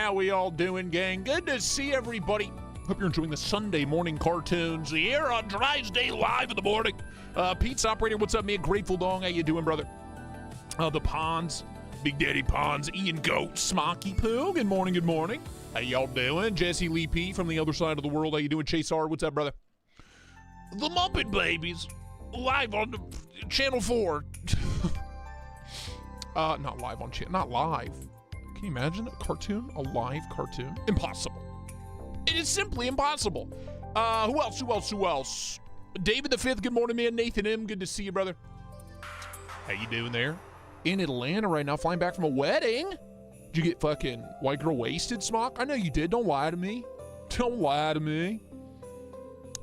How we all doing, gang? Good to see everybody. Hope you're enjoying the Sunday morning cartoons here on Tristate live in the morning. Pete's operator, what's up, man? Grateful Dong, how you doing, brother? The Ponds, Big Daddy Ponds, Ian Goat, Smoky Poo, good morning, good morning. How y'all doing? Jesse Lee P from the other side of the world, how you doing? Chase R, what's up, brother? The Muppet Babies, live on Channel 4. Not live on channel, not live. Can you imagine a cartoon? A live cartoon? Impossible. It is simply impossible. Who else? David the Fifth, good morning, man. Nathan M, good to see you, brother. How you doing there? In Atlanta right now, flying back from a wedding. Did you get fucking white girl wasted, Smock? I know you did. Don't lie to me. Don't lie to me.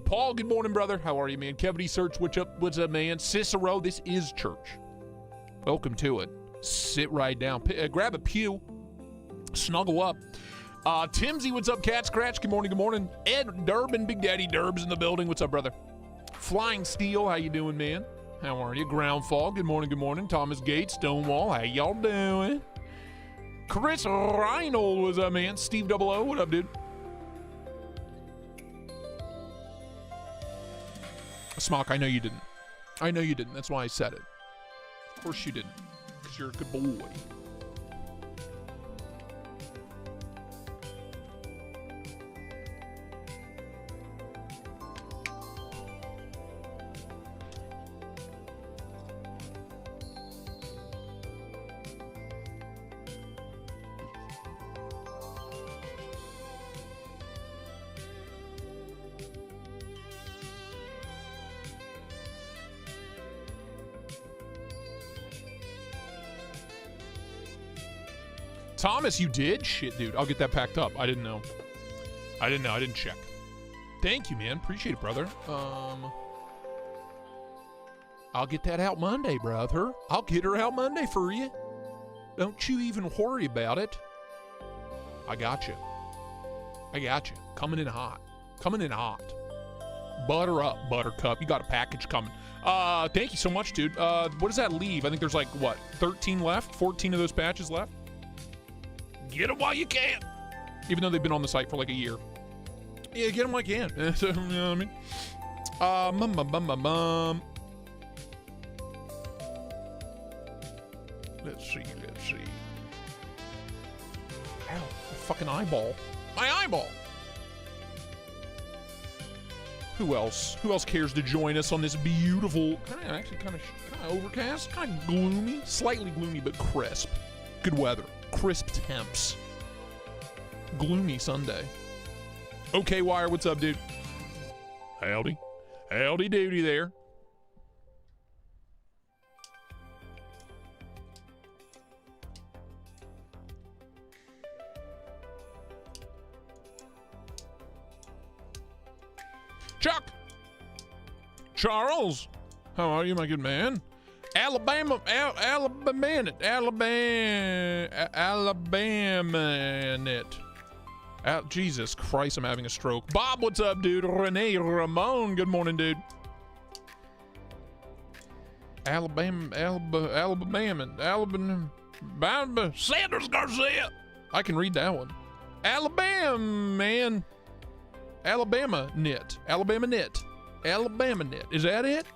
Paul, good morning, brother. How are you, man? Kevin Search, what's up, man? Cicero, this is church. Welcome to it. Sit right down. Grab a pew. Snuggle up. Timsy, what's up, Cat Scratch? Good morning, good morning. Ed Durbin, Big Daddy Durbs in the building. What's up, brother? Flying Steel, how you doing, man? How are you? Groundfall, good morning, good morning. Thomas Gates, Stonewall, how y'all doing? Chris Reinold, what's up, man? Steve 00, what up, dude? Smock, I know you didn't. I know you didn't. That's why I said it. Of course you didn't. Because you're a good boy. Thomas, you did? Shit, dude. I'll get that packed up. I didn't know. I didn't check. Thank you, man. Appreciate it, brother. I'll get that out Monday, brother. I'll get her out Monday for you. Don't you even worry about it. I got you. I got you. Coming in hot. Coming in hot. Butter up, Buttercup. You got a package coming. Thank you so much, dude. What does that leave? I think there's like, what, 13 left? 14 of those patches left? Get them while you can. Even though they've been on the site for like a year. Yeah, get them while you can. So, you know what I mean? Let's see. Ow, my fucking eyeball. My eyeball. Who else? Who else cares to join us on this beautiful, kind of overcast, kind of gloomy, slightly gloomy, but crisp. Good weather. Crisp temps. Gloomy Sunday. Okay, Wire, what's up, dude? Howdy. Howdy doody there. Chuck! Charles! How are you, my good man? Alabama it. Jesus Christ, I'm having a stroke. Bob, what's up, dude? Renee Ramon, good morning, dude. Alabama. Sanders Garcia. I can read that one. Alabama, man. Alabama knit. Is that it?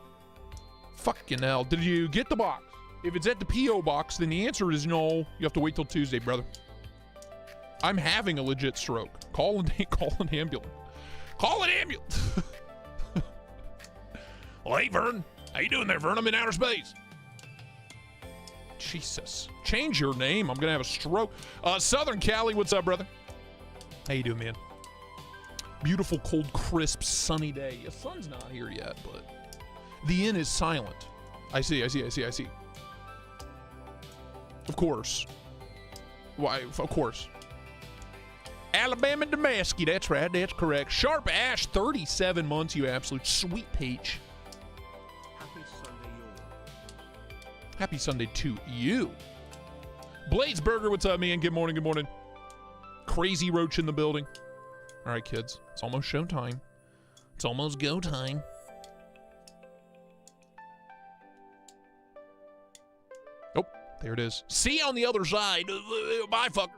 Fucking hell. Did you get the box? If it's at the P.O. box, then the answer is no. You have to wait till Tuesday, brother. I'm having a legit stroke. Call an ambulance. Call an ambulance. Well, hey, Vern. How you doing there, Vern? I'm in outer space. Jesus. Change your name. I'm going to have a stroke. Southern Cali, what's up, brother? How you doing, man? Beautiful, cold, crisp, sunny day. The sun's not here yet, but... The inn is silent. I see. Of course. Why, of course. Alabama Damascus, that's right, that's correct. Sharp Ash, 37 months, you absolute sweet peach. Happy Sunday, you. Happy Sunday to you. Blaze Burger, what's up, man? Good morning. Crazy Roach in the building. All right, kids, it's almost showtime. It's almost go time. Oh, there it is. See you on the other side. Bye, fucker.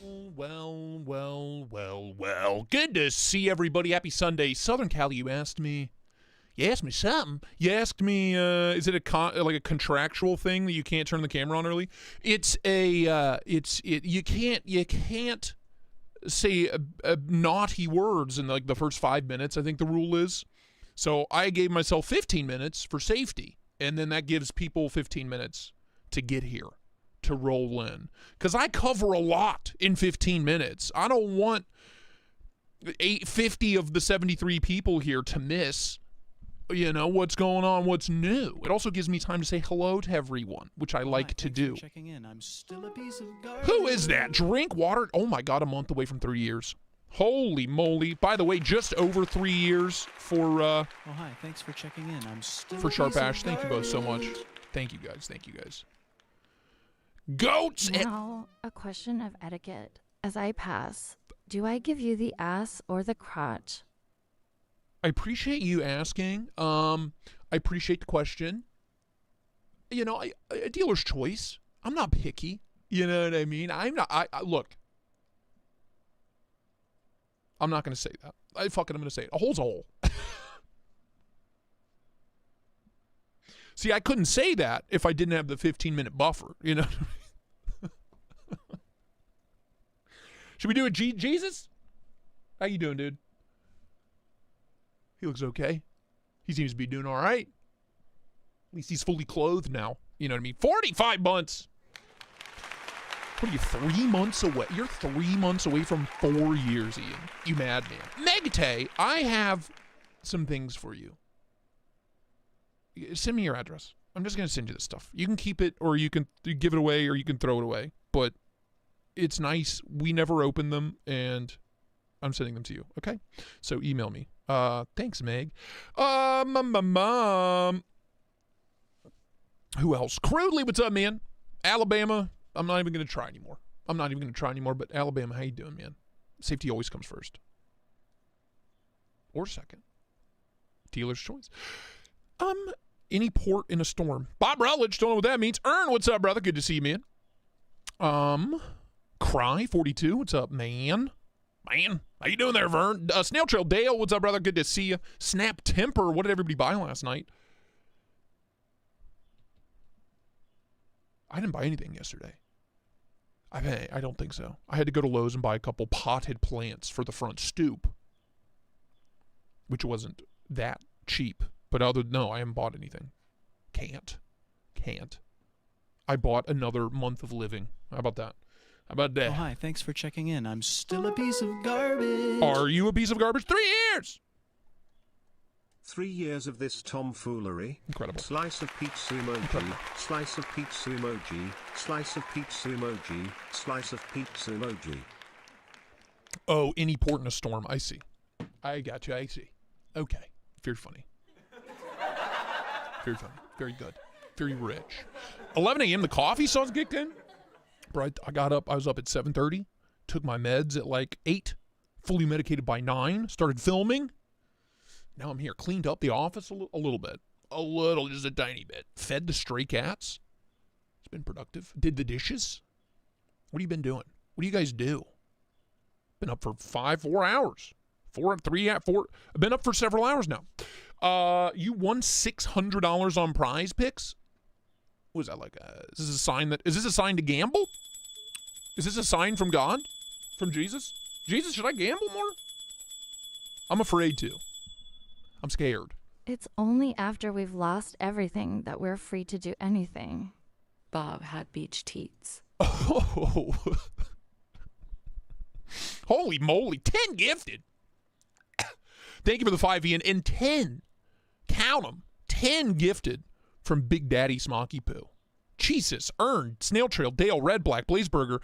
Well. Good to see everybody. Happy Sunday. Southern Cali, you asked me something. You asked me, is it like a contractual thing that you can't turn the camera on early? It's you can't say naughty words in like the first 5 minutes, I think the rule is. So I gave myself 15 minutes for safety, and then that gives people 15 minutes to get here, to roll in. Because I cover a lot in 15 minutes. I don't want 50 of the 73 people here to miss, what's going on, what's new. It also gives me time to say hello to everyone, which I like to do. Checking in. I'm still a piece of garbage. Who is that? Drink water? Oh my God, a month away from 3 years. Holy moly. By the way, just over 3 years for Oh hi, thanks for checking in. I'm still for Sharp Ash. Thank you both so much. Thank you guys. Goats. Now, a question of etiquette. As I pass, do I give you the ass or the crotch? I appreciate you asking. I appreciate the question. A dealer's choice. I'm not picky. You know what I mean? I'm not. Look. I'm not going to say that. I'm going to say it. A hole's a hole. See, I couldn't say that if I didn't have the 15-minute buffer. Should we do it, Jesus? How you doing, dude? He looks okay. He seems to be doing all right. At least he's fully clothed now. You know what I mean? 45 months. What are you, 3 months away? You're 3 months away from 4 years, Ian. You madman. Megate, I have some things for you. Send me your address. I'm just going to send you this stuff. You can keep it, or you can give it away, or you can throw it away. But it's nice. We never open them, and I'm sending them to you. Okay? So email me. Thanks, Meg. Who else? Crudely, what's up, man? Alabama. I'm not even going to try anymore. But Alabama, how you doing, man? Safety always comes first. Or second. Dealer's choice. Any port in a storm. Bob Rutledge, don't know what that means. Ern, what's up, brother? Good to see you, man. Cry 42, what's up, man? How you doing there, Vern? Snail Trail Dale, what's up, brother? Good to see you. Snap Temper, what did everybody buy last night? I didn't buy anything yesterday. I don't think so. I had to go to Lowe's and buy a couple potted plants for the front stoop, which wasn't that cheap. But no, I haven't bought anything. Can't. I bought another month of living. How about that? Oh hi, thanks for checking in. I'm still a piece of garbage. Are you a piece of garbage? 3 years! 3 years of this tomfoolery. Incredible. Slice of pizza emoji. Incredible. Slice of pizza emoji. Slice of pizza emoji. Slice of pizza emoji. Oh, any port in a storm. I see. I got you. I see. Okay. Very funny. Very funny. Very good. Very rich. 11 a.m. The coffee sauce kicked in. Bro, I got up. I was up at 7:30. Took my meds at like 8. Fully medicated by 9. Started filming. Now I'm here. Cleaned up the office a little bit. Just a tiny bit. Fed the stray cats. It's been productive. Did the dishes. What have you been doing? What do you guys do? Been up for 4 hours. 4. I've been up for several hours now. You won $600 on prize picks? What is that like? Is this a sign to gamble? Is this a sign from God? From Jesus? Jesus, should I gamble more? I'm afraid to. I'm scared. It's only after we've lost everything that we're free to do anything. Bob had beach teats. Oh. Holy moly. 10 gifted. Thank you for the 5 Ian. And 10. Count them. 10 gifted from Big Daddy Smoky Poo. Jesus, Ern, Snail Trail, Dale, Red Black, Blazeburger,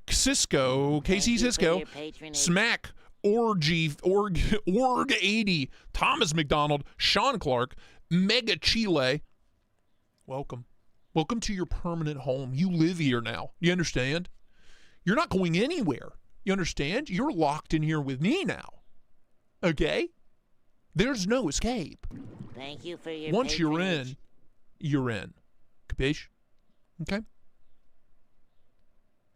Cisco, KC Cisco, Smack, Org 80, Thomas McDonald, Sean Clark, Mega Chile. Welcome. Welcome to your permanent home. You live here now. You understand? You're not going anywhere. You understand? You're locked in here with me now. Okay? There's no escape. Thank you for your Once patronage. you're in. Capiche? Okay?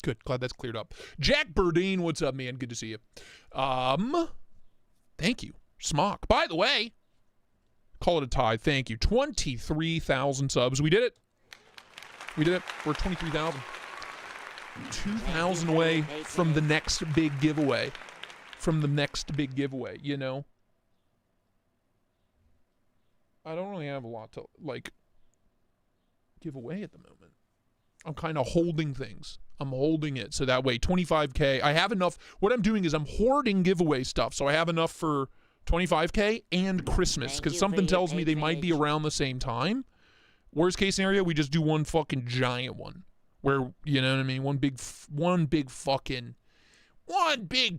Good. Glad that's cleared up. Jack Burdine, what's up, man? Good to see you. Thank you. Smock. By the way, call it a tie. Thank you. 23,000 subs. We did it. We did it. We're 23,000. 2,000 away from the next big giveaway. From the next big giveaway, you know? I don't really have a lot to, like, give away at the moment. I'm kind of holding things. I'm holding it so that way 25K. I have enough. What I'm doing is I'm hoarding giveaway stuff, so I have enough for 25K and Christmas, because something tells me they might be around the same time. Worst case scenario, we just do one fucking giant one, where, you know what I mean, one big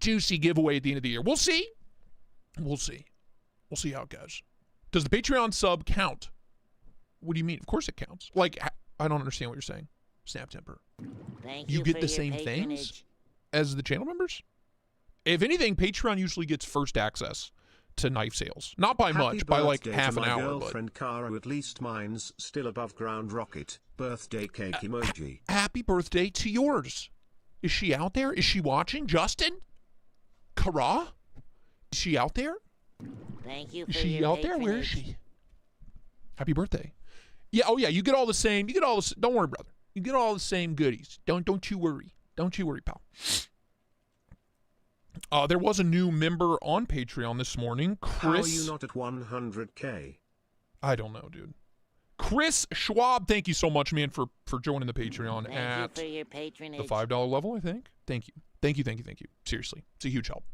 juicy giveaway at the end of the year. We'll see. We'll see. We'll see how it goes. Does the Patreon sub count? What do you mean? Of course it counts. Like, I don't understand what you're saying. Snap Temper. You get the same things as the channel members? If anything, Patreon usually gets first access to knife sales. Not by much, by like half an hour. Girlfriend Cara, at least mine's still above ground rocket. Birthday cake emoji. Happy birthday to yours. Is she out there? Is she watching? Justin? Cara? Is she out there? Thank you for Is she your out there? Where is she? Happy birthday. Yeah, oh yeah, you get all the same. You get all the, don't worry, brother. You get all the same goodies. Don't you worry. Don't you worry, pal. There was a new member on Patreon this morning. Chris. How are you not at 100K? I don't know, dude. Chris Schwab, thank you so much, man, for joining the Patreon at you for your patronage. The $5 level, I think. Thank you. Thank you. Seriously. It's a huge help.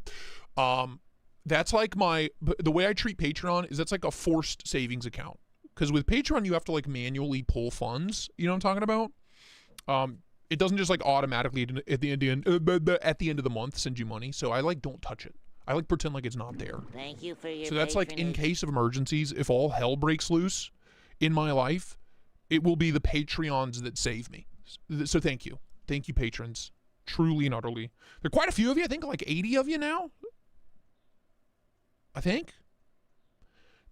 That's like the way I treat Patreon is that's like a forced savings account. Because with Patreon, you have to like manually pull funds. You know what I'm talking about? It doesn't just like automatically at the end of the month send you money. So I like don't touch it. I like pretend like it's not there. Thank you for your So that's like in case of emergencies, if all hell breaks loose in my life, it will be the Patreons that save me. So thank you. Thank you, patrons. Truly and utterly. There are quite a few of you. I think like 80 of you now. I think.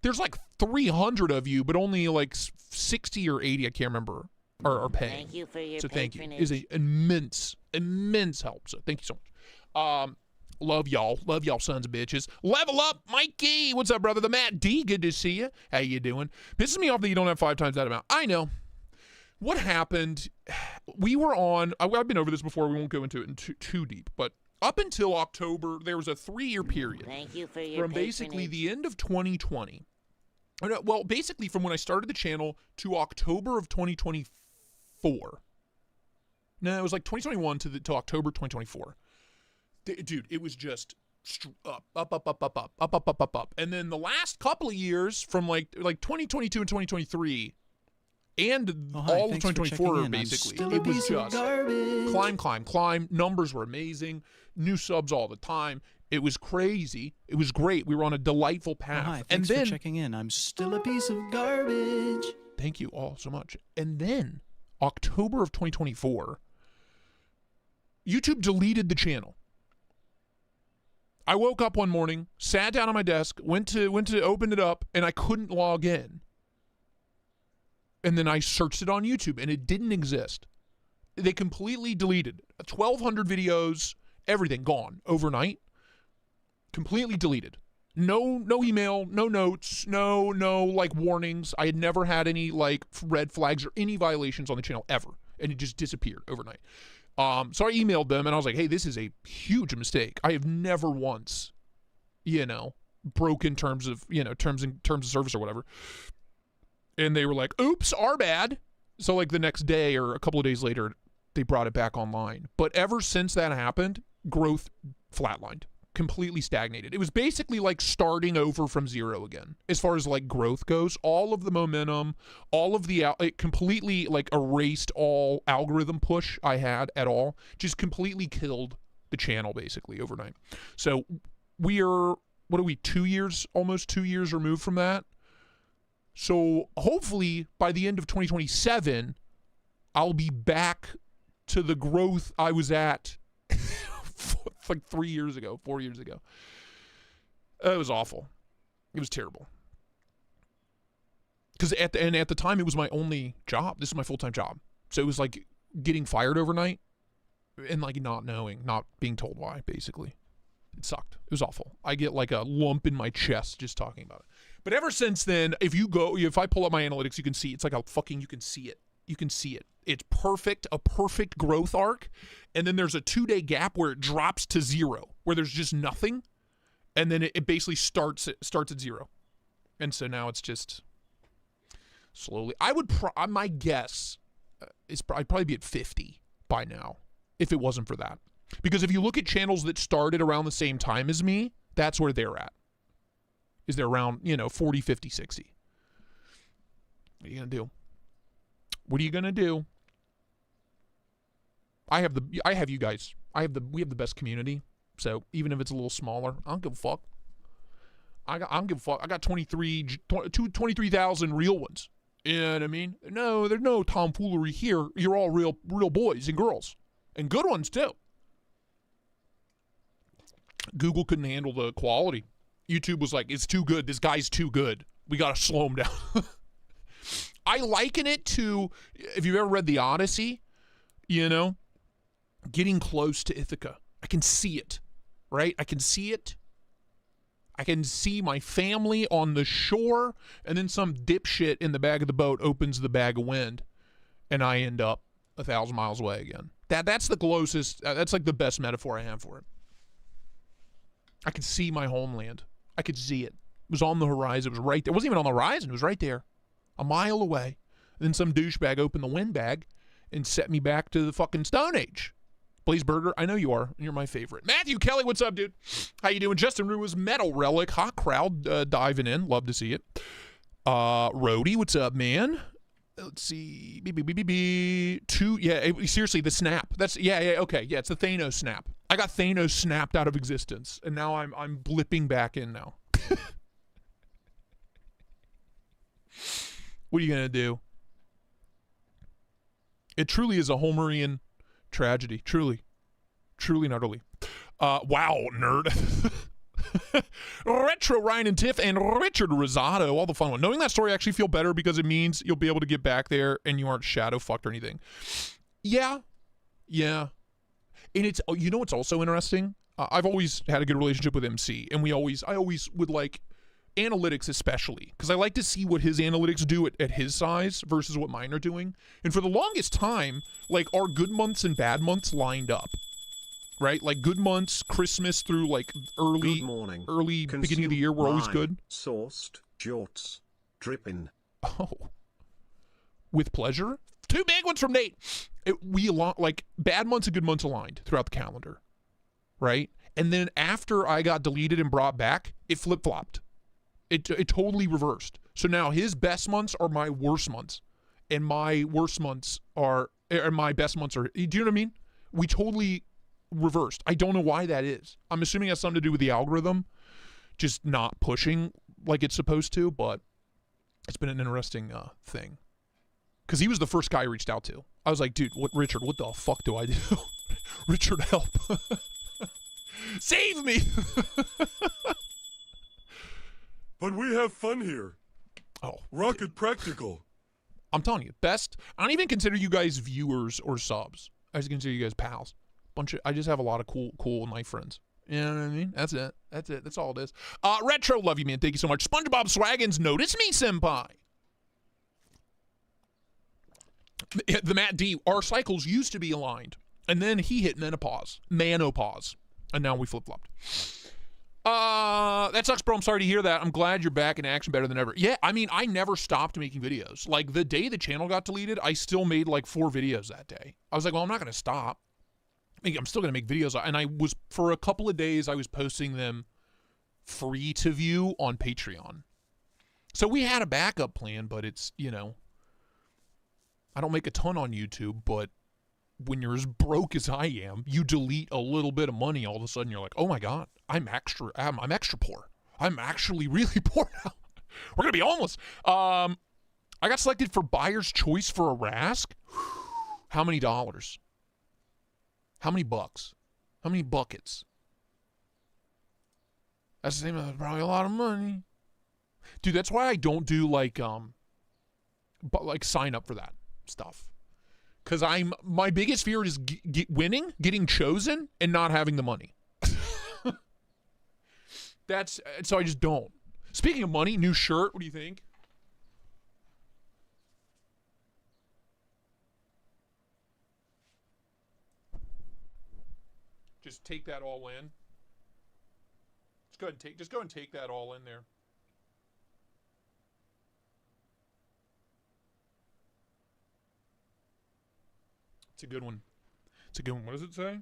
There's like 300 of you, but only like 60 or 80, I can't remember, are paying. Thank you for your so thank you. patronage. It is an immense help. So thank you so much. Love y'all. Love y'all sons of bitches. Level up, Mikey. What's up, brother? The Matt D. Good to see you. How you doing? Pisses me off that you don't have 5 times that amount. I know. What happened? We were on, I've been over this before. We won't go into it too deep, but up until October, there was a 3-year period. Thank you for your from basically the end of 2020. Well, basically from when I started the channel to October of 2024. No, it was like 2021 to October 2024. Dude, it was just up. And then the last couple of years from like 2022 and 2023 and all of 2024 basically, it was just climb. Numbers were amazing. New subs all the time. It was crazy. It was great. We were on a delightful path. Hi, thanks for checking in. I'm still a piece of garbage. Thank you all so much. And then October of 2024, YouTube deleted the channel. I woke up one morning, sat down on my desk, went to open it up, and I couldn't log in. And then I searched it on YouTube, and it didn't exist. They completely deleted it. 1,200 videos, everything gone overnight. Completely deleted. No email, no notes, no like warnings. I had never had any like red flags or any violations on the channel ever, and it just disappeared overnight. So I emailed them and I was like, hey, this is a huge mistake. I have never once, broken terms of service or whatever. And they were like, oops, our bad. So like the next day or a couple of days later, they brought it back online. But ever since that happened, growth flatlined, completely stagnated. It was basically like starting over from zero again. As far as like growth goes, all of the momentum, all of the, it completely like erased all algorithm push I had at all. Just completely killed the channel basically overnight. So we are, what are we, almost 2 years removed from that? So hopefully by the end of 2027, I'll be back to the growth I was at like 4 years ago. It was awful. It was terrible. Because at the time, it was my only job. This is my full-time job. So it was like getting fired overnight. and like not knowing, not being told why, basically. It sucked. It was awful. I get like a lump in my chest just talking about it. But ever since then, if I pull up my analytics, you can see it's like you can see it. You can see it. It's perfect, a perfect growth arc. And then there's a 2-day gap where it drops to 0, where there's just nothing. And then it basically starts at 0. And so now it's just slowly. My guess is I'd probably be at 50 by now if it wasn't for that. Because if you look at channels that started around the same time as me, that's where they're at. Is they're around, 40, 50, 60. What are you going to do? What are you going to do? I have you guys. We have the best community. So even if it's a little smaller, I don't give a fuck. I don't give a fuck. I got 23,000 real ones. You know what I mean? No, there's no tomfoolery here. You're all real boys and girls. And good ones, too. Google couldn't handle the quality. YouTube was like, it's too good. This guy's too good. We got to slow him down. I liken it to, if you've ever read The Odyssey, getting close to Ithaca. I can see it, right? I can see it. I can see my family on the shore, and then some dipshit in the back of the boat opens the bag of wind, and I end up 1,000 miles away again. That's the closest, that's like the best metaphor I have for it. I could see my homeland. I could see it. It was on the horizon. It was right there. It wasn't even on the horizon. It was right there. A mile away. And then some douchebag opened the windbag and set me back to the fucking Stone Age. Blazeburger, I know you are. You're my favorite. Matthew Kelly, what's up, dude? How you doing? Justin Rue was Metal Relic. Hot crowd diving in. Love to see it. Rhodey, what's up, man? Let's see. Seriously, the snap. Okay. Yeah, it's the Thanos snap. I got Thanos snapped out of existence, and now I'm blipping back in now. What are you gonna do? It truly is a Homerian tragedy. Truly and utterly. Wow, nerd. Retro Ryan and Tiff and Richard Rosado, all the fun one. Knowing that story, I actually feel better because it means you'll be able to get back there and you aren't shadow fucked or anything. Yeah. And it's, what's also interesting? I've always had a good relationship with MC, and I always would like analytics, especially because I like to see what his analytics do at his size versus what mine are doing. And for the longest time, like our good months and bad months lined up. Right? Like good months, Christmas through like early beginning of the year were always good. Sourced, jorts, dripping. Oh. With pleasure. 2 big ones from Nate. Like bad months and good months aligned throughout the calendar. Right? And then after I got deleted and brought back, it flip-flopped. It totally reversed. So now his best months are my worst months. And my worst months are, or my best months are, do you know what I mean? We totally reversed. I don't know why that is. I'm assuming it has something to do with the algorithm just not pushing like it's supposed to, but it's been an interesting thing. Because he was the first guy I reached out to. I was like, dude, Richard, what the fuck do I do? Richard, help. Save me. But we have fun here. Oh. Rocket practical. I'm telling you, best. I don't even consider you guys viewers or subs. I just consider you guys pals. I just have a lot of cool knife friends. You know what I mean? That's it. That's all it is. Retro, love you, man. Thank you so much. SpongeBob Swaggins, notice me, senpai. The Matt D, our cycles used to be aligned. And then he hit menopause. And now we flip-flopped. That sucks, bro. I'm sorry to hear that. I'm glad you're back in action better than ever. Yeah, I mean, I never stopped making videos. Like, the day the channel got deleted, I still made, like, 4 videos that day. I was like, well, I'm not going to stop. I'm still going to make videos. And for a couple of days, I was posting them free to view on Patreon. So we had a backup plan, but it's, I don't make a ton on YouTube, but when you're as broke as I am, you delete a little bit of money, all of a sudden you're like, oh my God, I'm extra poor. I'm actually really poor now. We're going to be homeless. I got selected for buyer's choice for a Rask. How many dollars? How many bucks? How many buckets? That's the same as probably a lot of money. Dude, that's why I don't do like sign up for that stuff. Because my biggest fear is winning, getting chosen, and not having the money. So I just don't. Speaking of money, new shirt. What do you think? Just take that all in. Just go and take that all in there. It's a good one. It's a good one. What does it say?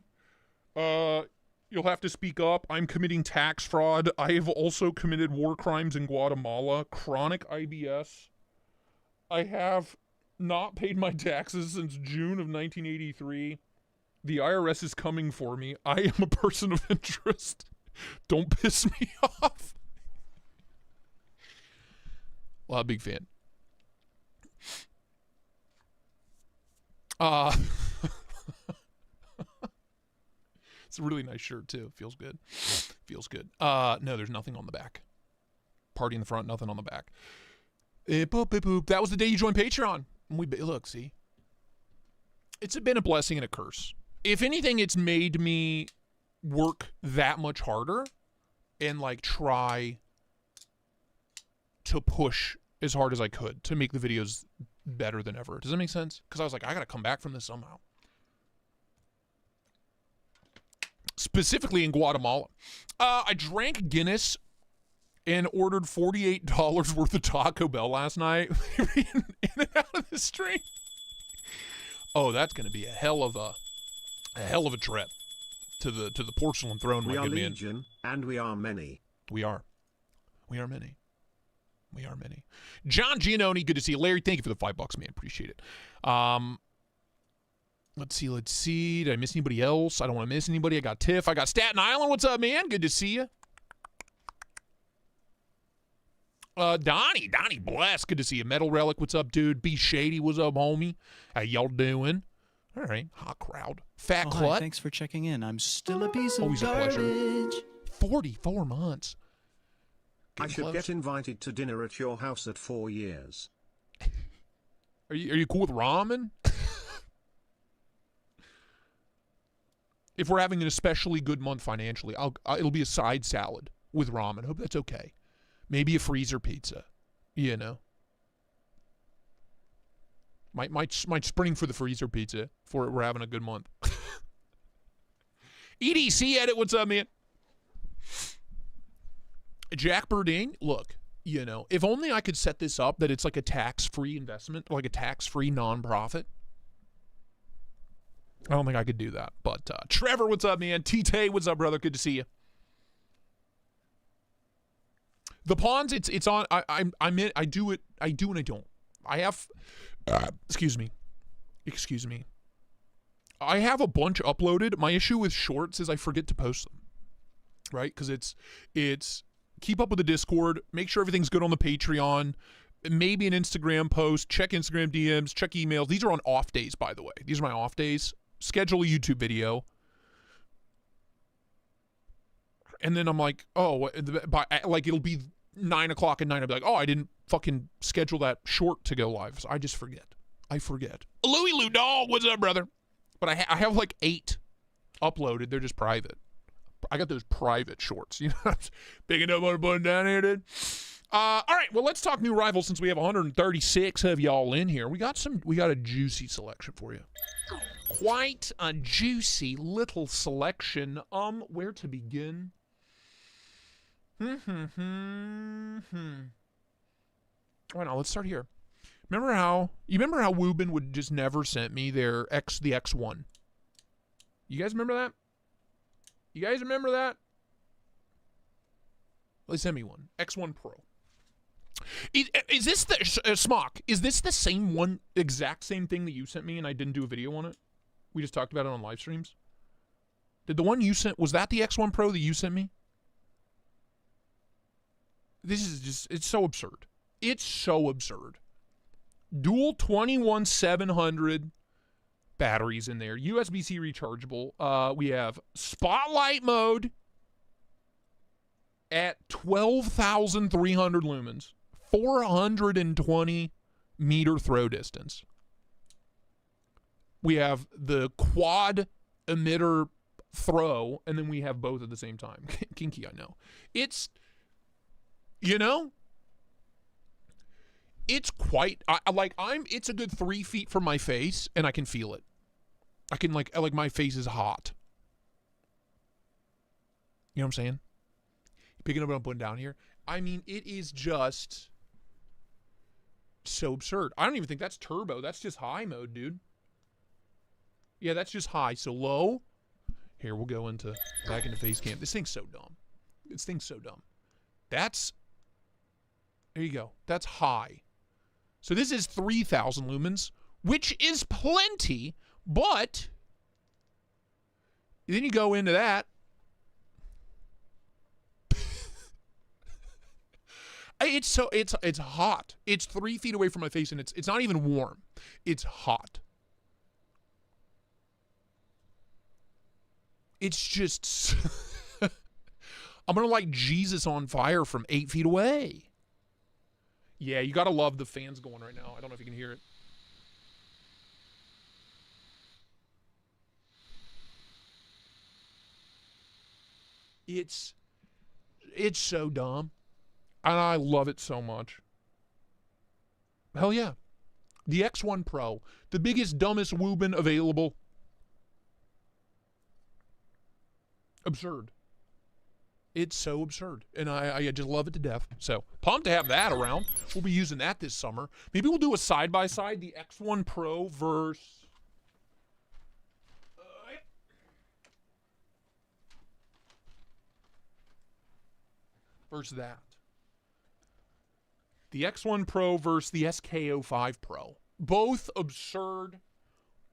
You'll have to speak up. I'm committing tax fraud. I have also committed war crimes in Guatemala. Chronic IBS. I have not paid my taxes since June of 1983. The IRS is coming for me. I am a person of interest. Don't piss me off. Well, big fan. It's a really nice shirt too. Feels good. Feels good. No, there's nothing on the back. Party in the front, nothing on the back. That was the day you joined Patreon. Look, see. It's been a blessing and a curse. If anything, it's made me work that much harder and like try to push as hard as I could to make the videos better than ever. Does that make sense? Because I was like, I gotta come back from this somehow. Specifically in Guatemala. I drank Guinness and ordered $48 worth of Taco Bell last night. in and out of the stream. Oh, that's gonna be a hell of a trip to the porcelain throne. We my are good man. legion, and we are many. We are many. We are many. John Giannoni, good to see you. Larry, thank you for the $5, man. Appreciate it. Let's see. Did I miss anybody else? I don't want to miss anybody. I got Tiff. I got Staten Island. What's up, man? Good to see you. Donnie Bless. Good to see you. Metal Relic. What's up, dude? B Shady. What's up, homie? How y'all doing? All right. Hot crowd. Fat Hi, Clut. thanks for checking in. I'm still a piece of Always a garbage. pleasure. 44 months. I Getting should close. get invited to dinner at your house at 4 years. Are you cool with ramen? If we're having an especially good month financially, it'll be a side salad with ramen. Hope that's okay. Maybe a freezer pizza, you know. Might spring for the freezer pizza for we're having a good month. EDC edit, what's up, man? Jack Burdine, look, you know, if only I could set this up that it's like a tax-free investment, like a tax-free nonprofit. I don't think I could do that. But Trevor, what's up, man? T-Tay, what's up, brother? Good to see you. The pawns, it's on. I'm in. I do it and I don't. I have. Excuse me. I have a bunch uploaded. My issue with shorts is I forget to post them. Right? Because it's keep up with the Discord. Make sure everything's good on the Patreon. Maybe an Instagram post. Check Instagram DMs. Check emails. These are on off days, by the way. These are my off days. Schedule a YouTube video. And then I'm like, oh, like it'll be 9 o'clock at night. I'll be like, oh, I didn't fucking schedule that short to go live. So I just forget. Louie Lou Dog, what's up, brother? But I have like 8 uploaded. They're just private. I got those private shorts. You know, picking up what I'm putting down here, dude. All right, well, let's talk new rivals since we have 136 of y'all in here. We got a juicy selection for you. Quite a juicy little selection. Where to begin? All right, now let's start here. Remember how Woobin would just never send me the X1? You guys remember that? Well, they sent me one. X1 Pro. Is this the Smock? Is this the same one, exact same thing that you sent me and I didn't do a video on it? We just talked about it on live streams. Did the one you sent, was that the X1 Pro that you sent me? This is just, it's so absurd. It's so absurd. Dual 21700 batteries in there. USB-C rechargeable. We have spotlight mode at 12,300 lumens. 420 meter throw distance. We have the quad emitter throw, and then we have both at the same time. Kinky, I know. It's, you know, it's quite, it's a good 3 feet from my face, and I can feel it. I can, like my face is hot. You know what I'm saying? Picking up what I'm putting down here. I mean, it is just so absurd. I don't even think that's turbo. That's just high mode, dude. Yeah, that's just high. So low. Here, we'll go back into face cam. This thing's so dumb. This thing's so dumb. There you go. That's high. So this is 3,000 lumens, which is plenty, but then you go into that. It's hot. It's 3 feet away from my face, and it's not even warm. It's hot. It's just I'm gonna light Jesus on fire from 8 feet away. Yeah, you gotta love the fans going right now. I don't know if you can hear it. It's so dumb. And I love it so much. Hell yeah. The X1 Pro. The biggest, dumbest Woobin available. Absurd. It's so absurd. And I just love it to death. So, pumped to have that around. We'll be using that this summer. Maybe we'll do a side-by-side. The X1 Pro versus that. The X1 Pro versus the SK05 Pro. Both absurd.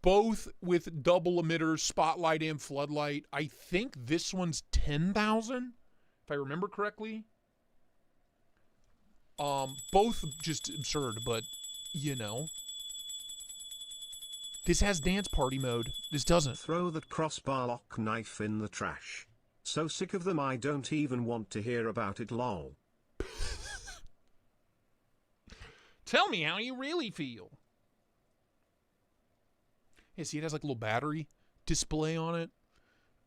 Both with double emitters, spotlight and floodlight. I think this one's 10,000, if I remember correctly. Both just absurd, but, you know. This has dance party mode. This doesn't. Throw that crossbar lock knife in the trash. So sick of them I don't even want to hear about it, lol. Tell me how you really feel. Yeah, see, it has like a little battery display on it.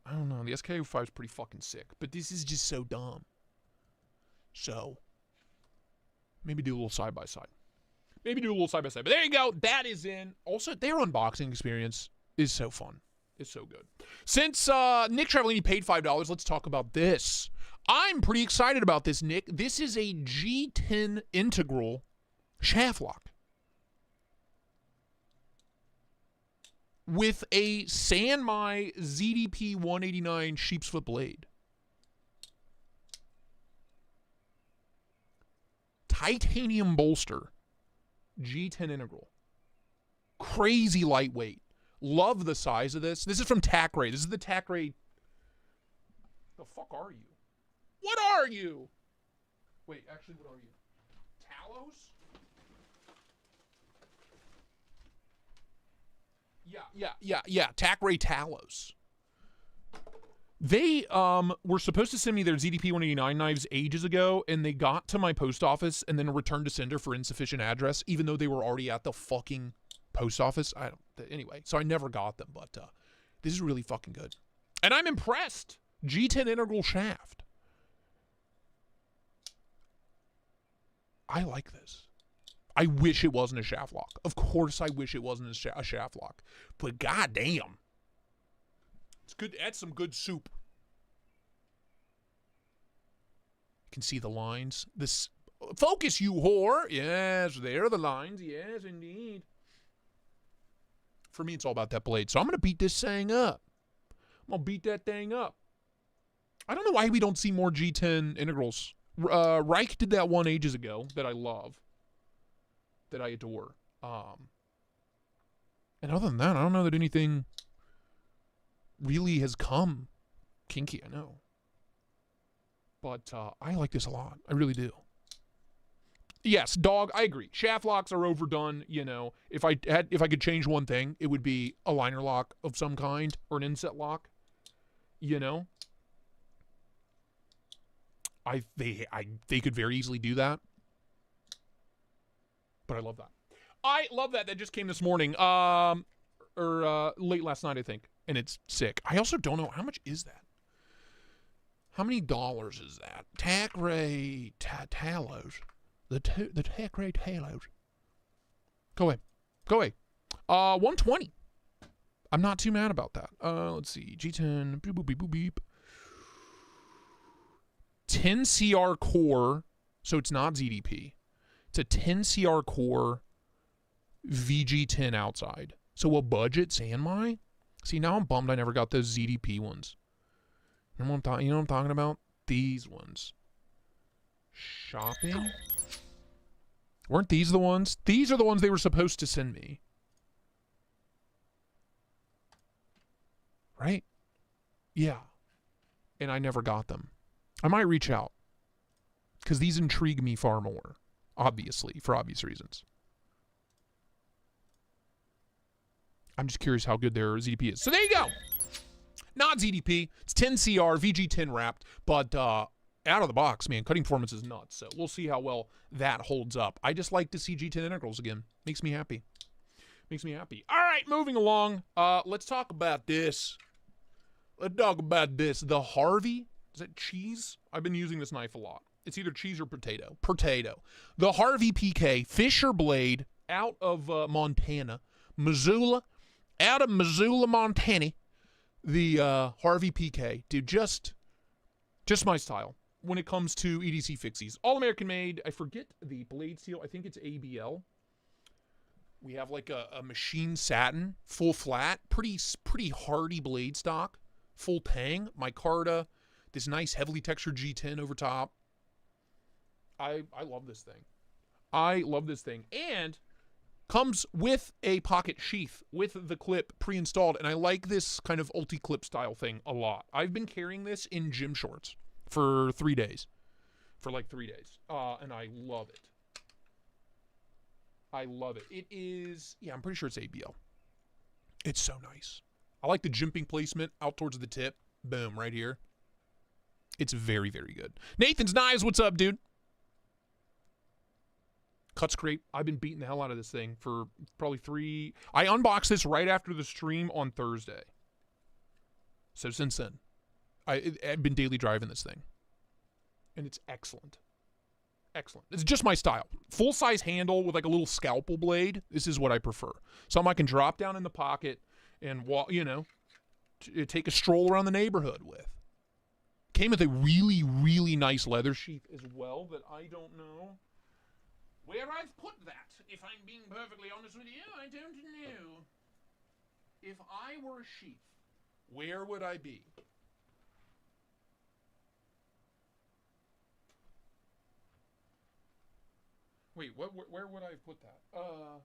I don't know. The SK05 is pretty fucking sick, but this is just so dumb. So, maybe do a little side-by-side. But there you go. That is in. Also, their unboxing experience is so fun. It's so good. Since Nick Travellini paid $5, let's talk about this. I'm pretty excited about this, Nick. This is a G10 integral shaft lock with a Sanmai ZDP 189 sheep's foot blade. Titanium bolster. G10 integral. Crazy lightweight. Love the size of this. This is from TACRAY. This is the TACRAY. The fuck are you? What are you? Wait, actually, what are you? Talos? Yeah. TACRAY Talos. They were supposed to send me their ZDP 189 knives ages ago, and they got to my post office and then returned to sender for insufficient address, even though they were already at the fucking post office. Anyway, so I never got them, but this is really fucking good. And I'm impressed. G10 integral shaft. I like this. I wish it wasn't a shaft lock. Of course I wish it wasn't a shaft lock. But goddamn. It's good. Add some good soup. You can see the lines. This focus, you whore. Yes, there are the lines. Yes, indeed. For me, it's all about that blade. So I'm going to beat this thing up. I'm going to beat that thing up. I don't know why we don't see more G10 integrals. Reich did that one ages ago that I love. That I adore. And other than that, I don't know that anything really has come kinky, I know. But I like this a lot. I really do. Yes, dog, I agree. Shaft locks are overdone, you know. If I could change one thing, it would be a liner lock of some kind or an inset lock, you know. They could very easily do that. But I love that. I love that. That just came this morning. or late last night, I think, and it's sick. I also don't know how much is that. How many dollars is that? Takray Talos. The Takray Talos. Go away. Go away. 120. I'm not too mad about that. Let's see. G10. Boop, boop, beep, boop, beep. 10 CR core. So it's not ZDP. It's a 10 CR core VG10 outside. So what budgets am I? See, now I'm bummed I never got those ZDP ones. You know what I'm talking about? These ones. Shopping? Weren't these the ones? These are the ones they were supposed to send me. Right? Yeah. And I never got them. I might reach out. Because these intrigue me far more. Obviously. For obvious reasons. I'm just curious how good their ZDP is. So there you go. Not ZDP. It's 10 CR, VG10 wrapped. But out of the box, man, cutting performance is nuts. So we'll see how well that holds up. I just like to see G10 integrals again. Makes me happy. Makes me happy. All right, moving along. Let's talk about this. Let's talk about this. The Harvey. Is it cheese? I've been using this knife a lot. It's either cheese or potato. Potato. The Harvey PK Fisher blade out of Montana. Missoula. Out of Missoula, Montana. The Harvey PK. Dude, just my style when it comes to EDC fixies. All American made. I forget the blade steel. I think it's ABL. We have like a machine satin, full flat, pretty hardy blade stock, full tang, micarta, this nice heavily textured G10 over top. I love this thing. I love this thing. And comes with a pocket sheath with the clip pre-installed, and I like this kind of ulti-clip style thing a lot. I've been carrying this in gym shorts for 3 days. For like 3 days. And I love it. I love it. It is, yeah, I'm pretty sure it's ABL. It's so nice. I like the jimping placement out towards the tip. Boom, right here. It's very, very good. Nathan's Knives, what's up, dude? Cut scrape. I've been beating the hell out of this thing for probably 3. I unboxed this right after the stream on Thursday. So since then, I've been daily driving this thing. And it's excellent. Excellent. It's just my style. Full-size handle with like a little scalpel blade. This is what I prefer. Something I can drop down in the pocket and walk, take a stroll around the neighborhood with. Came with a really, really nice leather sheath as well that I don't know where I've put that. If I'm being perfectly honest with you, I don't know. If I were a sheath, where would I be? Wait, where would I have put that? Oh.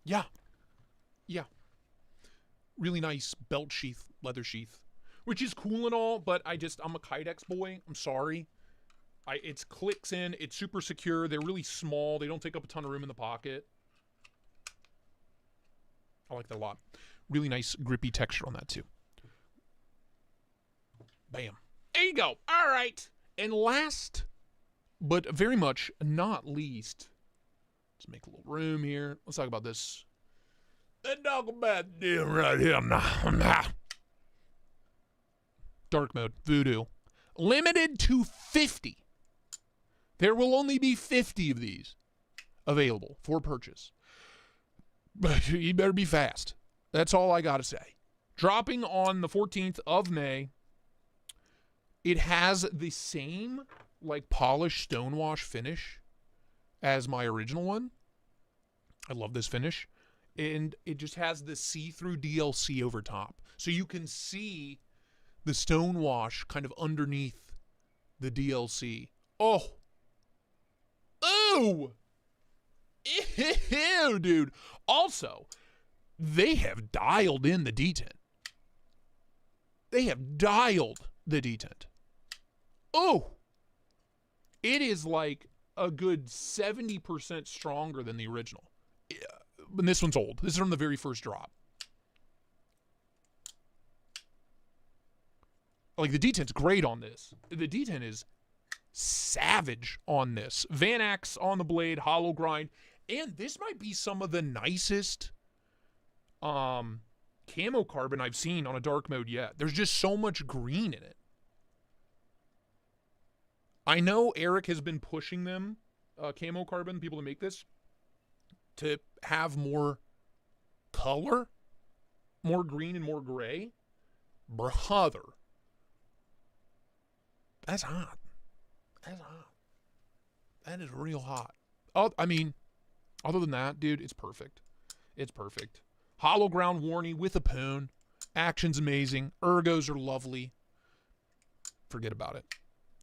Yeah. Yeah. Really nice belt sheath, leather sheath, which is cool and all, but I'm a Kydex boy. I'm sorry. It clicks in. It's super secure. They're really small. They don't take up a ton of room in the pocket. I like that a lot. Really nice grippy texture on that too. Bam. There you go. All right. And last, but very much not least, let's make a little room here. Let's talk about this. Let's talk about this right here now. Dark mode, voodoo. Limited to 50. There will only be 50 of these available for purchase. But you better be fast. That's all I got to say. Dropping on the 14th of May. It has the same like polished stonewash finish as my original one. I love this finish. And it just has the see-through DLC over top. So you can see the stonewash kind of underneath the DLC. Oh. Oh. Ew, dude. Also, they have dialed in the detent. They have dialed the detent. Oh. It is like a good 70% stronger than the original. And this one's old. This is from the very first drop. Like, the detent's great on this. The detent is savage on this. Vanax on the blade, hollow grind. And this might be some of the nicest camo carbon I've seen on a dark mode yet. There's just so much green in it. I know Eric has been pushing them, camo carbon, people to make this, to have more color, more green and more gray. Brother. That's hot. That's hot. That is real hot. Oh, I mean, other than that, dude, it's perfect. It's perfect. Hollow ground warning with a poon. Action's amazing. Ergos are lovely. Forget about it.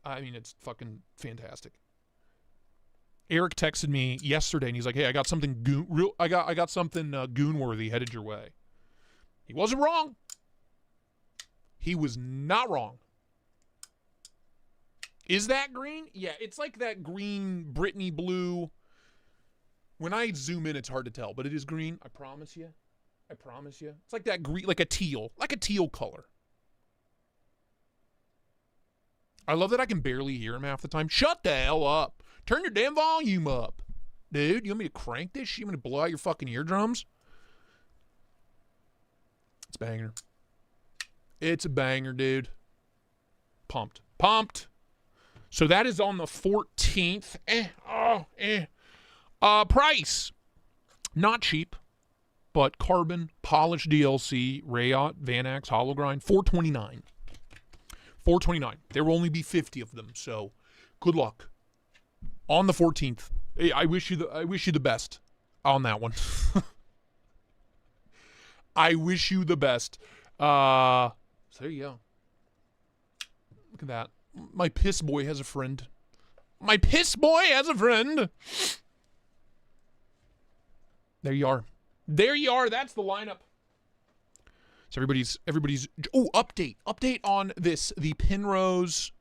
I mean, it's fucking fantastic. Eric texted me yesterday, and he's like, "Hey, I got something I got something goon-worthy headed your way." He wasn't wrong. He was not wrong. Is that green? Yeah, it's like that green Brittany blue. When I zoom in, it's hard to tell, but it is green. I promise you. I promise you. It's like that green, like a teal color. I love that I can barely hear him half the time. Shut the hell up. Turn your damn volume up. Dude, you want me to crank this shit? You want me to blow out your fucking eardrums? It's a banger. It's a banger, dude. Pumped. Pumped. So that is on the 14th. Price. Not cheap, but carbon, polished DLC, Rayot, Vanax, hollow grind, $429. $429. There will only be 50 of them, so good luck. On the 14th. Hey, I wish you the best on that one. I wish you the best. So there you go. Look at that. My piss boy has a friend. My piss boy has a friend. There you are. There you are. That's the lineup. So everybody's update on this, the Penrose.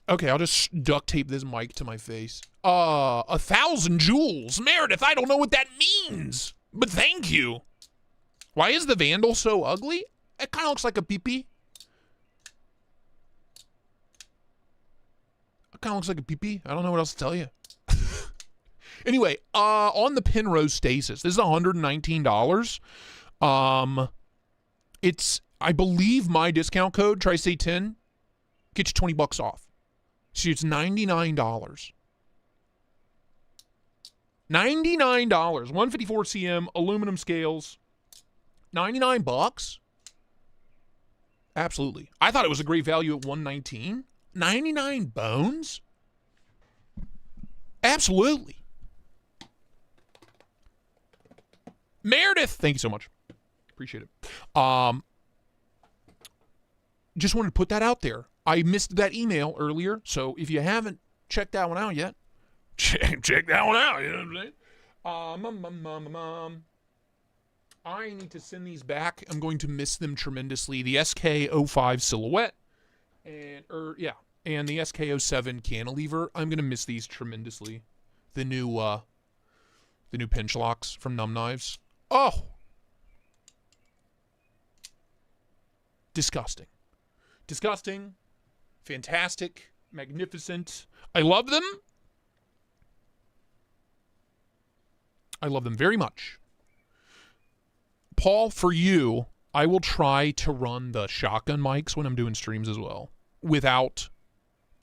Okay, I'll just duct tape this mic to my face. 1,000 joules. Meredith, I don't know what that means, but thank you. Why is the Vandal so ugly? It kind of looks like a pee-pee. It kind of looks like a pee-pee. I don't know what else to tell you. Anyway, on the Penrose Stasis, this is $119. It's, I believe my discount code, Tristate 10, gets you $20 off. So it's $99. $99. 154 cm, aluminum scales. $99? Absolutely. I thought it was a great value at $119. 99 bones? Absolutely. Meredith, thank you so much. Appreciate it. Just wanted to put that out there. I missed that email earlier, so if you haven't checked that one out yet, check that one out. You know what I'm saying? I need to send these back. I'm going to miss them tremendously. The SK05 silhouette and the SK07 cantilever. I'm going to miss these tremendously. The new pinch locks from Numb Knives. Oh, disgusting. Disgusting. Fantastic. Magnificent. I love them. I love them very much. Paul, for you, I will try to run the shotgun mics when I'm doing streams as well without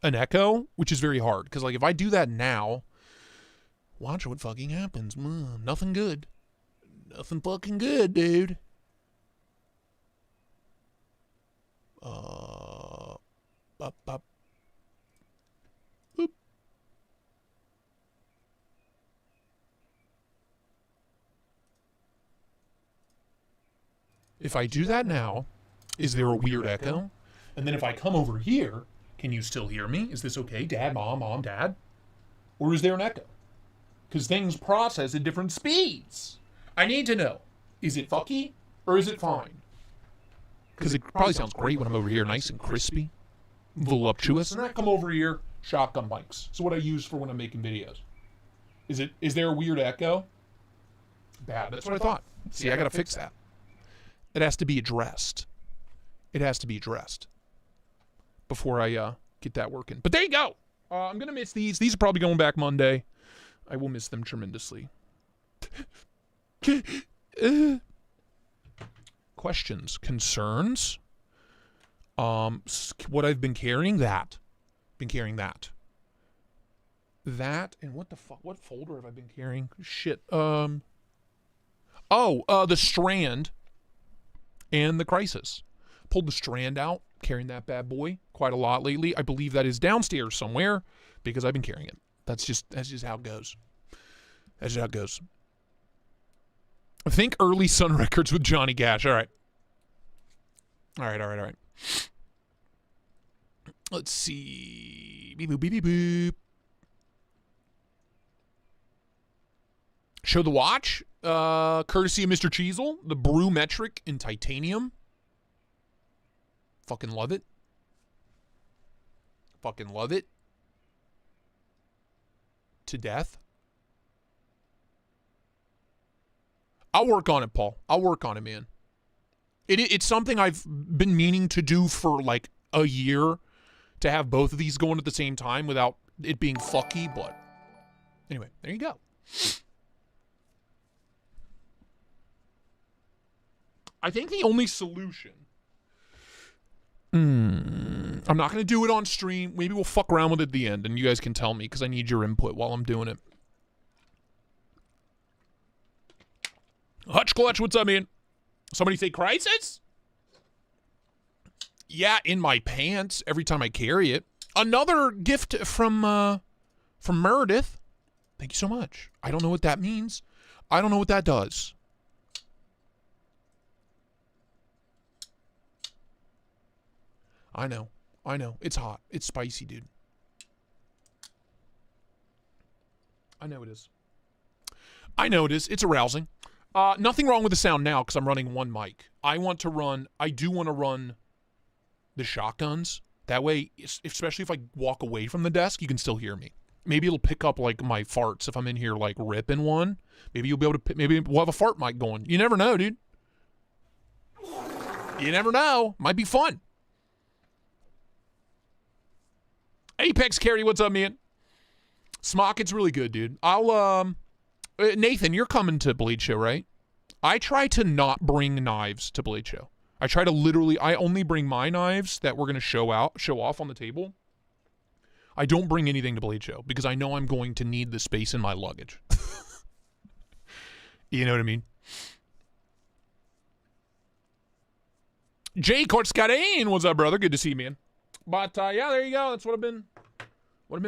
an echo, which is very hard. Because, like, if I do that now, watch what fucking happens. Nothing good. Nothing fucking good, dude. Boop. If I do that now, is there a weird echo? And then if I come over here, can you still hear me? Is this okay? Dad, mom, dad? Or is there an echo? Because things process at different speeds. I need to know. Is it fucky or is it fine? Because it probably sounds great when I'm over here nice and crispy, voluptuous. And I come over here, shotgun mics. So what I use for when I'm making videos. Is there a weird echo? Bad. That's what I thought. See, I got to fix that. It has to be addressed. It has to be addressed before I get that working. But there you go. I'm going to miss these. These are probably going back Monday. I will miss them tremendously. Questions, concerns, what I've been carrying, that. That, and what the fuck, what folder have I been carrying? Shit, the Strand and the Crisis. Pulled the Strand out, carrying that bad boy quite a lot lately. I believe that is downstairs somewhere because I've been carrying it. That's just how it goes. That's just how it goes. I think early Sun Records with Johnny Cash. All right. Let's see. Beep, boop, beep, beep, boop. Show the watch. Courtesy of Mr. Cheezel. The Brew Metric in titanium. Fucking love it. To death. I'll work on it, Paul. I'll work on it, man. It's something I've been meaning to do for like a year, to have both of these going at the same time without it being fucky, but anyway, there you go. I think the only solution... I'm not going to do it on stream. Maybe we'll fuck around with it at the end, and you guys can tell me, because I need your input while I'm doing it. Hutch Clutch, what's up, man? Somebody say Crisis? Yeah, in my pants every time I carry it. Another gift from Meredith. Thank you so much. I don't know what that means. I don't know what that does. I know. It's hot. It's spicy, dude. I know it is. It's arousing. Nothing wrong with the sound now because I'm running one mic. I do want to run the shotguns. That way, especially if I walk away from the desk, you can still hear me. Maybe it'll pick up like my farts if I'm in here like ripping one. Maybe you'll be able to, maybe we'll have a fart mic going. You never know, dude. You never know. Might be fun. Apex Carry, what's up, man? Smock, it's really good, dude. Nathan, you're coming to Blade Show, right? I try to not bring knives to Blade Show. I only bring my knives that we're going to show off on the table. I don't bring anything to Blade Show because I know I'm going to need the space in my luggage. You know what I mean? Jay Cortscadane, what's up, brother? Good to see you, man. But yeah, there you go. That's what I've been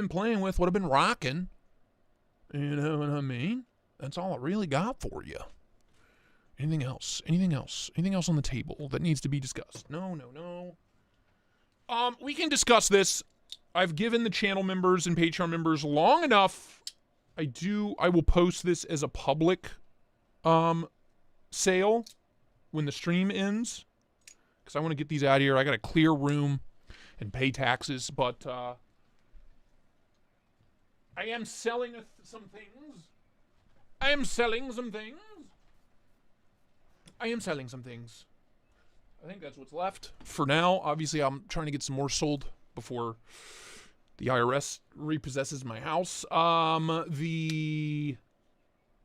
playing with, what I've been rocking. You know what I mean? That's all I really got for you. Anything else? Anything else on the table that needs to be discussed? No. We can discuss this. I've given the channel members and Patreon members long enough. I will post this as a public sale when the stream ends. Because I want to get these out of here. I got a clear room and pay taxes, but I am selling some things. I am selling some things. I think that's what's left for now. Obviously, I'm trying to get some more sold before the IRS repossesses my house. The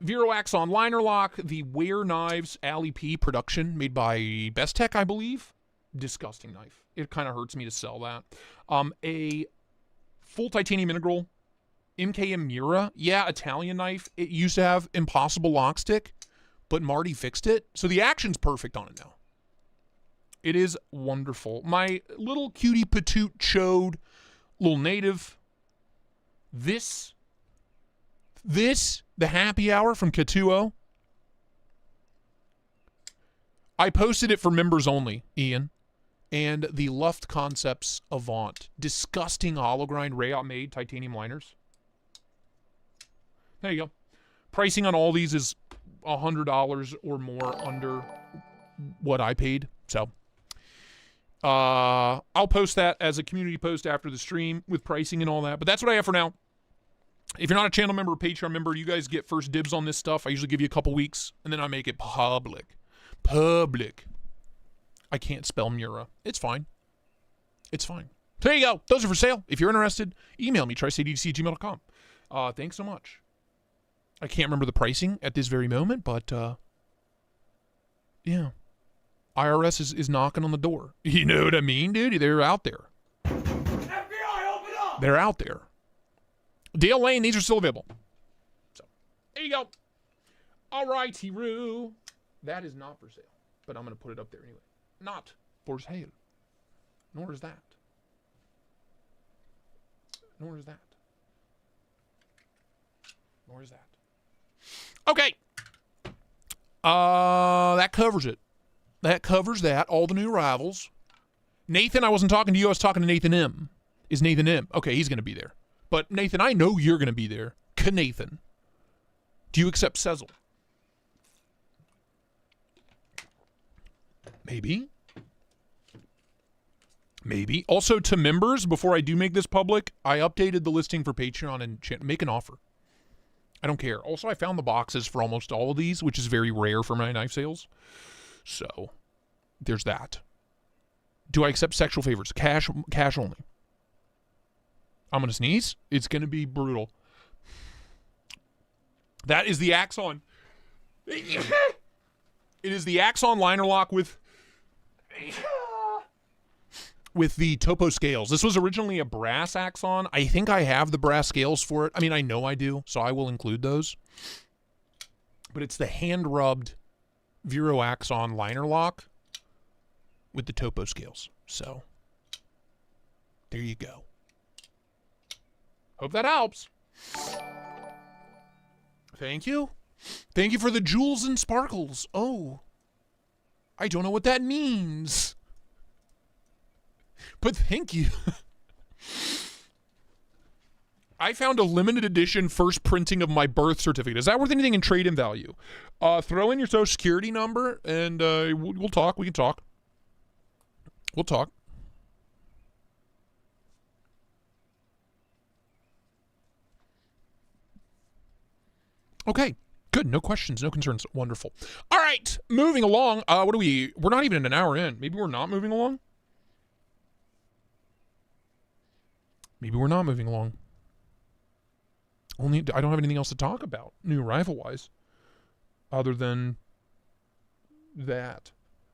Vero Axon liner lock, the Wear Knives Alley P production made by Best Tech, I believe. Disgusting knife. It kind of hurts me to sell that. A full titanium integral MKM Mura. Yeah, Italian knife. It used to have impossible lock stick, but Marty fixed it. So the action's perfect on it now. It is wonderful. My little cutie patoot chode, little native. This, the happy hour from Katuo. I posted it for members only, Ian. And the Luft Concepts Avant. Disgusting hollow grind Rayout made titanium liners. There you go. Pricing on all these is $100 or more under what I paid. So I'll post that as a community post after the stream with pricing and all that. But that's what I have for now. If you're not a channel member or Patreon member, you guys get first dibs on this stuff. I usually give you a couple weeks, and then I make it public. I can't spell Mura. It's fine. It's fine. So there you go. Those are for sale. If you're interested, email me, tristatedc@gmail.com. Thanks so much. I can't remember the pricing at this very moment, but yeah. IRS is knocking on the door. You know what I mean, dude? They're out there. FBI, open up! They're out there. Dale Lane, these are still available. So, there you go. All right, Hero. That is not for sale, but I'm going to put it up there anyway. Not for sale. Nor is that. Nor is that. Nor is that. Okay. That covers it. That covers that. All the new arrivals. Nathan, I wasn't talking to you. I was talking to Nathan M. Is Nathan M? Okay, he's going to be there. But Nathan, I know you're going to be there. Nathan. Do you accept Sezzle? Maybe. Maybe. Also, to members, before I do make this public, I updated the listing for Patreon and make an offer. I don't care. Also, I found the boxes for almost all of these, which is very rare for my knife sales. So, there's that. Do I accept sexual favors? Cash only. I'm going to sneeze. It's going to be brutal. That is the Axon. It is the Axon liner lock with the topo scales. This was originally a brass Axon. I think I have the brass scales for it. I mean, I know I do, so I will include those. But it's the hand-rubbed Vero Axon liner lock with the topo scales. So, there you go. Hope that helps. Thank you. Thank you for the jewels and sparkles. Oh, I don't know what that means. But thank you. I found a limited edition first printing of my birth certificate. Is that worth anything in trade-in value? Throw in your social security number and we'll talk. We can talk. We'll talk. Okay, good. No questions, no concerns. Wonderful. All right, moving along. What are we? We're not even an hour in. Maybe we're not moving along. Maybe we're not moving along. I don't have anything else to talk about, new arrival-wise, other than that.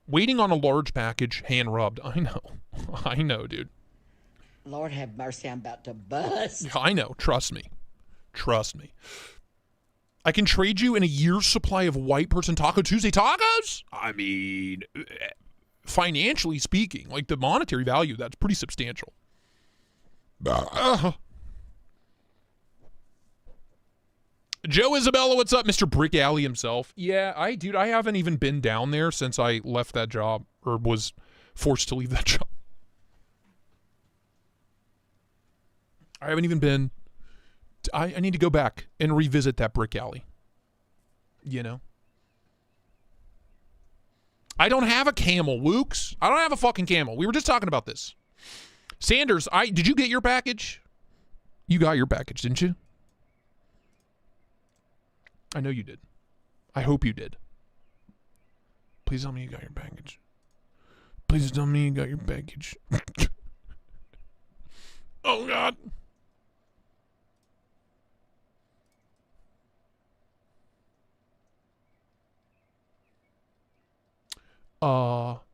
Waiting on a large package, hand-rubbed. I know. I know, dude. Lord have mercy, I'm about to bust. I know. Trust me. Trust me. I can trade you in a year's supply of White Person Taco Tuesday tacos? I mean, financially speaking, like the monetary value, that's pretty substantial. Joe Isabella, what's up? Mr. Brick Alley himself. Yeah, I haven't even been down there since I left that job, or was forced to leave that job. I haven't even been. I need to go back and revisit that Brick Alley. You know? I don't have a camel, Wooks. I don't have a fucking camel. We were just talking about this. Sanders, did you get your package? You got your package, didn't you? I know you did. I hope you did. Please tell me you got your package. Please tell me you got your package. Oh, God.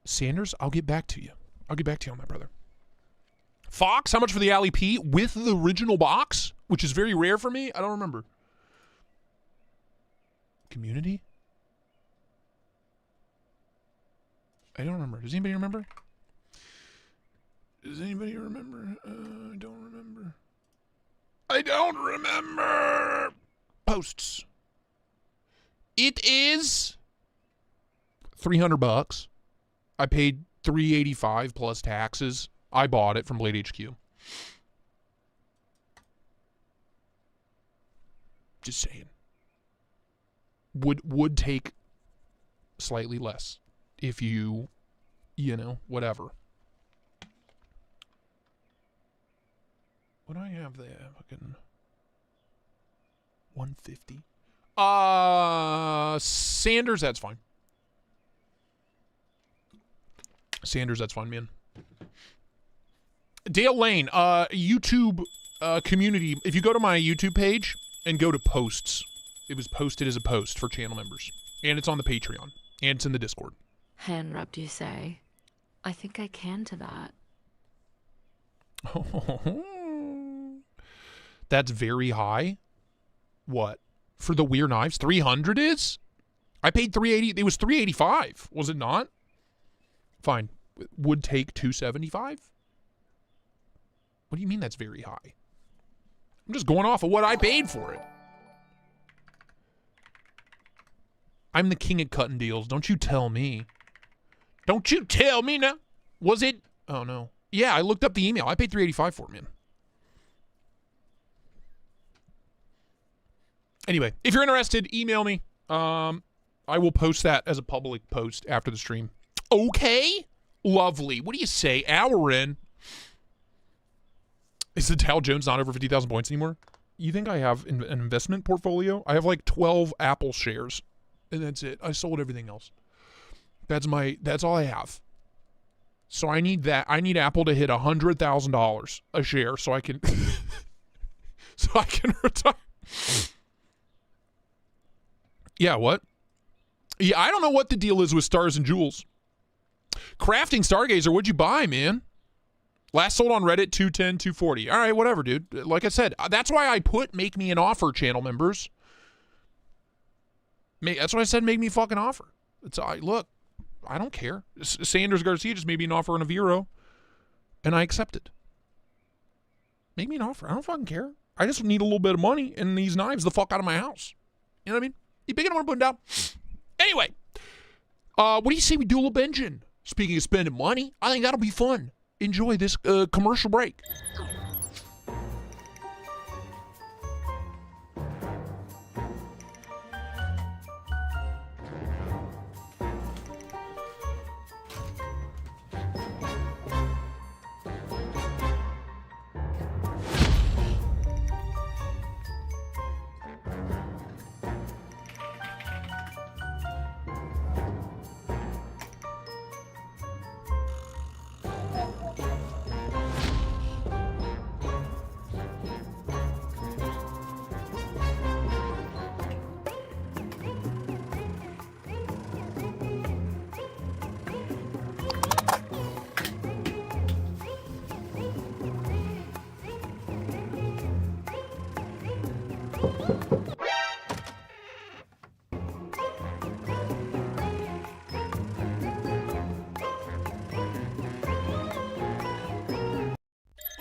Sanders, I'll get back to you. I'll get back to you on that, brother. Fox, how much for the Alley P with the original box? Which is very rare for me. I don't remember. Community? I don't remember. Does anybody remember? Does anybody remember? I don't remember. I don't remember. Posts. It is $300. I paid $385 plus taxes. I bought it from Blade HQ. Just saying. Would take slightly less if you know, whatever. What do I have there? Fucking 150. Sanders, that's fine. Sanders, that's fine, man. Dale Lane, YouTube community. If you go to my YouTube page and go to posts, it was posted as a post for channel members. And it's on the Patreon. And it's in the Discord. Hand rubbed, you say? I think I can to that. That's very high. What? For the weird knives? 300 is? I paid 380. It was 385, was it not? Fine. Would take 275? What do you mean that's very high? I'm just going off of what I paid for it. I'm the king of cutting deals. Don't you tell me. Don't you tell me now. Was it? Oh, no. Yeah, I looked up the email. I paid $385 for it, man. Anyway, if you're interested, email me. I will post that as a public post after the stream. Okay. Lovely. What do you say? Hour in. Is the Dow Jones not over 50,000 points anymore? You think I have an investment portfolio? I have like 12 Apple shares. And that's it. I sold everything else. That's all I have. So I need that. I need Apple to hit $100,000 a share so I can retire. Yeah, what? Yeah, I don't know what the deal is with Stars and Jewels. Crafting Stargazer, what'd you buy, man? Last sold on Reddit, 210, 240. All right, whatever, dude. Like I said, that's why I put make me an offer, channel members. That's why I said make me a fucking offer. Look, I don't care. Sanders Garcia just made me an offer on a Vero, and I accepted. Make me an offer. I don't fucking care. I just need a little bit of money and these knives the fuck out of my house. You know what I mean? You big enough to put them down? Anyway, what do you say we do a little binging? Speaking of spending money, I think that'll be fun. Enjoy this commercial break.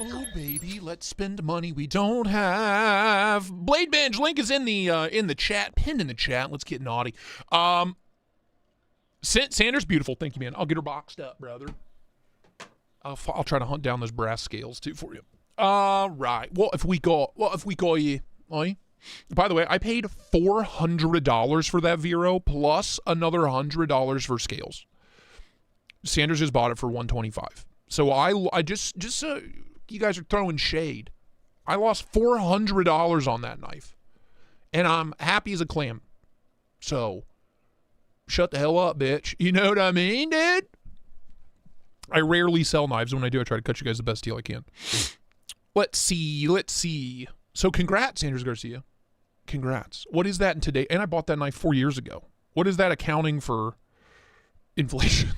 Oh baby, let's spend money we don't have. Blade Binge link is in the chat, pinned in the chat. Let's get naughty. Sanders, beautiful. Thank you, man. I'll get her boxed up, brother. I'll try to hunt down those brass scales too for you. Right. Well, if we go, yeah. By the way, I paid $400 for that Vero plus another $100 for scales. Sanders just bought it for $125. So I just you guys are throwing shade. I lost $400 on that knife, and I'm happy as a clam. So shut the hell up, bitch. You know what I mean, dude? I rarely sell knives. When I do, I try to cut you guys the best deal I can. Let's see. So congrats, Sanders Garcia. Congrats. What is that in today? And I bought that knife 4 years ago. What is that accounting for inflation?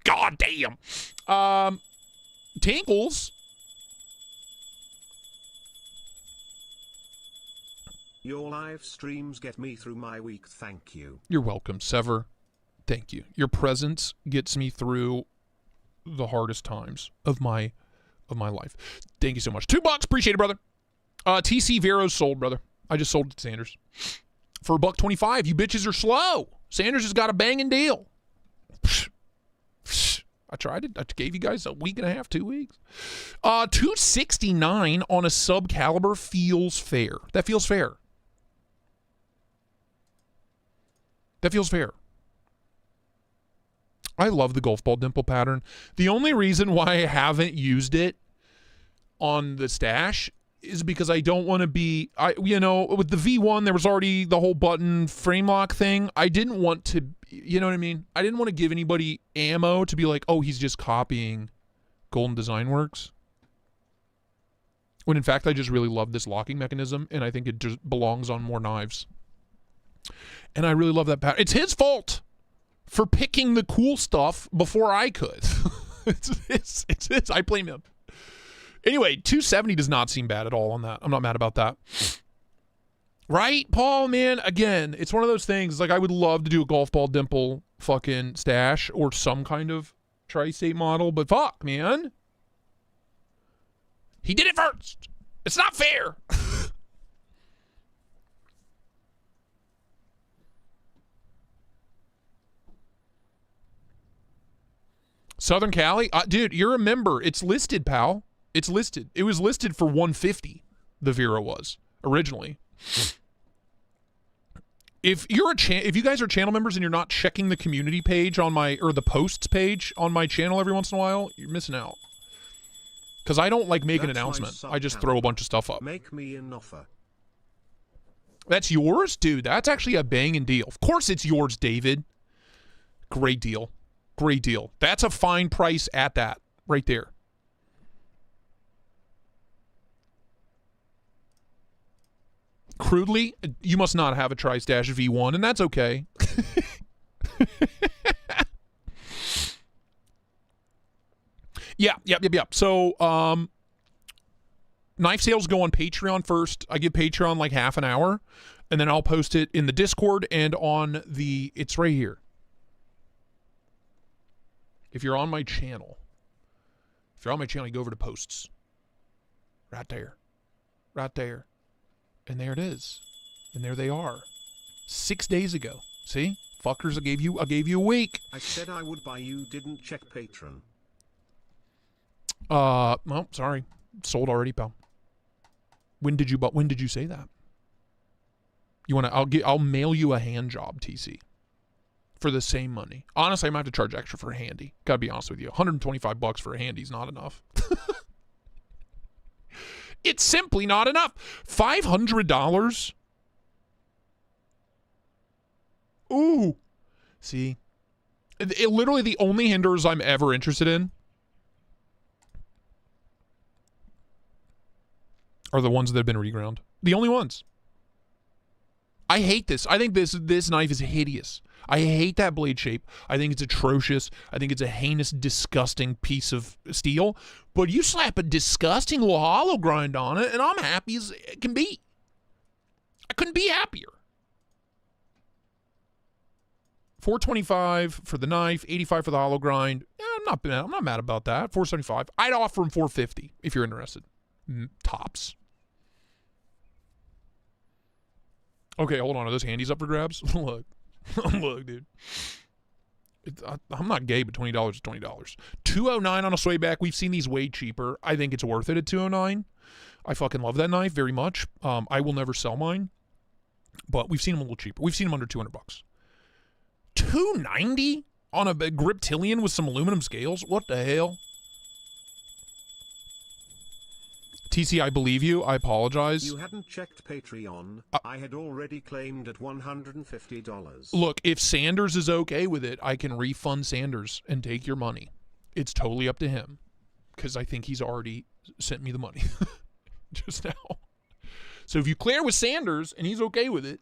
God damn. Tinkles. Your live streams get me through my week, thank you. You're welcome, Sever. Thank you. Your presence gets me through the hardest times of my life. Thank you so much. $2, appreciate it, brother. TC Vero's sold, brother. I just sold it to Sanders for $1.25. You bitches are slow. Sanders has got a banging deal. I tried it. I gave you guys a week and a half, 2 weeks. $269 on a sub caliber feels fair. That feels fair. That feels fair. I love the golf ball dimple pattern. The only reason why I haven't used it on the stash is because I don't want to be, with the V1, there was already the whole button frame lock thing. I didn't want to, you know what I mean? I didn't want to give anybody ammo to be like, oh, he's just copying Golden Design Works. When in fact, I just really love this locking mechanism, and I think it just belongs on more knives. And I really love that pattern. It's his fault for picking the cool stuff before I could. it's his. I blame him. Anyway, 270 does not seem bad at all on that. I'm not mad about that. Right, Paul, man? Again, it's one of those things, like I would love to do a golf ball dimple fucking stash or some kind of Tristate model, but fuck, man. He did it first. It's not fair. Southern Cali? Dude, you're a member. It's listed, pal. It's listed. It was listed for 150. The Vera was originally. If you're if you guys are channel members and you're not checking the community page on my, or the posts page on my channel every once in a while, you're missing out. Because I don't like make an announcement. I just throw a bunch of stuff up. Make me an offer. That's yours? Dude, that's actually a banging deal. Of course it's yours, David. Great deal. Great deal. That's a fine price at that. Right there. Crudely, you must not have a Tri-Stash V1, and that's okay. Yeah. So, knife sales go on Patreon first. I give Patreon like half an hour, and then I'll post it in the Discord and on the, it's right here. If you're on my channel, you go over to posts. Right there. Right there. And there it is. And there they are. 6 days ago. See? Fuckers, I gave you a week. I said I would buy you, didn't check Patreon. Well, sorry. Sold already, pal. When did you say that? You want to, I'll mail you a hand job, TC. For the same money. Honestly, I might have to charge extra for a handy. Gotta be honest with you. $125 for a handy is not enough. It's simply not enough. $500? Ooh. See? Literally the only hinders I'm ever interested in are the ones that have been reground. The only ones. I hate this. I think this knife is hideous. I hate that blade shape. I think it's atrocious. I think it's a heinous, disgusting piece of steel. But you slap a disgusting little hollow grind on it, and I'm happy as it can be. I couldn't be happier. $425 for the knife, $85 for the hollow grind. Yeah, I'm not mad about that. $475. I'd offer him $450 if you're interested. Tops. Okay, hold on. Are those handies up for grabs? Look. Look, dude. I'm not gay, but $20 is $20. $209 on a swayback. We've seen these way cheaper. I think it's worth it at $209. I fucking love that knife very much. I will never sell mine, but we've seen them a little cheaper. We've seen them under $200. $290 on a Griptilian with some aluminum scales? What the hell? TC, I believe you. I apologize. You hadn't checked Patreon. I had already claimed at $150. Look, if Sanders is okay with it, I can refund Sanders and take your money. It's totally up to him, because I think he's already sent me the money just now. So if you clear with Sanders and he's okay with it,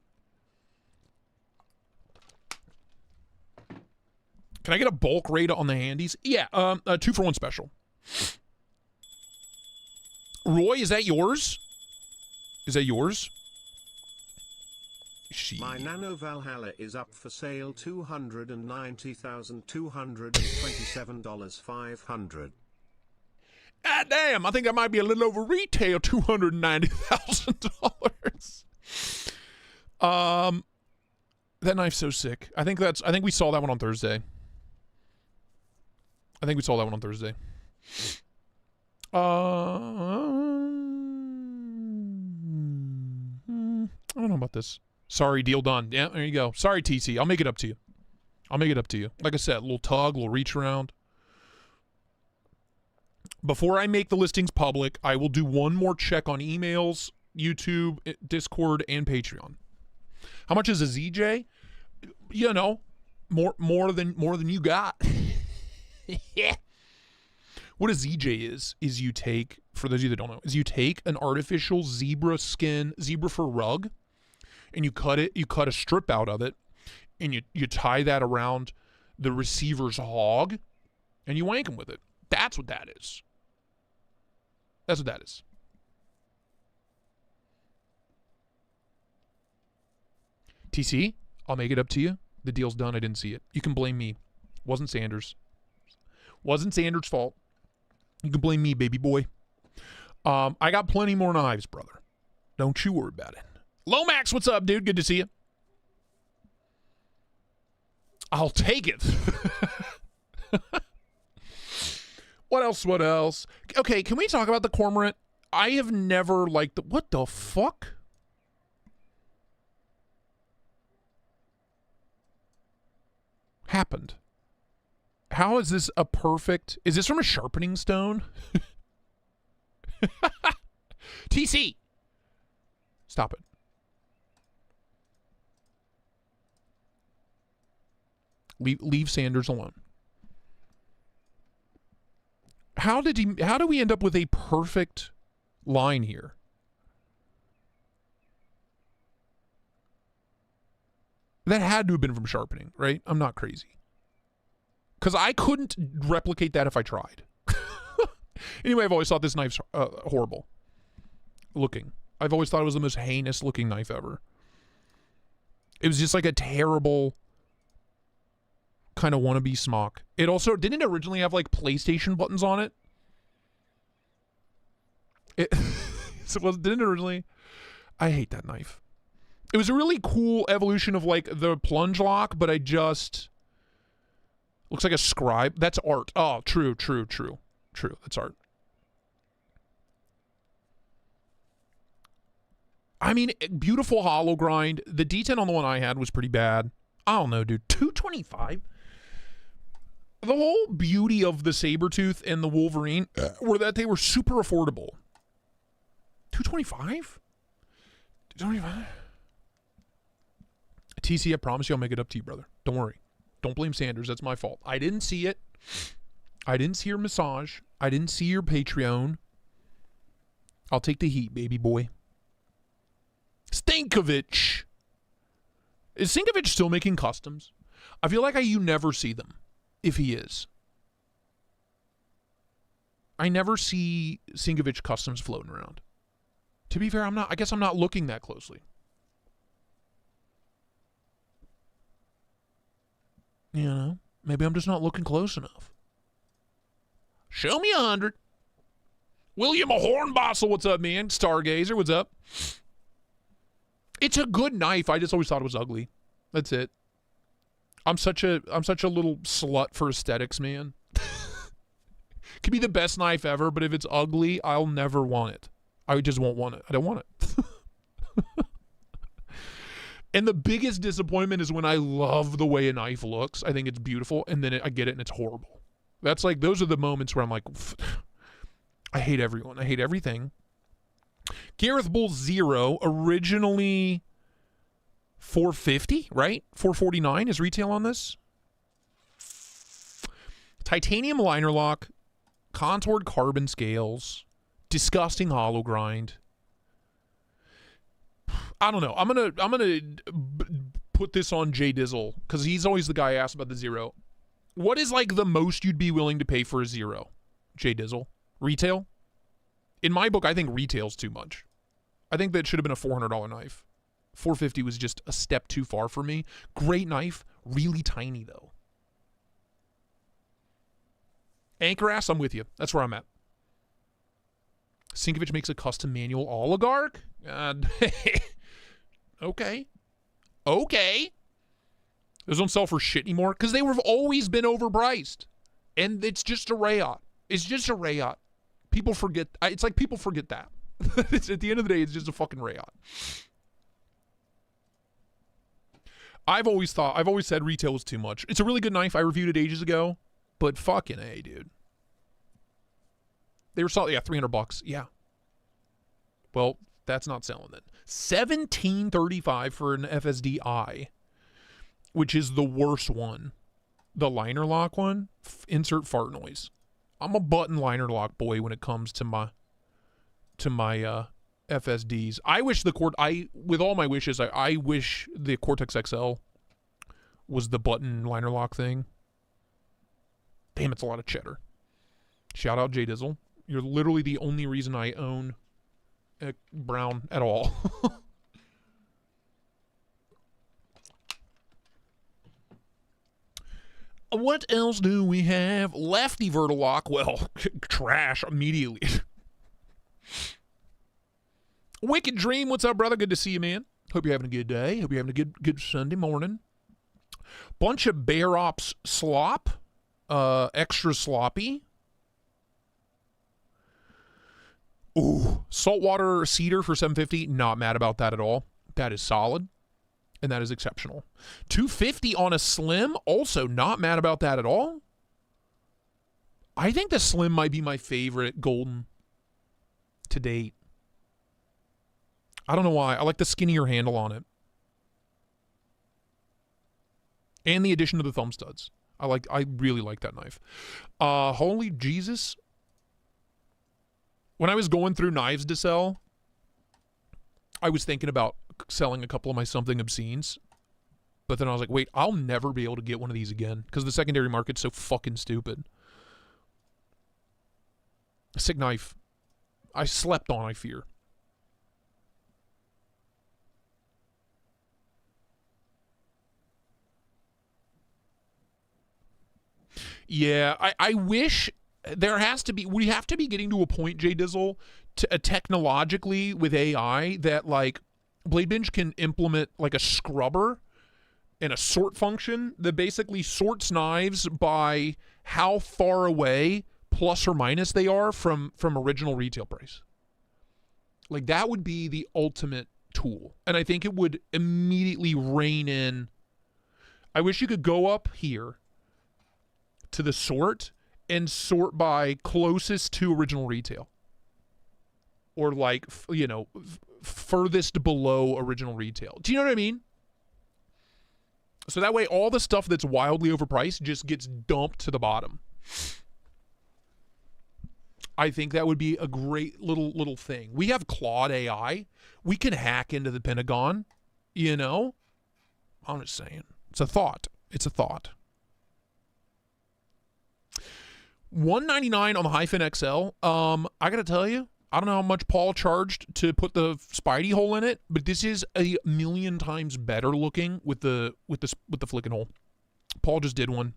can I get a bulk rate on the handies? Yeah, 2-for-1 special. Roy, is that yours? Is that yours? My Nano Valhalla is up for sale. $290,227.500. Ah, damn! I think I might be a little over retail. $290,000. That knife's so sick. I think we saw that one on Thursday. I don't know about this. Sorry, deal done. Yeah, there you go. Sorry, TC. I'll make it up to you. Like I said, a little tug, a little reach around. Before I make the listings public, I will do one more check on emails, YouTube, Discord, and Patreon. How much is a ZJ? You know, more than you got. Yeah. What a ZJ is you take, for those of you that don't know, is you take an artificial zebra fur rug, and you cut a strip out of it, and you tie that around the receiver's hog, and you wank him with it. That's what that is. That's what that is. TC, I'll make it up to you. The deal's done. I didn't see it. You can blame me. Wasn't Sanders. Wasn't Sanders' fault. You can blame me, baby boy. I got plenty more knives, brother. Don't you worry about it. Lomax, what's up, dude? Good to see you. I'll take it. What else? What else? Okay, can we talk about the cormorant? I have never liked the... What the fuck? Happened? How is this a perfect... Is this from a sharpening stone? TC! Stop it. Leave Sanders alone. How do we end up with a perfect line here? That had to have been from sharpening, right? I'm not crazy. Because I couldn't replicate that if I tried. Anyway, I've always thought this knife's horrible looking. I've always thought it was the most heinous looking knife ever. It was just like a terrible kind of wannabe smock. It also didn't originally have like PlayStation buttons on it. Didn't originally. I hate that knife. It was a really cool evolution of like the plunge lock, but looks like a scribe. That's art. Oh, true. That's art. I mean, beautiful hollow grind. The D10 on the one I had was pretty bad. I don't know, dude. $225. The whole beauty of the Sabertooth and the Wolverine were that they were super affordable. $225? $225? TC, I promise you I'll make it up to you, brother. Don't worry. Don't blame Sanders. That's my fault. I didn't see it. I didn't see your massage. I didn't see your Patreon. I'll take the heat, baby boy. Stankovic. Is Stankovic still making customs? I feel like you never see them, if he is. I never see Stankovic customs floating around. To be fair, I guess I'm not looking that closely. You know, maybe I'm just not looking close enough. Show me 100. William Hornbossel, what's up, man? Stargazer, what's up? It's a good knife. I just always thought it was ugly. That's it. I'm such a little slut for aesthetics, man. Could be the best knife ever, but if it's ugly, I'll never want it. I just won't want it. I don't want it. And the biggest disappointment is when I love the way a knife looks. I think it's beautiful, and then I get it and it's horrible. Those are the moments where I'm like, I hate everyone. I hate everything. Gareth Bull 0, originally $450, right? $449 is retail on this. Titanium liner lock, contoured carbon scales, disgusting hollow grind. I don't know. I'm gonna put this on Jay Dizzle because he's always the guy I asked about the 0. What is like the most you'd be willing to pay for a 0, Jay Dizzle? Retail? In my book, I think retail's too much. I think that should have been a $400 knife. $450 was just a step too far for me. Great knife, really tiny though. Anchor ass, I'm with you. That's where I'm at. Sinkovich makes a custom manual oligarch? Okay. Those don't sell for shit anymore because they have always been overpriced. And it's just a Rayot. It's just a Rayot. People forget. It's like people forget that. At the end of the day, it's just a fucking Rayot. I've always said retail was too much. It's a really good knife. I reviewed it ages ago. But fucking A, dude. They were selling, yeah, $300. Yeah. Well, that's not selling then. $17.35 for an FSD-I, which is the worst one. The liner lock one, insert fart noise. I'm a button liner lock boy when it comes to my FSDs. I wish with all my wishes, I wish the Cortex XL was the button liner lock thing. Damn, it's a lot of cheddar. Shout out J Dizzle. You're literally the only reason I own a Brown at all. What else do we have? Lefty Vertilock. Well, trash immediately. Wicked Dream. What's up, brother? Good to see you, man. Hope you're having a good day. Hope you're having a good Sunday morning. Bunch of Bear Ops slop. Extra sloppy. Ooh. Saltwater Cedar for $7.50. Not mad about that at all. That is solid. And that is exceptional. $2.50 on a Slim. Also not mad about that at all. I think the Slim might be my favorite golden to date. I don't know why. I like the skinnier handle on it. And the addition of the thumb studs. I really like that knife. Holy Jesus. When I was going through knives to sell, I was thinking about selling a couple of my Something Obscenes. But then I was like, wait, I'll never be able to get one of these again because the secondary market's so fucking stupid. A sick knife. I slept on, I fear. Yeah, I wish there has to be, we have to be getting to a point, J Dizzle, technologically with AI that like BLADEBINGE can implement like a scrubber and a sort function that basically sorts knives by how far away plus or minus they are from original retail price. Like that would be the ultimate tool. And I think it would immediately rein in. I wish you could go up here to the sort and sort by closest to original retail. Or like, you know, furthest below original retail. Do you know what I mean? So that way all the stuff that's wildly overpriced just gets dumped to the bottom. I think that would be a great little thing. We have Claude AI. We can hack into the Pentagon, you know? I'm just saying. It's a thought. It's a thought. $199 on the Hyphen XL. I gotta tell you, I don't know how much Paul charged to put the Spidey hole in it, but this is a million times better looking with the flicking hole. Paul just did one.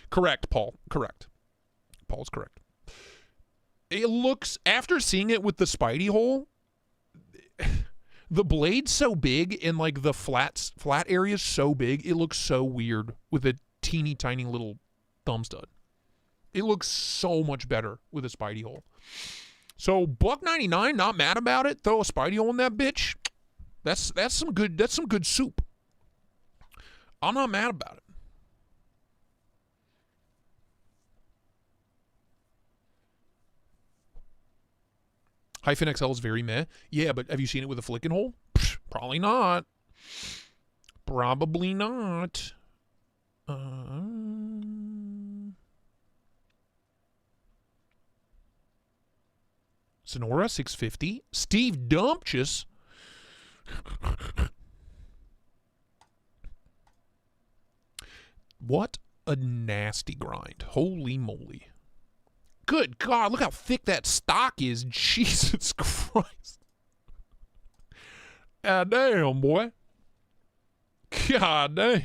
Correct, Paul. Correct. Paul's correct. It looks, after seeing it with the Spidey hole, the blade's so big and like the flat area is so big, it looks so weird with a teeny tiny little thumb stud. It looks so much better with a Spidey hole. So $1.99, not mad about it. Throw a Spidey hole in that bitch. That's some good soup. I'm not mad about it. Hyphen XL is very meh. Yeah, but have you seen it with a flicking hole? Psh, probably not. Probably not. Sonora, $6.50. Steve Dumptious. What a nasty grind. Holy moly. Good God, look how thick that stock is. Jesus Christ. God damn, boy. God damn.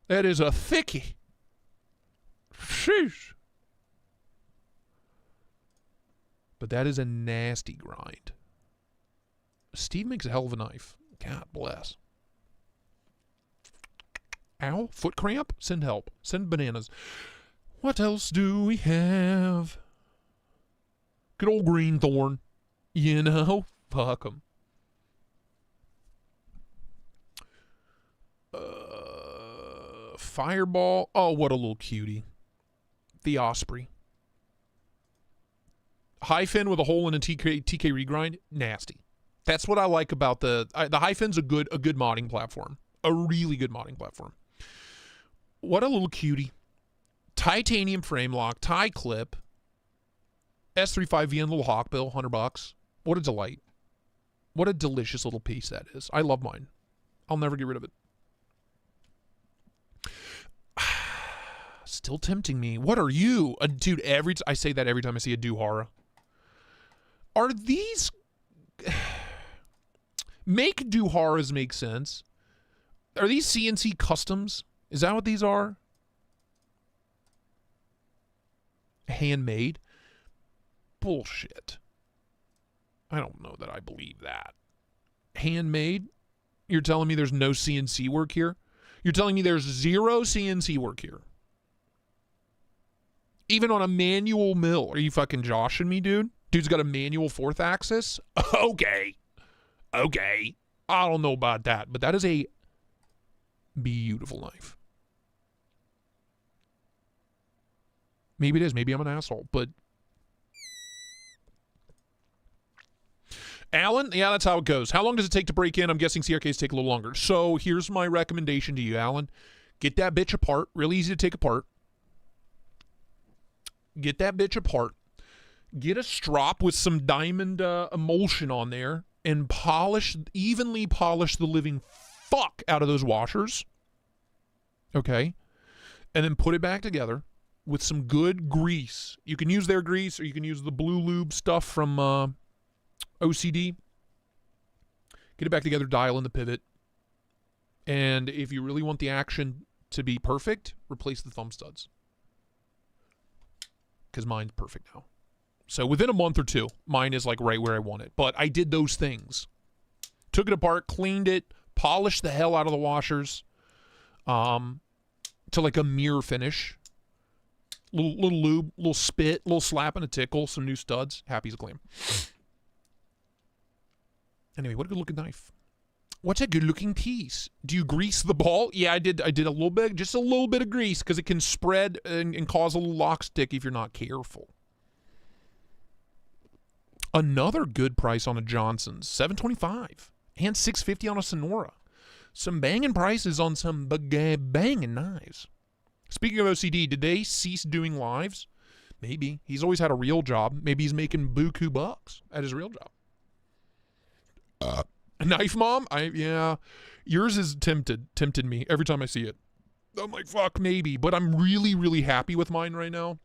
That is a thickie. Sheesh. But that is a nasty grind. Steve makes a hell of a knife. God bless. Ow, foot cramp? Send help. Send bananas. What else do we have? Good old green thorn. You know? Fuck 'em. Fireball. Oh, what a little cutie. The Osprey. High fin with a hole in a TK regrind, nasty. That's what I like about the high fin's a good modding platform. A really good modding platform. What a little cutie. Titanium frame lock, tie clip, S35VN little hawkbill, $100. What a delight. What a delicious little piece that is. I love mine. I'll never get rid of it. Still tempting me. What are you? Dude, I say that every time I see a Duhara. Are these... Make Duharas make sense. Are these CNC customs? Is that what these are? Handmade? Bullshit. I don't know that I believe that. Handmade? You're telling me there's no CNC work here? You're telling me there's zero CNC work here? Even on a manual mill? Are you fucking joshing me, dude? Dude's got a manual 4th axis? Okay. Okay. I don't know about that, but that is a beautiful knife. Maybe it is. Maybe I'm an asshole, but... Alan, yeah, that's how it goes. How long does it take to break in? I'm guessing CRKs take a little longer. So here's my recommendation to you, Alan. Get that bitch apart. Really easy to take apart. Get that bitch apart. Get a strop with some diamond emulsion on there and evenly polish the living fuck out of those washers. Okay? And then put it back together with some good grease. You can use their grease or you can use the Blue Lube stuff from OCD. Get it back together, dial in the pivot. And if you really want the action to be perfect, replace the thumb studs. Because mine's perfect now. So within a month or two, mine is like right where I want it. But I did those things. Took it apart, cleaned it, polished the hell out of the washers to like a mirror finish. Little lube, little spit, little slap and a tickle, some new studs. Happy as a clam. Anyway, what a good looking knife. What's a good looking piece? Do you grease the ball? Yeah, I did a little bit, just a little bit of grease because it can spread and cause a little lock stick if you're not careful. Another good price on a Johnson's, $725 and $650 on a Sonora. Some banging prices on some banging knives. Speaking of OCD, did they cease doing lives? Maybe. He's always had a real job. Maybe he's making buku bucks at his real job. Knife mom? Yeah. Yours is tempted me every time I see it. I'm like, fuck, maybe. But I'm really, really happy with mine right now.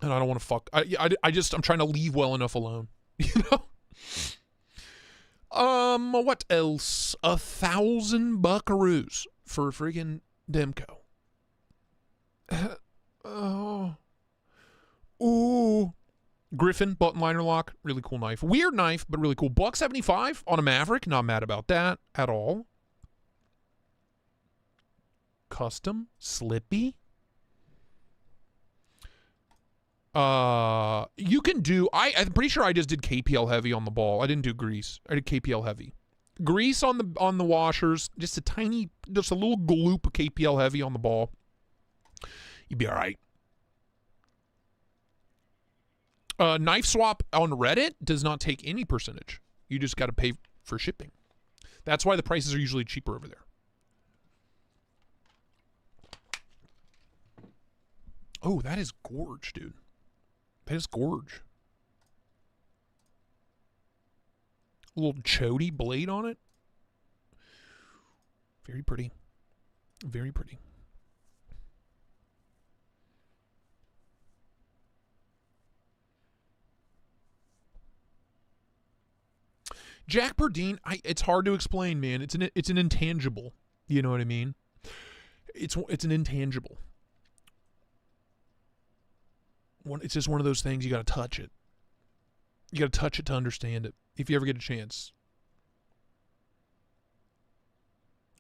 And I don't want to fuck. I'm trying to leave well enough alone. You know? What else? 1,000 buckaroos for friggin' Demko. Ooh. Griffin, button liner lock, really cool knife. Weird knife, but really cool. $175 on a Maverick, not mad about that at all. Custom, slippy. You can do, I'm pretty sure I just did KPL heavy on the ball. I didn't do grease. I did KPL heavy. Grease on the washers, just a little gloop of KPL heavy on the ball. You'd be all right. Knife swap on Reddit does not take any percentage. You just got to pay for shipping. That's why the prices are usually cheaper over there. Oh, that is gorge, dude. That is gorge. A little chody blade on it. Very pretty. Very pretty. Jack Perdine, it's hard to explain, man. It's an intangible. You know what I mean? It's an intangible. It's just one of those things, you got to touch it. You got to touch it to understand it, if you ever get a chance.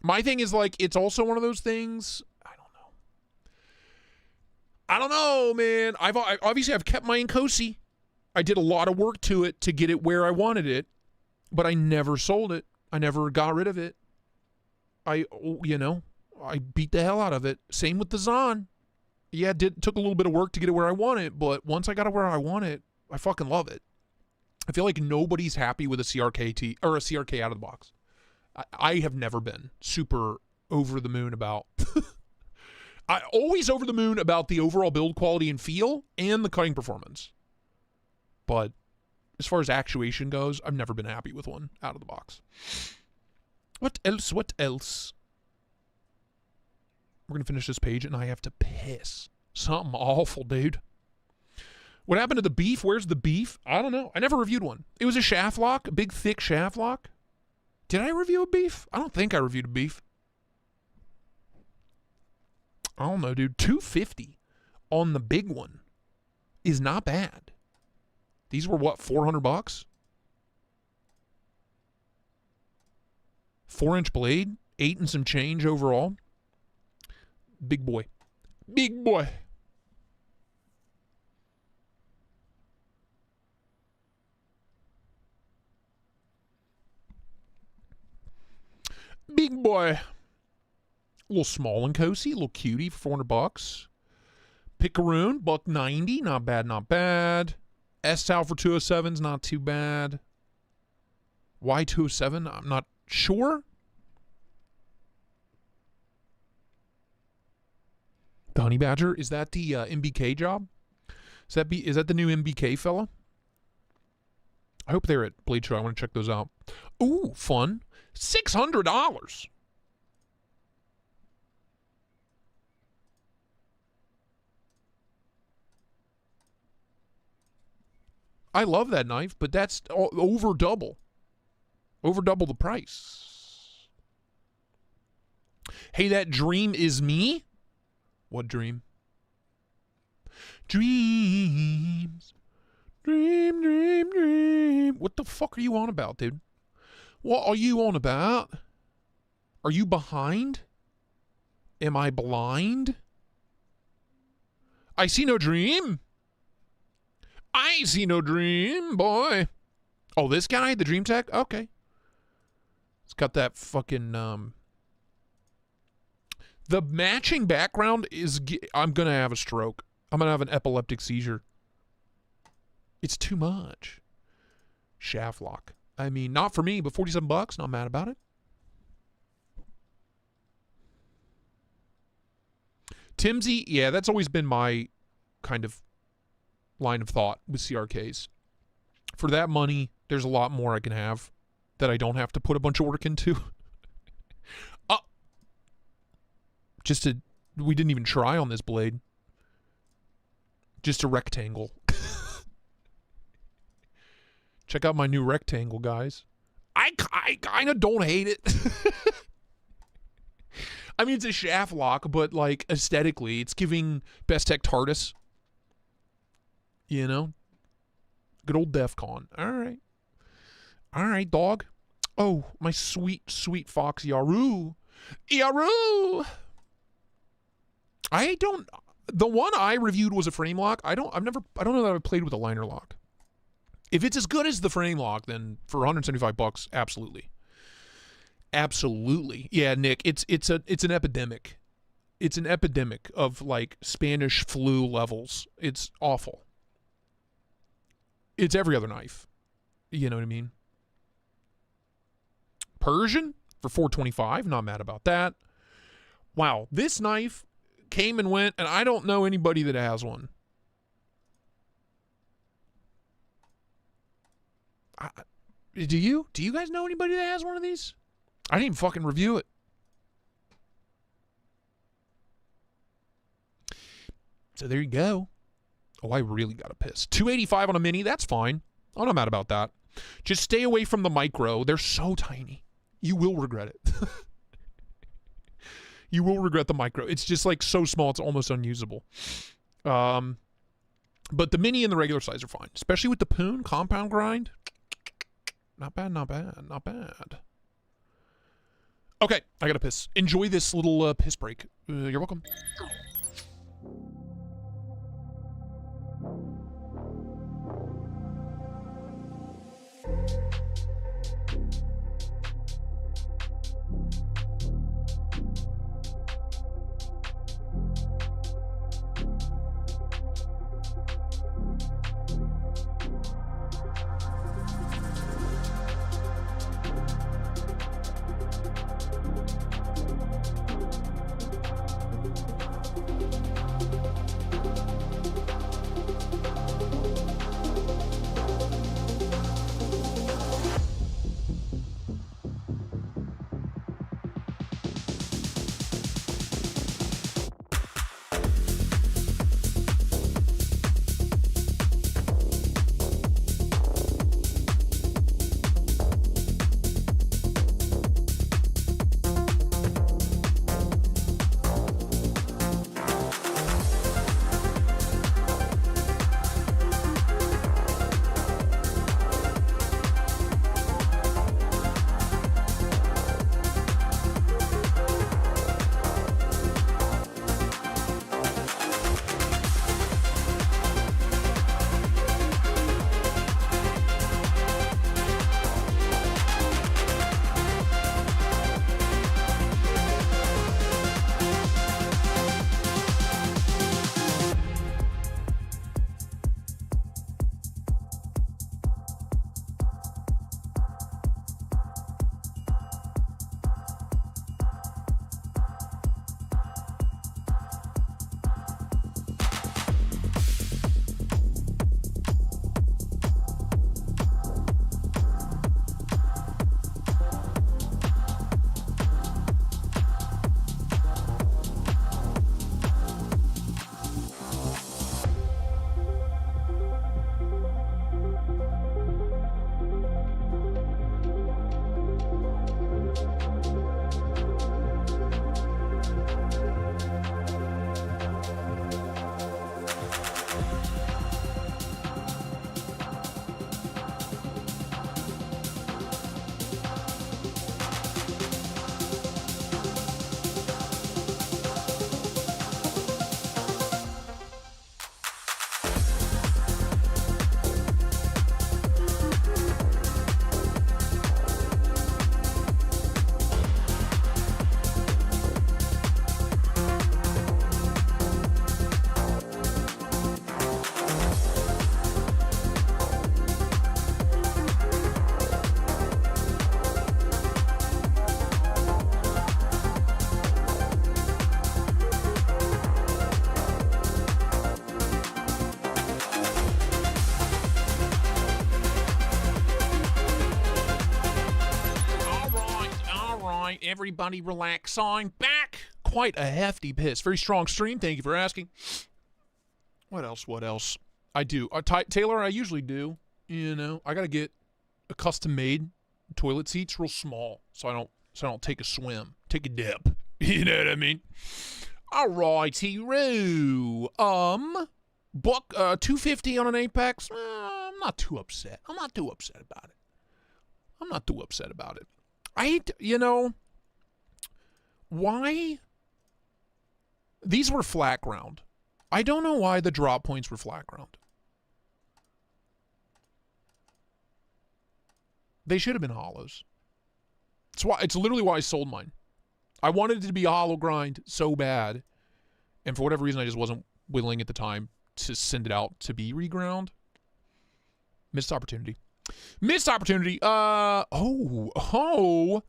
My thing is, like, it's also one of those things, I don't know, man. I've kept my Nkosi. I did a lot of work to it to get it where I wanted it, but I never sold it. I never got rid of it. I beat the hell out of it. Same with the Zahn. Yeah, it took a little bit of work to get it where I want it, but once I got it where I want it, I fucking love it. I feel like nobody's happy with a CRKT or a CRK out of the box. I have never been super over the moon about. I always over the moon about the overall build quality and feel and the cutting performance. But as far as actuation goes, I've never been happy with one out of the box. What else? What else? We're going to finish this page and I have to piss. Something awful, dude. What happened to the beef? Where's the beef? I don't know. I never reviewed one. It was a shaft lock, a big, thick shaft lock. Did I review a beef? I don't think I reviewed a beef. I don't know, dude. $250 on the big one is not bad. These were what, $400? 4-inch blade, 8 and some change overall. Big boy. Big boy. Big boy. A little small and cozy, a little cutie for $400. Picaroon, $190. Not bad, not bad. S-Towel for 207's not too bad. Why 207? I'm not sure. The Honey Badger, is that the MBK job? Is that the new MBK fella? I hope they're at Blade Show. I want to check those out. Ooh, fun. $600. I love that knife, but that's over double. Over double the price. Hey, that dream is me? What dream? Dreams. Dream, dream, dream. What the fuck are you on about, dude? What are you on about? Are you behind? Am I blind? I see no dream. I see no dream, boy. Oh, this guy, the Dream Tech? Okay. It's got that fucking, the matching background is, I'm going to have a stroke. I'm going to have an epileptic seizure. It's too much. Shaft lock. I mean, not for me, but $47, not mad about it. Timsy, yeah, that's always been my kind of line of thought with CRKs. For that money, there's a lot more I can have that I don't have to put a bunch of work into. We didn't even try on this blade. Just a rectangle. Check out my new rectangle, guys. I kind of don't hate it. I mean, it's a shaft lock, but like aesthetically, it's giving Best Tech TARDIS. You know? Good old DEFCON. All right. All right, dog. Oh, my sweet, sweet fox Yaru. Yaru! The one I reviewed was a frame lock. I don't know that I've played with a liner lock. If it's as good as the frame lock, then for $175, absolutely. Absolutely. Yeah, Nick, it's an epidemic. It's an epidemic of like Spanish flu levels. It's awful. It's every other knife. You know what I mean? Persian for $425. Not mad about that. Wow, this knife came and went, and I don't know anybody that has one. Do you? Do you guys know anybody that has one of these? I didn't even fucking review it. So there you go. Oh, I really got to piss. $285 on a mini. That's fine. I'm not mad about that. Just stay away from the micro. They're so tiny. You will regret it. You will regret the micro. It's just like so small, it's almost unusable. But the mini and the regular size are fine, especially with the Poon compound grind. Not bad, not bad, not bad. Okay, I gotta piss. Enjoy this little piss break. You're welcome. everybody relax on back. Quite a hefty piss. Very strong stream. Thank you for asking. What else? What else? I do. Taylor, I usually do. You know, I got to get a custom-made toilet seats real small so I don't take a swim. Take a dip. You know what I mean? All righty, Roo. Buck, $2.50 on an Apex. I'm not too upset. I'm not too upset about it. You know, why? These were flat ground. I don't know why the drop points were flat ground. They should have been hollows. It's literally why I sold mine. I wanted it to be a hollow grind so bad, and for whatever reason, I just wasn't willing at the time to send it out to be reground. Missed opportunity. Oh.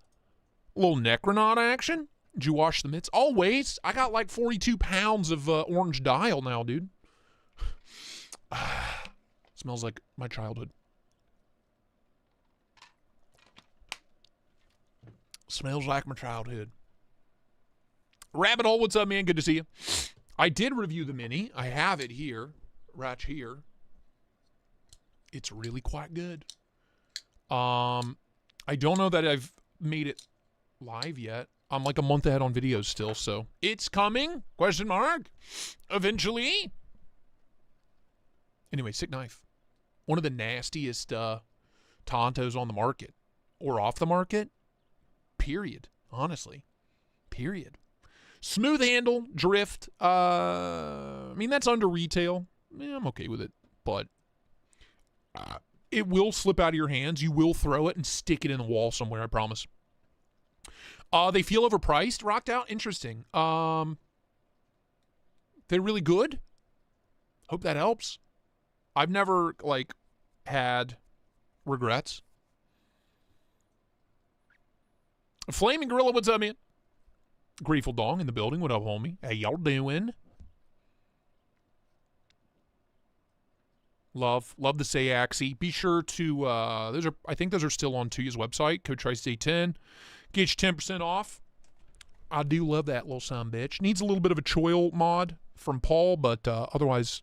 Little Necronaut action. Did you wash the mitts? Always. I got like 42 pounds of orange dial now, dude. Smells like my childhood. Smells like my childhood. Rabbit Hole, what's up, man? Good to see you. I did review the Mini. I have it here. Right here. It's really quite good. I don't know that I've made it live yet. I'm like a month ahead on videos still, so it's coming? Question mark? Eventually? Anyway, sick knife. One of the nastiest Tontos on the market. Or off the market. Period. Honestly. Period. Smooth handle, drift. I mean, that's under retail. I'm okay with it. But it will slip out of your hands. You will throw it and stick it in the wall somewhere, I promise. They feel overpriced. Rocked out. Interesting. They're really good. Hope that helps. I've never, had regrets. Flaming Gorilla, what's up, man? Grateful Dong in the building. What up, homie? How y'all doing? Love the Sayaxi. Be sure to, I think those are still on Tuya's website. Code Tristate 10. Get you 10% off. I do love that little son bitch. Needs a little bit of a choil mod from Paul, but otherwise,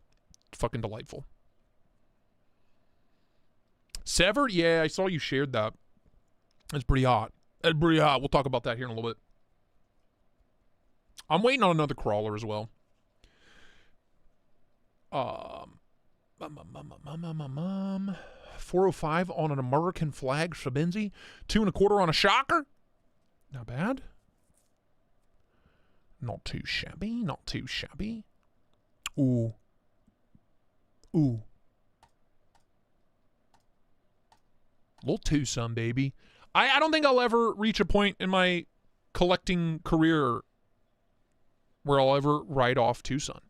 fucking delightful. Severed? Yeah, I saw you shared that. That's pretty hot. We'll talk about that here in a little bit. I'm waiting on another crawler as well. 405 on an American flag Shabenzi. 2.25 on a shocker. Not bad. Not too shabby. Ooh. Little twosome, baby. I don't think I'll ever reach a point in my collecting career where I'll ever write off Tucson.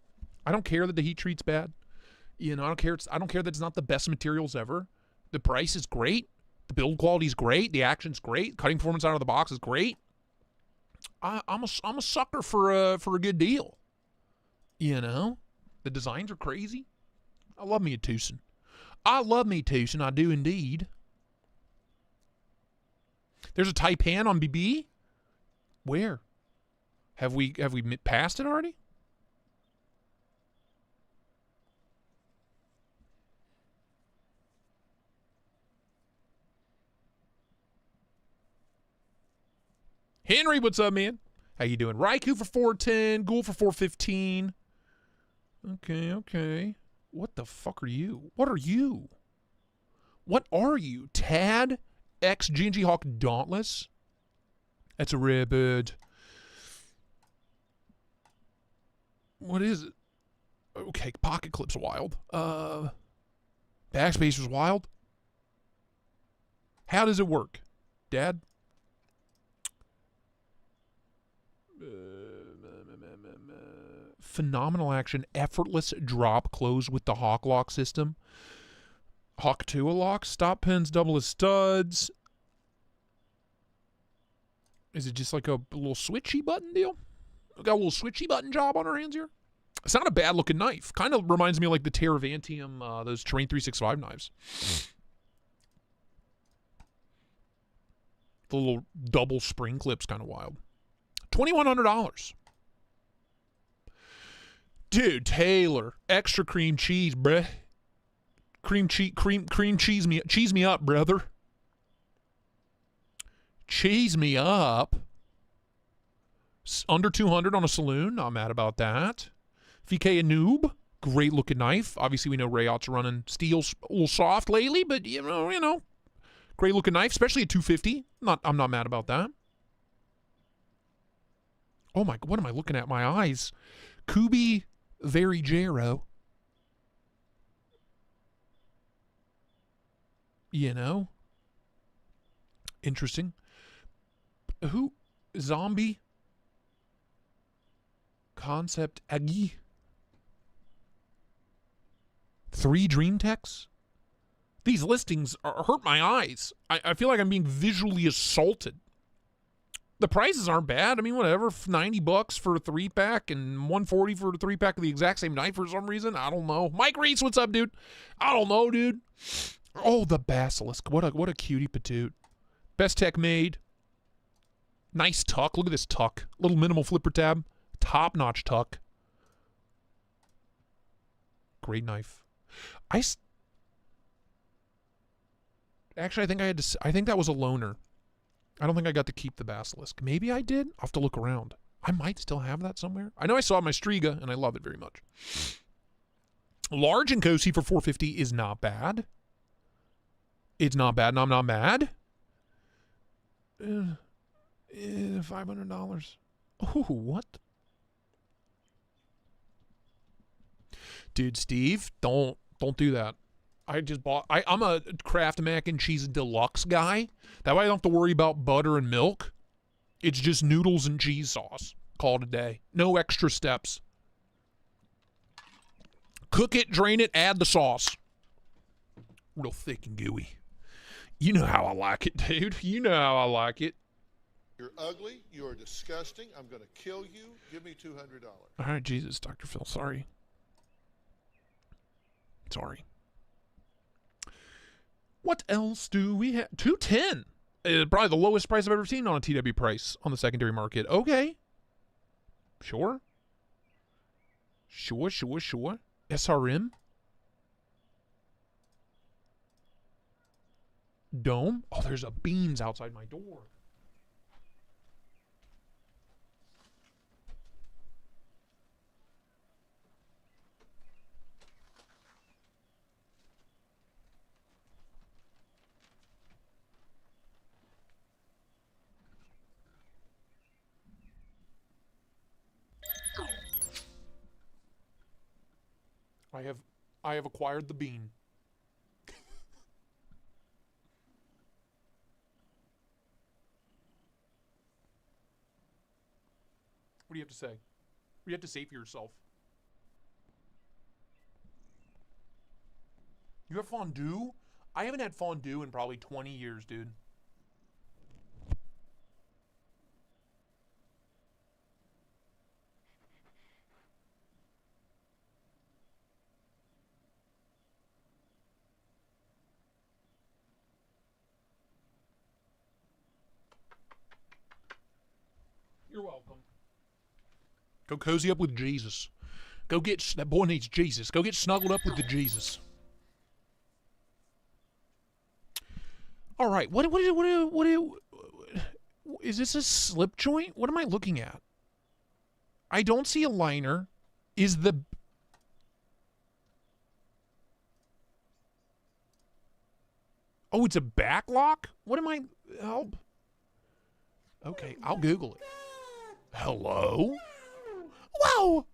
I don't care that the heat treat's bad. You know, I don't care that it's not the best materials ever. The price is great. The build quality is great. The action's great. Cutting performance out of the box is great. I'm a sucker for a good deal. You know, the designs are crazy. I love me a Tucson. I do indeed. There's a Taipan on BB. Where? Have we passed it already? Henry, what's up, man? How you doing? Raikou for 410, Ghoul for 415. Okay. What the fuck are you? What are you? Tad X Gingy Hawk Dauntless? That's a rare bird. What is it? Okay, Pocket Clip's wild. Backspace was wild. How does it work, Dad? Phenomenal action, effortless drop, close with the Hawk Lock system. Hawk 2 lock, stop pins, double as studs. Is it just like a little switchy button deal? We got a little switchy button job on our hands here. It's not a bad looking knife. Kind of reminds me of like the Terravantium, those Terrain 365 knives. The little double spring clip's kind of wild. $2,100. Dude, Taylor, extra cream cheese, bruh. Cream cheese me up, brother. Cheese me up. Under 200 on a saloon. Not mad about that. VK a noob. Great looking knife. Obviously, we know Rayot's running steel's a little soft lately, but you know, great looking knife, especially at 250. I'm not mad about that. Oh my, what am I looking at? My eyes. Kubi Very Jero. You know? Interesting. Who? Zombie? Concept Aggie? 3 Dream Techs? These listings hurt my eyes. I feel like I'm being visually assaulted. The prices aren't bad. I mean, whatever. $90 for a 3-pack and $140 for a 3-pack of the exact same knife for some reason. I don't know. Mike Reese, what's up, dude? I don't know, dude. Oh, the Basilisk. What a cutie patoot. Best tech made. Nice tuck. Look at this tuck. Little minimal flipper tab. Top-notch tuck. Great knife. Actually, I think that was a loaner. I don't think I got to keep the Basilisk. Maybe I did. I'll have to look around. I might still have that somewhere. I know I saw my Striga, and I love it very much. Large and cozy for $450 is not bad. It's not bad, and I'm not mad. $500. Oh, what? Dude, Steve, don't do that. I just bought. I'm a Kraft mac and cheese deluxe guy. That way I don't have to worry about butter and milk. It's just noodles and cheese sauce. Call it a day. No extra steps. Cook it, drain it, add the sauce. Real thick and gooey. You know how I like it, dude. You know how I like it. You're ugly. You are disgusting. I'm going to kill you. Give me $200. All right, Jesus, Dr. Phil. Sorry. Sorry. What else do we have? $210. Probably the lowest price I've ever seen on a TW price on the secondary market. Okay. Sure. Sure. SRM. Dome. Oh, there's a beans outside my door. I have acquired the bean. What do you have to say? What do you have to say for yourself? You have fondue? I haven't had fondue in probably 20 years, dude. You're welcome. Go cozy up with Jesus. Go get, that boy needs Jesus. Go get snuggled up with the Jesus. All right. Is this a slip joint? What am I looking at? I don't see a liner. Is the... Oh, it's a back lock? What am I... Help. Okay, I'll Google it. Hello? Whoa!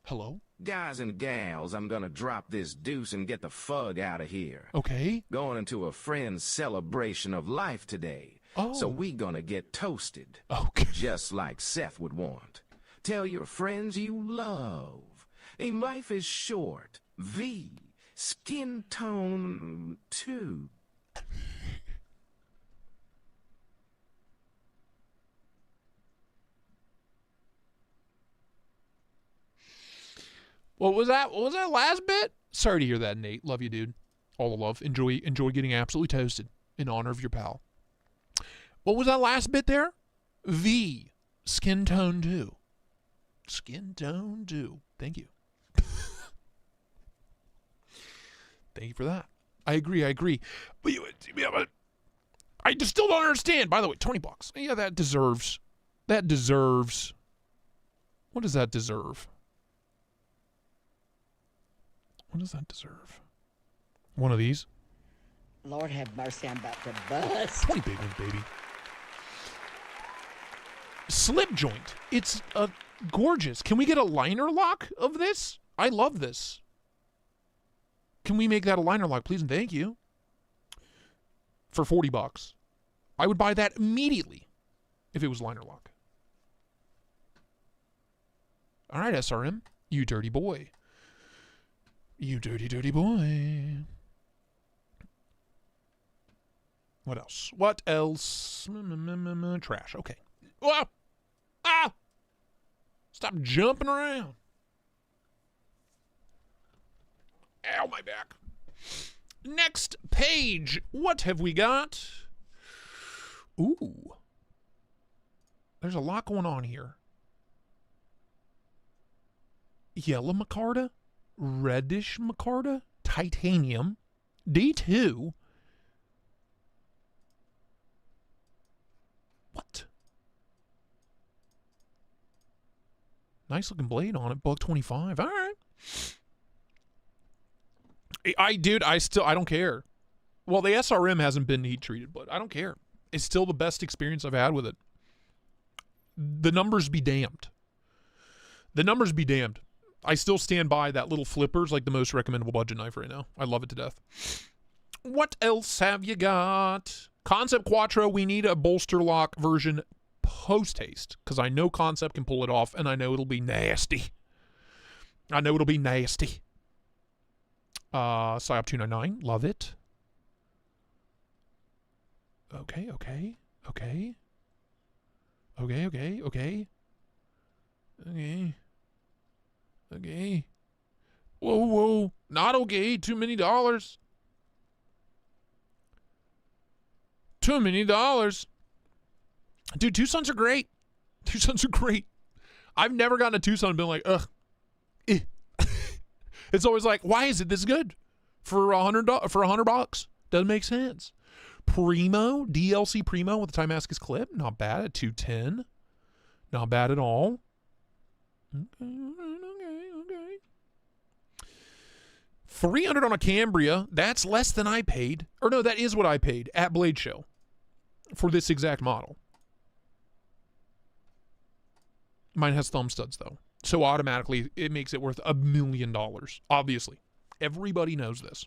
Hello? Guys and gals, I'm gonna drop this deuce and get the fug out of here. Okay. Going into a friend's celebration of life today. Oh. So we gonna get toasted. Okay. Just like Seth would want. Tell your friends you love. A life is short. Skin tone too. What was that? What was that last bit? Sorry to hear that, Nate. Love you, dude. All the love. Enjoy getting absolutely toasted in honor of your pal. What was that last bit there? V. Skin tone do. Skin tone do. Thank you. Thank you for that. I agree. But I just still don't understand. By the way, $20. Yeah, that deserves. What does that deserve? What does that deserve? One of these? Lord have mercy, I'm about to bust. 20 big ones, baby. Slip joint. It's gorgeous. Can we get a liner lock of this? I love this. Can we make that a liner lock, please and thank you? For $40. I would buy that immediately if it was liner lock. All right, SRM. You dirty boy. You dirty, dirty boy. What else? What else? Trash. Okay. Whoa! Ah! Stop jumping around. Ow, my back. Next page. What have we got? Ooh. There's a lot going on here. Yellow micarta, reddish micarta, titanium, D2. What? Nice looking blade on it, $125. All right. I don't care. Well, the SRM hasn't been heat treated, but I don't care. It's still the best experience I've had with it. The numbers be damned. The numbers be damned. I still stand by that little flipper's like the most recommendable budget knife right now. I love it to death. What else have you got? Concept Quattro, we need a bolster lock version post-haste because I know Concept can pull it off and I know it'll be nasty. Psyop 299, love it. Okay. Whoa. Not okay. Too many dollars. Dude, Tucson's are great. I've never gotten a Tucson and been like, ugh. It's always like, why is it this good? For $100? Doesn't make sense. Primo, DLC Primo with the Timascus clip. Not bad at 210. Not bad at all. Okay. 300 on a Cambria. That's less than I paid. Or no, that is what I paid at Blade Show for this exact model. Mine has thumb studs though. So automatically it makes it worth $1 million. Obviously. Everybody knows this.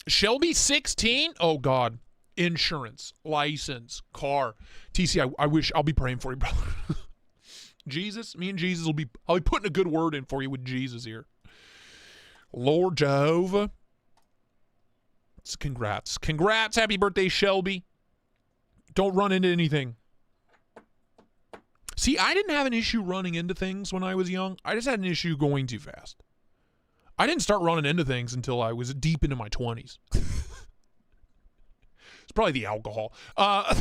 Shelby 16? Oh God. Insurance, license, car. TC, I wish, I'll be praying for you, brother. Jesus, me and Jesus I'll be putting a good word in for you with Jesus here. Lord Jehovah. Congrats. Happy birthday, Shelby. Don't run into anything. See, I didn't have an issue running into things when I was young. I just had an issue going too fast. I didn't start running into things until I was deep into my 20s. It's probably the alcohol. Don't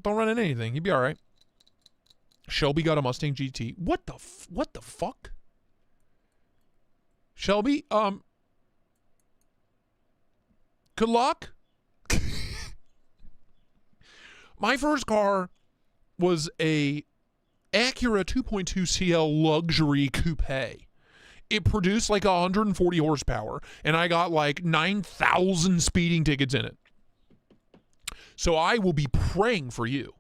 run into anything. You'll be all right. Shelby got a Mustang GT. What the fuck? Shelby, good luck. My first car was a Acura 2.2 CL luxury coupe. It produced like 140 horsepower, and I got like 9,000 speeding tickets in it. So I will be praying for you,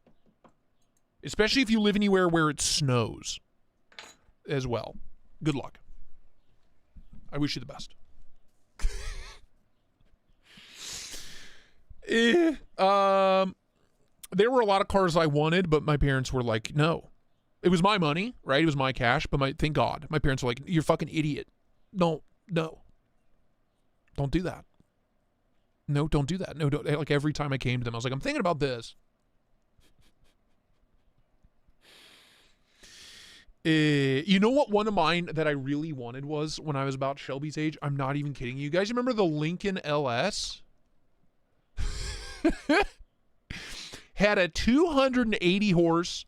especially if you live anywhere where it snows as well. Good luck. I wish you the best. There were a lot of cars I wanted, but my parents were like, no. It was my money, right? It was my cash, but thank God. My parents were like, you're a fucking idiot. No. Don't do that. No, don't do that. No, don't. Like every time I came to them, I was like, I'm thinking about this. You know what one of mine that I really wanted was when I was about Shelby's age? I'm not even kidding. You guys remember the Lincoln LS? Had a 280 horse,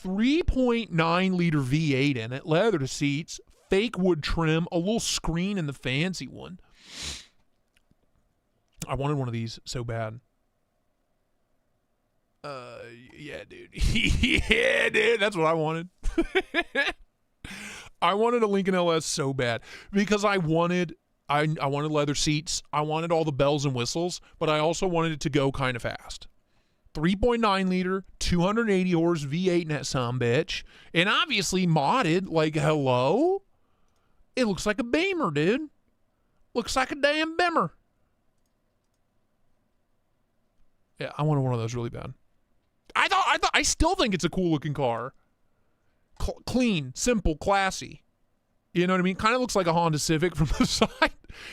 3.9 liter V8 in it, leather seats, fake wood trim, a little screen in the fancy one. I wanted one of these so bad. Yeah, dude. Yeah, dude. That's what I wanted. I wanted a Lincoln LS so bad because I wanted leather seats. I wanted all the bells and whistles, but I also wanted it to go kind of fast. 3.9 liter, 280 horse V8 in that sumbitch, and obviously modded. Like, hello? It looks like a Beamer, dude. Looks like a damn Beamer. Yeah, I wanted one of those really bad. I still think it's a cool looking car. Clean, simple, classy. You know what I mean? Kind of looks like a Honda Civic from the side,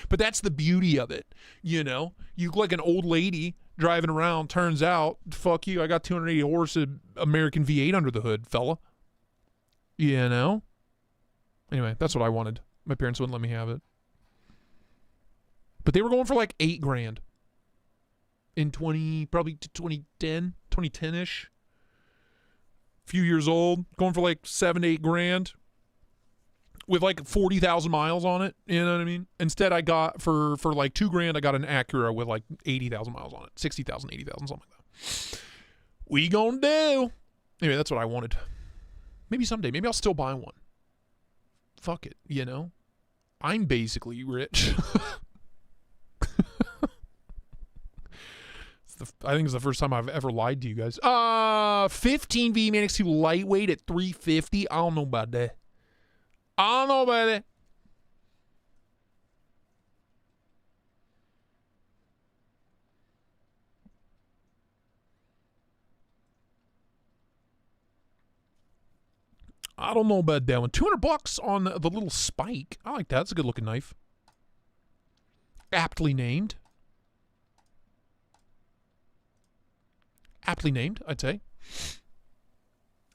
but that's the beauty of it. You know, you look like an old lady driving around. Turns out, fuck you, I got 280 horse American V8 under the hood, fella. You know? Anyway, that's what I wanted. My parents wouldn't let me have it. But they were going for like $8,000 in 2010-ish. Few years old, going for like 7 to 8 grand with like 40,000 miles on it. You know what I mean? Instead, I got for like $2,000, I got an Acura with like 80,000 miles on it, 60,000, 80,000, something like that. We gonna do? Anyway, that's what I wanted. Maybe someday. Maybe I'll still buy one. Fuck it. You know, I'm basically rich. I think it's the first time I've ever lied to you guys. 15 V Manix 2 lightweight at 350. I don't know about that. I don't know about it. I don't know about that one. $200 on the little spike. I like that. It's a good looking knife. Aptly named. Aptly named, I'd say.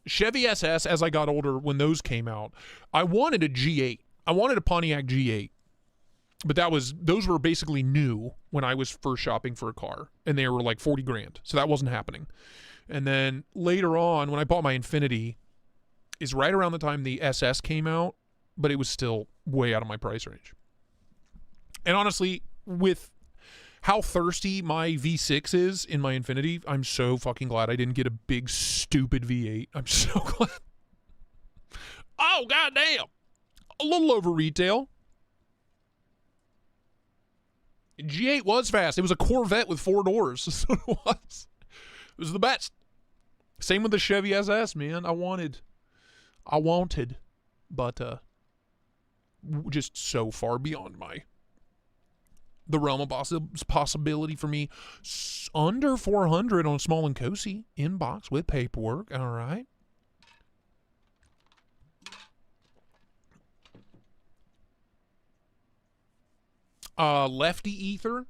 Chevy SS, as I got older, when those came out, I wanted a G8. I wanted a Pontiac G8. But those were basically new when I was first shopping for a car. And they were like 40 grand. So that wasn't happening. And then later on, when I bought my Infiniti, is right around the time the SS came out, but it was still way out of my price range. And honestly, with how thirsty my V6 is in my Infiniti, I'm so fucking glad I didn't get a big stupid V8. I'm so glad. Oh, goddamn. A little over retail. G8 was fast. It was a Corvette with 4 doors. That's what it was. It was the best. Same with the Chevy SS, man. I wanted, but just so far beyond the realm of possibility for me. Under 400 on Small and Cozy inbox with paperwork. All right. Lefty ether.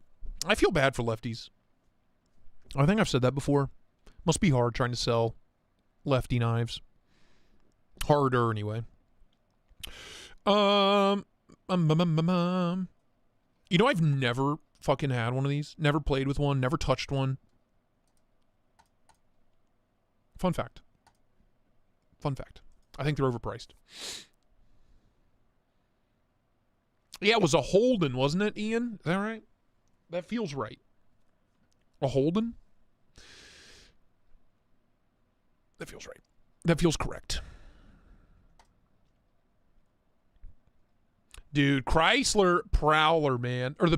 I feel bad for lefties. I think I've said that before. Must be hard trying to sell lefty knives. Harder anyway. You know, I've never fucking had one of these. Never played with one. Never touched one. Fun fact. Fun fact. I think they're overpriced. Yeah, it was a Holden, wasn't it, Ian? Is that right? That feels right. A Holden? That feels right. That feels correct. Dude, Chrysler Prowler, man. Or the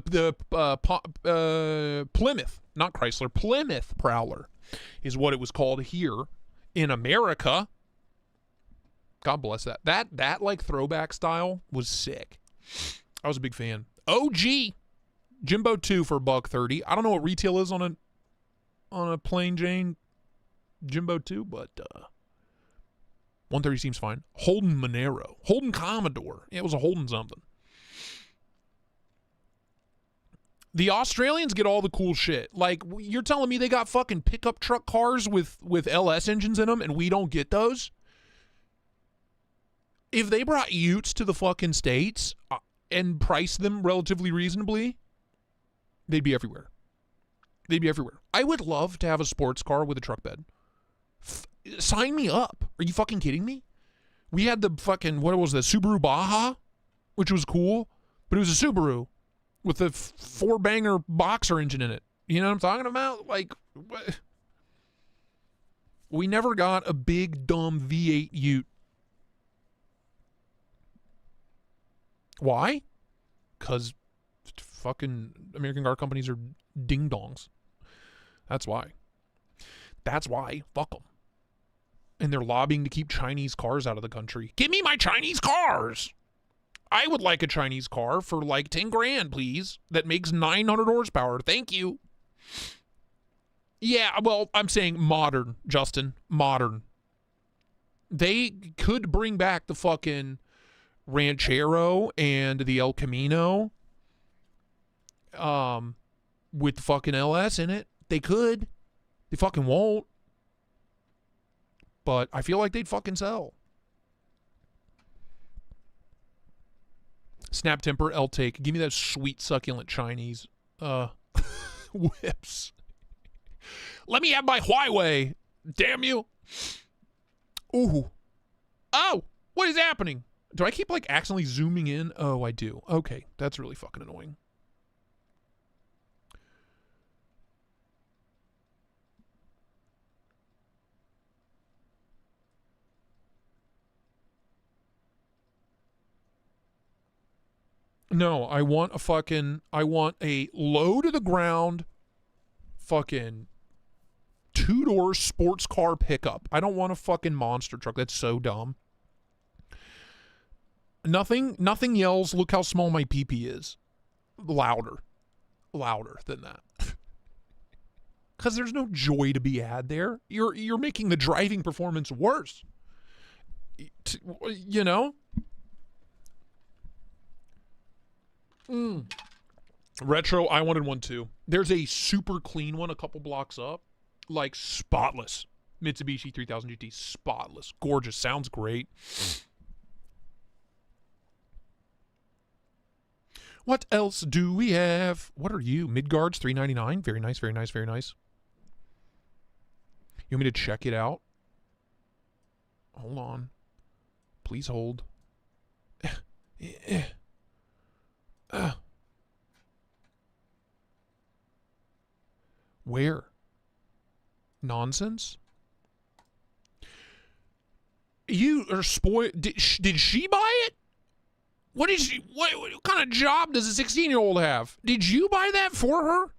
Plymouth. Not Chrysler. Plymouth Prowler is what it was called here in America. God bless that. That like throwback style was sick. I was a big fan. OG Jimbo 2 for $130. I don't know what retail is on a plain Jane Jimbo 2, but 130 seems fine. Holden Monero. Holden Commodore. Yeah, it was a Holden something. The Australians get all the cool shit. Like, you're telling me they got fucking pickup truck cars with LS engines in them and we don't get those? If they brought utes to the fucking States and priced them relatively reasonably, they'd be everywhere. They'd be everywhere. I would love to have a sports car with a truck bed. Sign me up. Are you fucking kidding me? We had the fucking, what was the Subaru Baja, which was cool, but it was a Subaru with a 4-banger boxer engine in it. You know what I'm talking about? Like, what? We never got a big, dumb V8 ute. Why? Because fucking American car companies are ding-dongs. That's why. That's why. Fuck them. And they're lobbying to keep Chinese cars out of the country. Give me my Chinese cars! I would like a Chinese car for like 10 grand, please. That makes 900 horsepower. Thank you. Yeah, well, I'm saying modern, Justin. Modern. They could bring back the fucking Ranchero and the El Camino with the fucking LS in it. They could. They fucking won't. But I feel like they'd fucking sell. Snap Temper, L-Take. Give me that sweet, succulent Chinese whips. Let me have my Huawei. Damn you. Ooh. Oh, what is happening? Do I keep like accidentally zooming in? Oh, I do. Okay, that's really fucking annoying. No, I want a low to the ground fucking 2-door sports car pickup. I don't want a fucking monster truck. That's so dumb. Nothing yells, look how small my pee-pee is. Louder than that. Because there's no joy to be had there. You're making the driving performance worse. You know? Retro, I wanted one too. There's a super clean one a couple blocks up. Like spotless. Mitsubishi 3000 GT. Spotless. Gorgeous. Sounds great. What else do we have? What are you? Midgard's $399. Very nice, very nice, very nice. You want me to check it out? Hold on. Please hold. Where? Nonsense? You are spoiled. Did she buy it? What kind of job does a 16-year-old have? Did you buy that for her?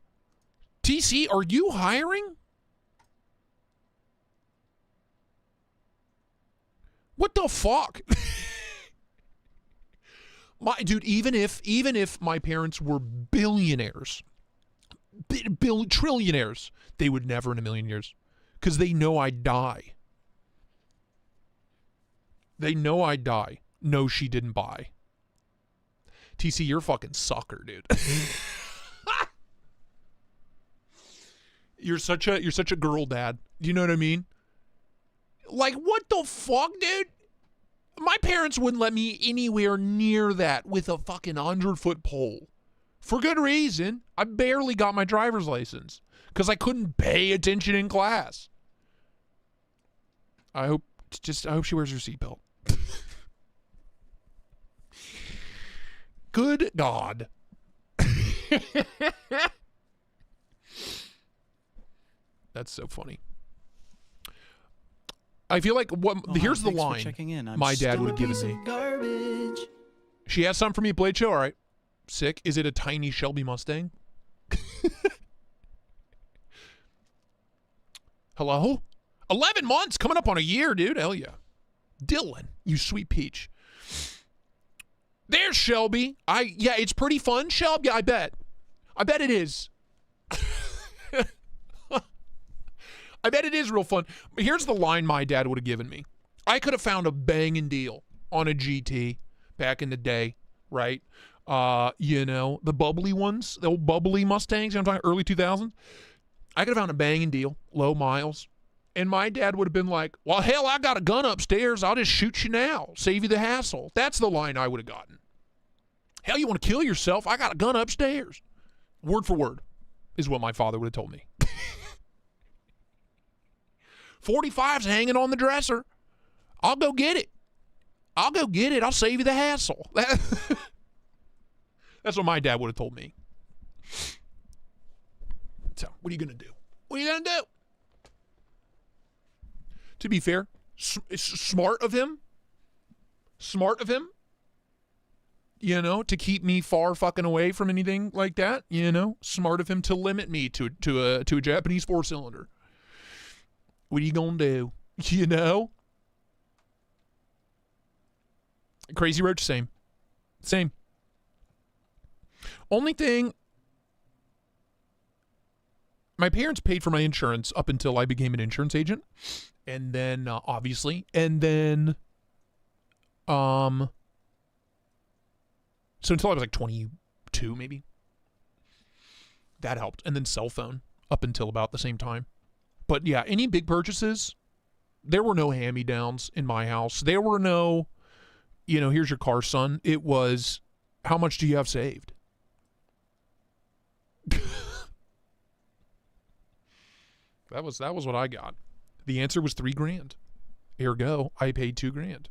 TC, are you hiring? What the fuck? Dude, even if my parents were billionaires, trillionaires, they would never in a million years. Because they know I'd die. They know I'd die. No, she didn't buy. TC, you're a fucking sucker, dude. You're such a girl dad. Do you know what I mean? Like, what the fuck, dude? My parents wouldn't let me anywhere near that with a fucking 100-foot pole. For good reason. I barely got my driver's license because I couldn't pay attention in class. I hope she wears her seatbelt. Good God. That's so funny. I feel like here's the line my dad would have given me. Garbage. She has something for me, Blade Show. All right. Sick. Is it a tiny Shelby Mustang? Hello? 11 months, coming up on a year, dude. Hell yeah. Dylan, you sweet peach. There's Shelby. Yeah, it's pretty fun, Shelby. I bet it is. I bet it is real fun. But here's the line my dad would have given me. I could have found a banging deal on a GT back in the day, right? You know, the bubbly ones, the old bubbly Mustangs, you know what I'm talking, early 2000s. I could have found a banging deal, low miles. And my dad would have been like, well, hell, I got a gun upstairs. I'll just shoot you now. Save you the hassle. That's the line I would have gotten. Hell, you want to kill yourself? I got a gun upstairs. Word for word is what my father would have told me. 45's hanging on the dresser. I'll go get it. I'll go get it. I'll save you the hassle. That's what my dad would have told me. So, what are you going to do? What are you going to do? To be fair, smart of him, you know, to keep me far fucking away from anything like that, you know, smart of him to limit me to a Japanese 4-cylinder. What are you gonna do? You know? Crazy Roach, same. Only thing, my parents paid for my insurance up until I became an insurance agent. And then, obviously, and then, so until I was like 22, maybe. That helped. And then cell phone up until about the same time. But yeah, any big purchases, there were no hand-me-downs in my house. There were no, you know, here's your car, son. It was, how much do you have saved? That was what I got. The answer was $3,000. Ergo, I paid $2,000.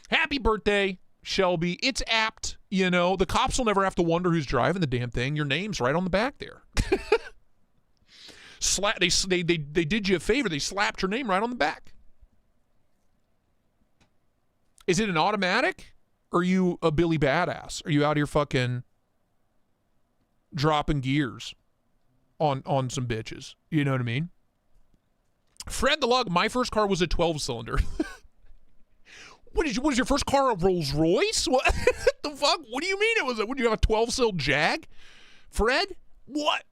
Happy birthday, Shelby. It's apt, you know. The cops will never have to wonder who's driving the damn thing. Your name's right on the back there. They did you a favor. They slapped your name right on the back. Is it an automatic? Or are you a Billy Badass? Are you out here fucking dropping gears on some bitches? You know what I mean? Fred the Lug, my first car was a 12-cylinder. What was your first car, a Rolls Royce? What the fuck? What do you mean it was would you have a 12-cylinder Jag? Fred? What?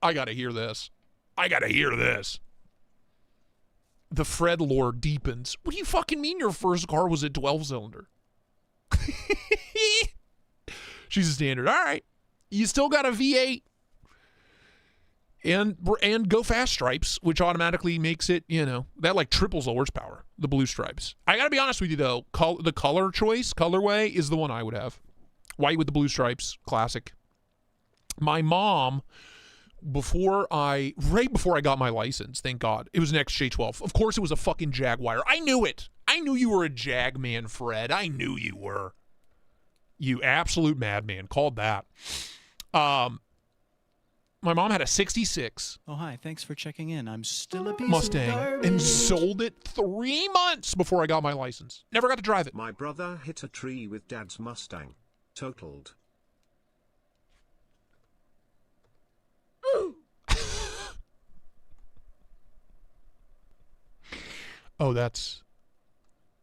I gotta hear this. The Fred lore deepens. What do you fucking mean your first car was a 12-cylinder? She's a standard. All right. You still got a V8. And go fast stripes, which automatically makes it, you know, that like triples the horsepower, the blue stripes. I gotta be honest with you though, the colorway is the one I would have. White with the blue stripes, classic. My mom, right before I got my license, thank God, it was an XJ12. Of course it was a fucking Jaguar. I knew it. I knew you were a Jag man, Fred. I knew you were. You absolute madman. Called that. My mom had a 66. Oh, hi. Thanks for checking in. I'm still a piece Mustang of garbage. and sold it 3 months before I got my license. Never got to drive it. My brother hit a tree with dad's Mustang. Totaled. Oh, that's...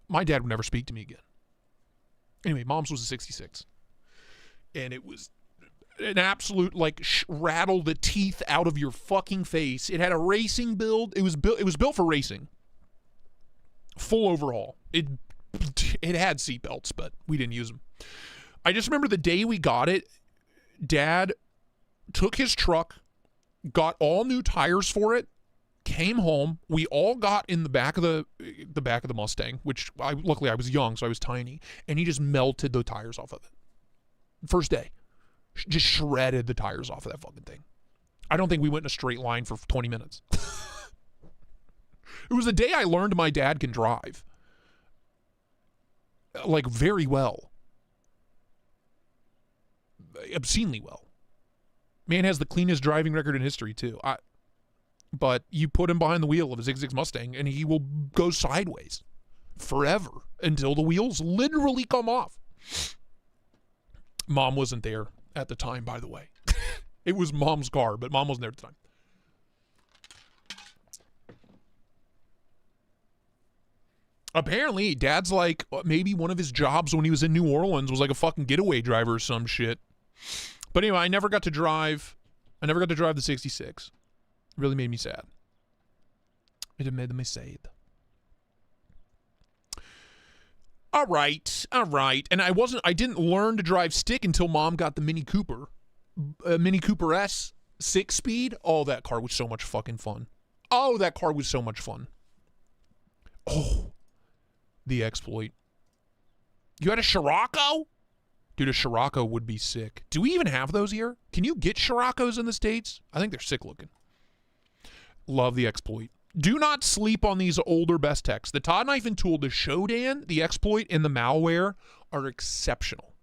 My dad would never speak to me again. Anyway, mom's was a 66. And it was an absolute, like, rattle the teeth out of your fucking face. It had a racing build. It was built for racing. Full overhaul. It had seatbelts, but we didn't use them. I just remember the day we got it, Dad took his truck, got all new tires for it, came home. We all got in the back of the Mustang, which luckily I was young, so I was tiny, and he just melted the tires off of it. First day. Just shredded the tires off of that fucking thing. I don't think we went in a straight line for 20 minutes. It was the day I learned my dad can drive. Like, very well. Obscenely well. Man has the cleanest driving record in history, too. But you put him behind the wheel of a 66 Mustang, and he will go sideways forever until the wheels literally come off. Mom wasn't there at the time, by the way. It was Mom's car, but Mom wasn't there at the time. Apparently, Dad's like, maybe one of his jobs when he was in New Orleans was like a fucking getaway driver or some shit. But anyway, I never got to drive the 66. It really made me sad. It made me sad. All right. And I didn't learn to drive stick until Mom got the Mini Cooper. Mini Cooper S 6-speed. Oh, that car was so much fucking fun. Oh, that car was so much fun. Oh, the exploit. You had a Scirocco? Dude, a Scirocco would be sick. Do we even have those here? Can you get Scirocco's in the States? I think they're sick looking. Love the exploit. Do not sleep on these older best techs. The Todd Knife and Tool, the Shodan, the exploit, and the malware are exceptional.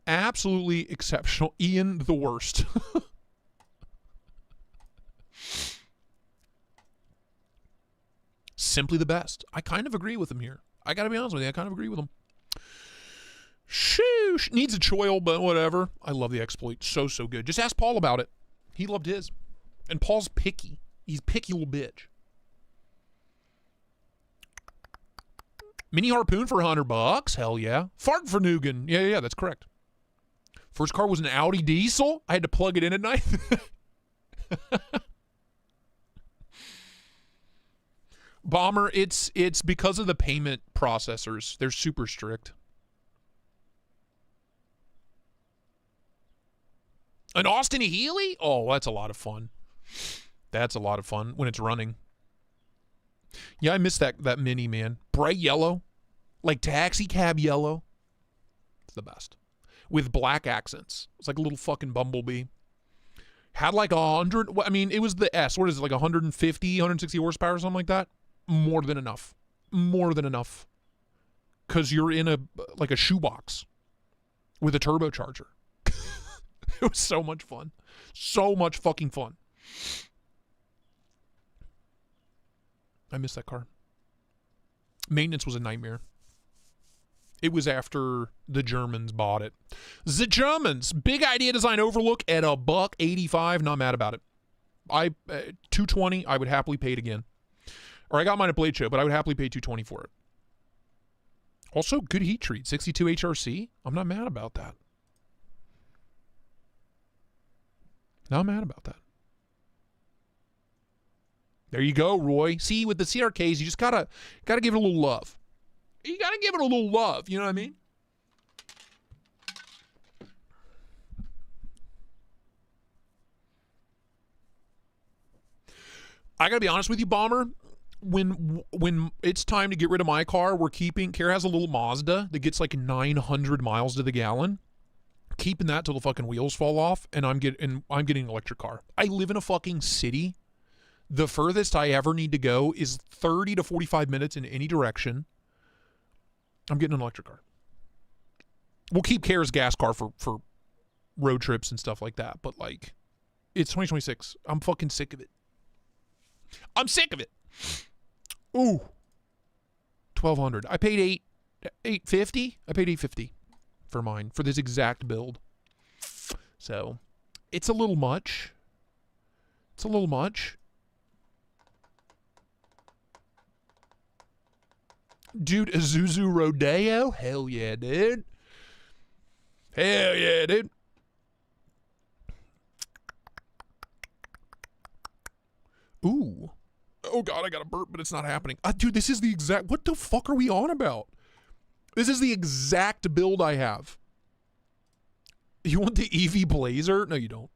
Absolutely exceptional. Ian, the worst. Simply the best. I kind of agree with him here. I gotta be honest with you. I kind of agree with him. Shoosh. Needs a choil, but whatever. I love the exploit. So good. Just ask Paul about it. He loved his. And Paul's picky. He's a picky little bitch. Mini Harpoon for $100. Hell yeah. Fart for Nugan. Yeah, that's correct. First car was an Audi diesel. I had to plug it in at night. Bomber, it's because of the payment processors. They're super strict. An Austin Healey? Oh, that's a lot of fun. That's a lot of fun when it's running. Yeah, I miss that Mini, man. Bright yellow. Like taxi cab yellow. It's the best. With black accents. It's like a little fucking bumblebee. Had like 100, I mean, it was the S. What is it, like 150, 160 horsepower or something like that? More than enough. More than enough. Because you're in a shoebox with a turbocharger. It was so much fun. So much fucking fun. I miss that car. Maintenance was a nightmare. It was after the Germans bought it. The Germans. Big Idea Design Overlook at $185. Not mad about it. $220. I would happily pay it again. Or I got mine at Blade Show, but I would happily pay $220 for it. Also, good heat treat. 62 HRC. I'm not mad about that. Not mad about that. There you go, Roy. See, with the CRKs, you just gotta give it a little love. You gotta give it a little love. You know what I mean? I gotta be honest with you, Bomber. When it's time to get rid of my car, Kara has a little Mazda that gets like 900 miles to the gallon. Keeping that till the fucking wheels fall off, and I'm getting an electric car. I live in a fucking city. The furthest I ever need to go is 30 to 45 minutes in any direction. I'm getting an electric car. We'll keep Kara's gas car for road trips and stuff like that, but like, it's 2026. I'm fucking sick of it. I'm sick of it. Ooh. $1,200. I paid $850. I paid $850 for mine for this exact build. So, it's a little much. It's a little much. Dude, Isuzu Rodeo? Hell yeah, dude. Hell yeah, dude. Ooh. Oh, God, I got a burp, but it's not happening. Dude, this is the exact... What the fuck are we on about? This is the exact build I have. You want the EV Blazer? No, you don't.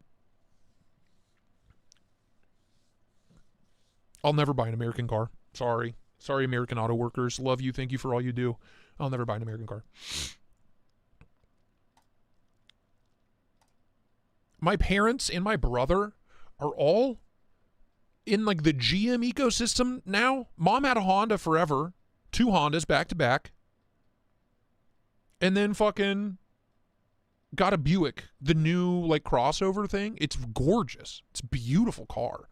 I'll never buy an American car. Sorry. Sorry, American auto workers. Love you. Thank you for all you do. I'll never buy an American car. My parents and my brother are all in like the GM ecosystem now. Mom had a Honda forever. 2 Hondas back to back. And then fucking got a Buick. The new like crossover thing. It's gorgeous. It's a beautiful car.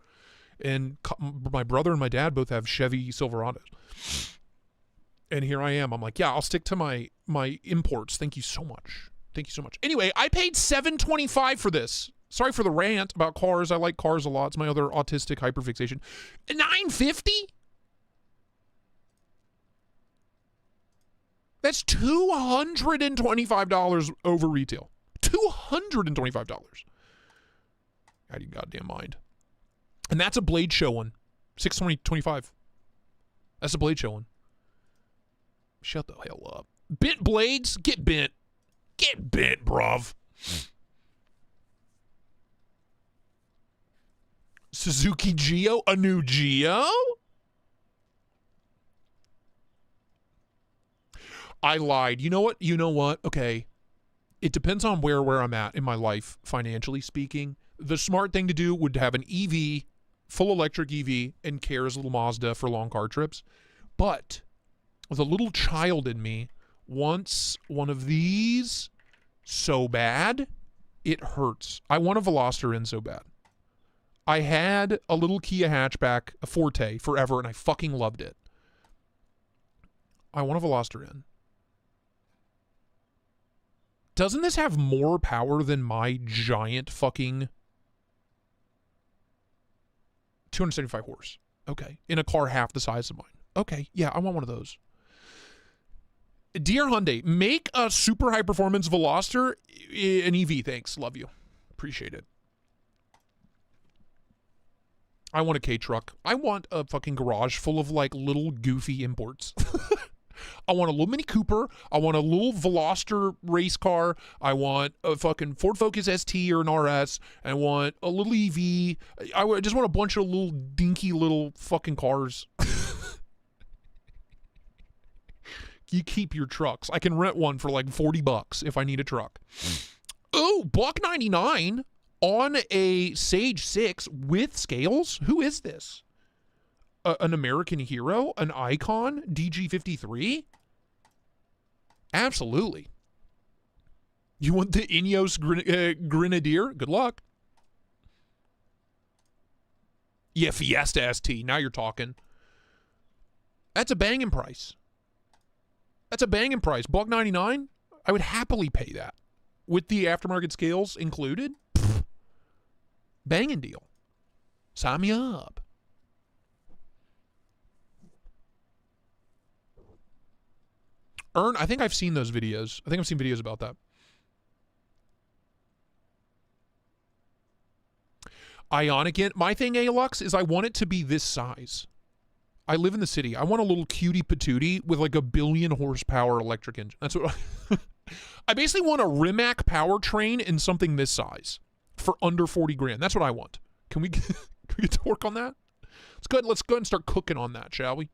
And my brother and my dad both have Chevy Silverados. And here I am. I'm like, yeah, I'll stick to my imports. Thank you so much. Thank you so much. Anyway, I paid $725 for this. Sorry for the rant about cars. I like cars a lot. It's my other autistic hyperfixation. $950? That's $225 over retail. $225. Out of your goddamn mind. And that's a Blade Show one. $625. That's a Blade Show one. Shut the hell up. Bent blades, get bent. Get bent, bruv. Suzuki Geo, a new Geo? I lied. You know what? You know what? Okay. It depends on where I'm at in my life, financially speaking. The smart thing to do would have an EV, full electric EV, and Kara's little Mazda for long car trips. But the little child in me wants one of these so bad, it hurts. I want a Veloster in so bad. I had a little Kia hatchback, a Forte, forever, and I fucking loved it. I want a Veloster in. Doesn't this have more power than my giant fucking 275 horse? Okay. In a car half the size of mine. Okay. Yeah, I want one of those. Dear Hyundai, make a super high performance Veloster an EV. Thanks. Love you. Appreciate it. I want a K-truck. I want a fucking garage full of like little goofy imports. I want a little Mini Cooper. I want a little Veloster race car. I want a fucking Ford Focus ST or an RS. I want a little EV. I just want a bunch of little dinky little fucking cars. You keep your trucks. I can rent one for like $40 if I need a truck. Oh, $199 on a Sage 6 with scales? Who is this? An American hero? An icon? DG53? Absolutely. You want the Ineos Grenadier? Good luck. Yeah, Fiesta ST. Now you're talking. That's a banging price. That's a banging price. $199? I would happily pay that. With the aftermarket scales included? Pfft. Banging deal. Sign me up. I think I've seen those videos. I think I've seen videos about that. Ionic. My thing, Alux, is I want it to be this size. I live in the city. I want a little cutie patootie with like a 1 billion horsepower electric engine. That's what I basically want a Rimac powertrain in something this size for under 40 grand. That's what I want. Can we get to work on that? Let's go ahead and start cooking on that, shall we?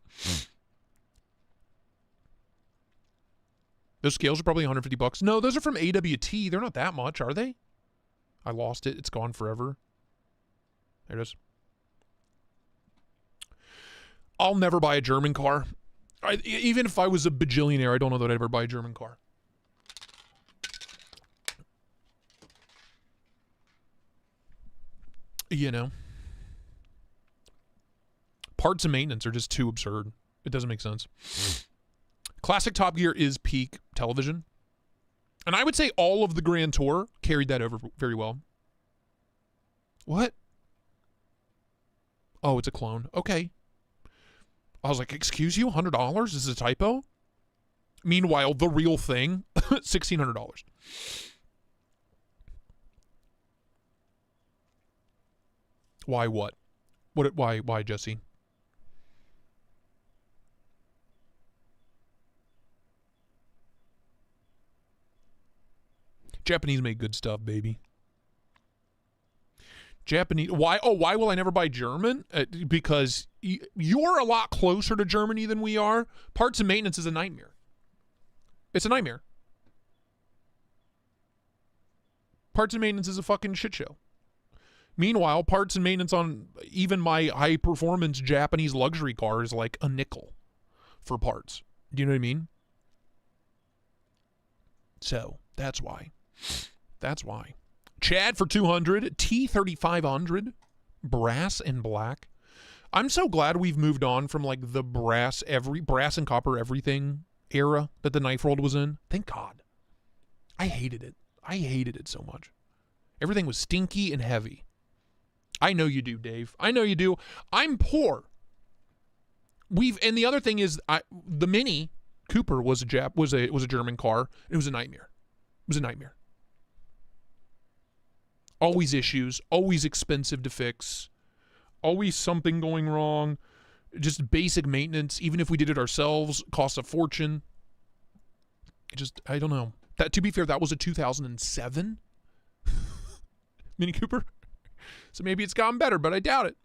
Those scales are probably $150. No, those are from AWT. They're not that much, are they? I lost it. It's gone forever. There it is. I'll never buy a German car. Even if I was a bajillionaire, I don't know that I'd ever buy a German car. You know. Parts and maintenance are just too absurd. It doesn't make sense. Classic Top Gear is peak television. And I would say all of the Grand Tour carried that over very well. What? Oh, it's a clone. Okay. I was like, excuse you? $100? Is this a typo? Meanwhile, the real thing, $1,600. Why what? Why, Jesse? Japanese make good stuff, baby. Japanese. Why? Oh, why will I never buy German? Because you're a lot closer to Germany than we are. Parts and maintenance is a nightmare. It's a nightmare. Parts and maintenance is a fucking shit show. Meanwhile, parts and maintenance on even my high-performance Japanese luxury car is like a nickel for parts. Do you know what I mean? So, that's why. That's why. Chad for 200, T3500, brass and black. I'm so glad we've moved on from like the brass and copper everything era that the knife world was in. Thank God. I hated it. I hated it so much. Everything was stinky and heavy. I know you do, Dave. I know you do. I'm poor. And the other thing is, the Mini Cooper was a German car. It was a nightmare. It was a nightmare. Always issues, always expensive to fix, always something going wrong, just basic maintenance. Even if we did it ourselves, costs a fortune. I don't know. That, to be fair, that was a 2007 Mini Cooper. So maybe it's gotten better, but I doubt it.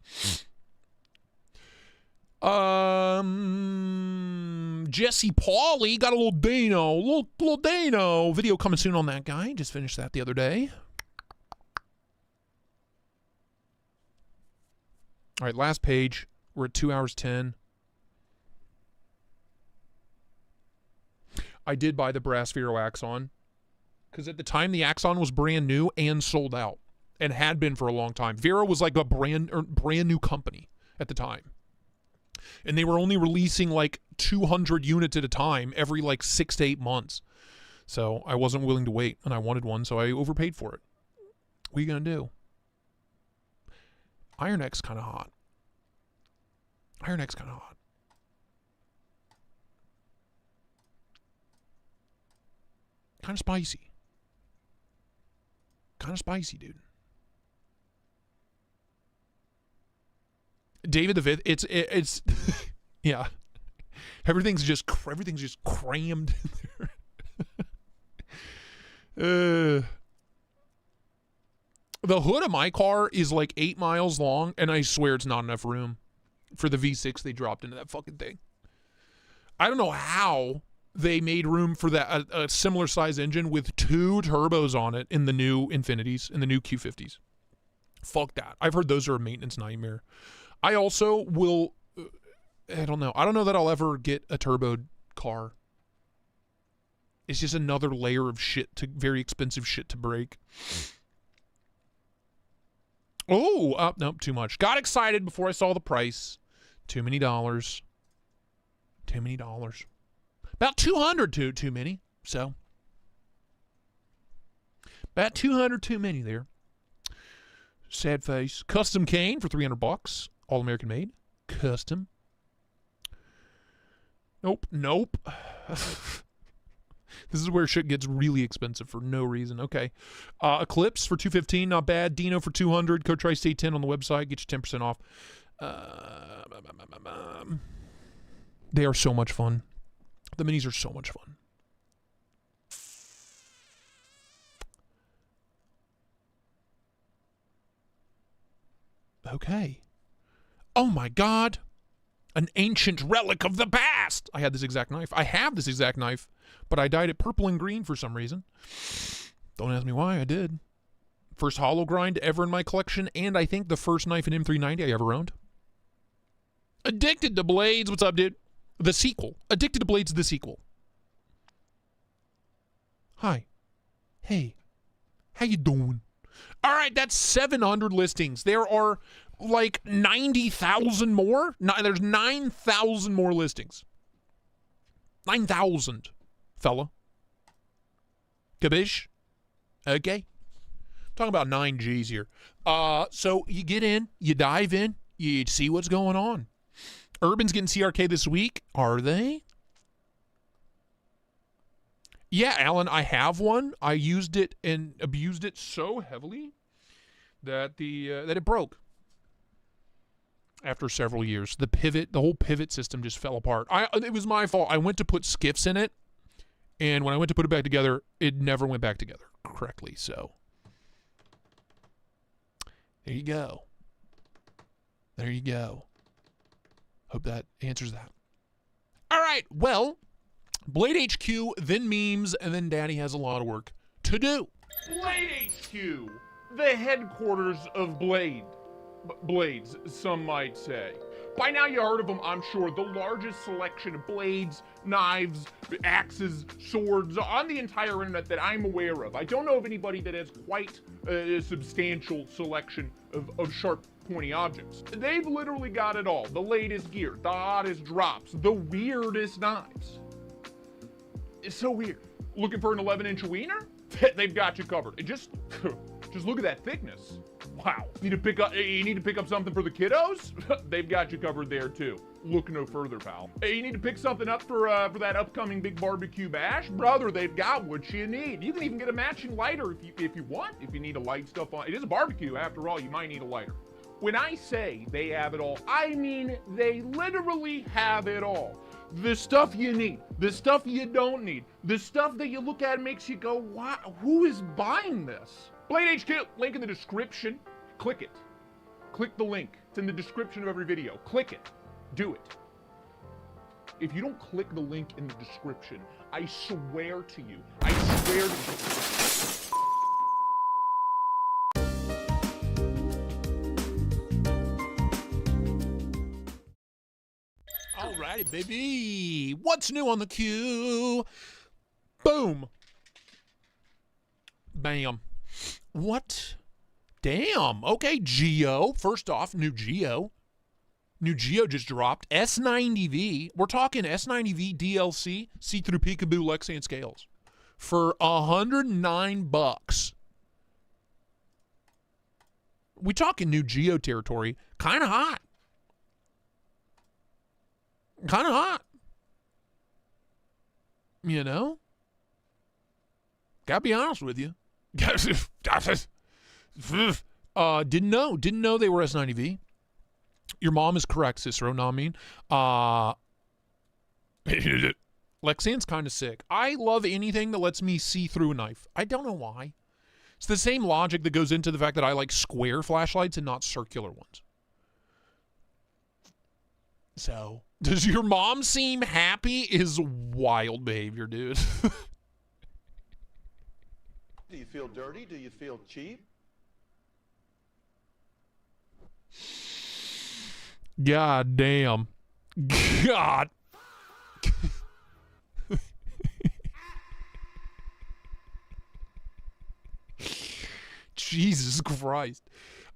Jesse Pauley got a little Dano video coming soon on that guy. Just finished that the other day. All right, last page. We're at 2 hours 10. I did buy the Brass Vero Axon because at the time the Axon was brand new and sold out and had been for a long time. Vero was like a brand new company at the time. And they were only releasing like 200 units at a time every like 6 to 8 months. So I wasn't willing to wait, and I wanted one, so I overpaid for it. What are you going to do? Iron X kind of hot. Iron X kind of hot. Kind of spicy. Kind of spicy, dude. David the Fifth, it's yeah. Everything's just crammed in there. The hood of my car is like 8 miles long, and I swear it's not enough room for the V6 they dropped into that fucking thing. I don't know how they made room for that a similar size engine with 2 turbos on it in the new Infinities, in the new Q50s. Fuck that. I've heard those are a maintenance nightmare. I also will, I don't know. I don't know that I'll ever get a turboed car. It's just another layer of very expensive shit to break. Oh, nope, too much. Got excited before I saw the price. Too many dollars. Too many dollars. About 200 too many. So, about 200 too many there. Sad face. Custom cane for $300. All American made. Custom. Nope. This is where shit gets really expensive for no reason. Okay. Eclipse for $215, not bad. Dino for $200. Code Tristate 10 on the website. Get you 10% off. They are so much fun. The minis are so much fun. Okay. Oh my God. An ancient relic of the past. I had this exact knife. I have this exact knife, but I dyed it purple and green for some reason. Don't ask me why. I did. First hollow grind ever in my collection, and I think the first knife in M390 I ever owned. Addicted to Blades. What's up, dude? The sequel. Addicted to Blades, the sequel. Hi. Hey. How you doing? All right, that's 700 listings. There are like 90,000 more. There's 9,000 more listings. 9,000, fella. Kabish? Okay. Talking about 9 G's here. So you get in, you dive in, you see what's going on. Urban's getting CRK this week. Are they? Yeah, Alan, I have one. I used it and abused it so heavily that that it broke. After several years, the whole pivot system just fell apart. It was my fault. I went to put skiffs in it, and when I went to put it back together, it never went back together correctly. So there you go. There you go. Hope that answers that. All right. Well, Blade HQ, then memes, and then Daddy has a lot of work to do. Blade HQ, the headquarters of Blades, some might say. By now you heard of them, I'm sure. The largest selection of blades, knives, axes, swords on the entire internet that I'm aware of. I don't know of anybody that has quite a substantial selection of sharp, pointy objects. They've literally got it all. The latest gear, the hottest drops, the weirdest knives. It's so weird. Looking for an 11-inch wiener? They've got you covered. Just look at that thickness. Wow. You need to pick up something for the kiddos? They've got you covered there too. Look no further, pal. You need to pick something up for that upcoming big barbecue bash? Brother, they've got what you need. You can even get a matching lighter if you want. If you need to light stuff on. It is a barbecue after all. You might need a lighter. When I say they have it all, I mean they literally have it all. The stuff you need, the stuff you don't need, the stuff that you look at and makes you go, wow, who is buying this? Blade HQ, link in the description. Click it. Click the link. It's in the description of every video. Click it. Do it. If you don't click the link in the description, I swear to you, I swear to you. Alrighty, baby. What's new on the queue? Boom. Bam. What? Damn. Okay, Geo. First off, new Geo. New Geo just dropped. S90V. We're talking S90V DLC, see-through peekaboo Lexan scales. For $109. We talking new Geo territory. Kind of hot. Kind of hot. You know? Gotta be honest with you. Didn't know they were S90V. Your mom is correct, Cicero. No, I mean, Lexan's kind of sick. I love anything that lets me see through a knife. I don't know why. It's the same logic that goes into the fact that I like square flashlights and not circular ones. So, does your mom seem happy? Is wild behavior, dude. Do you feel dirty? Do you feel cheap? God damn. God. Jesus Christ.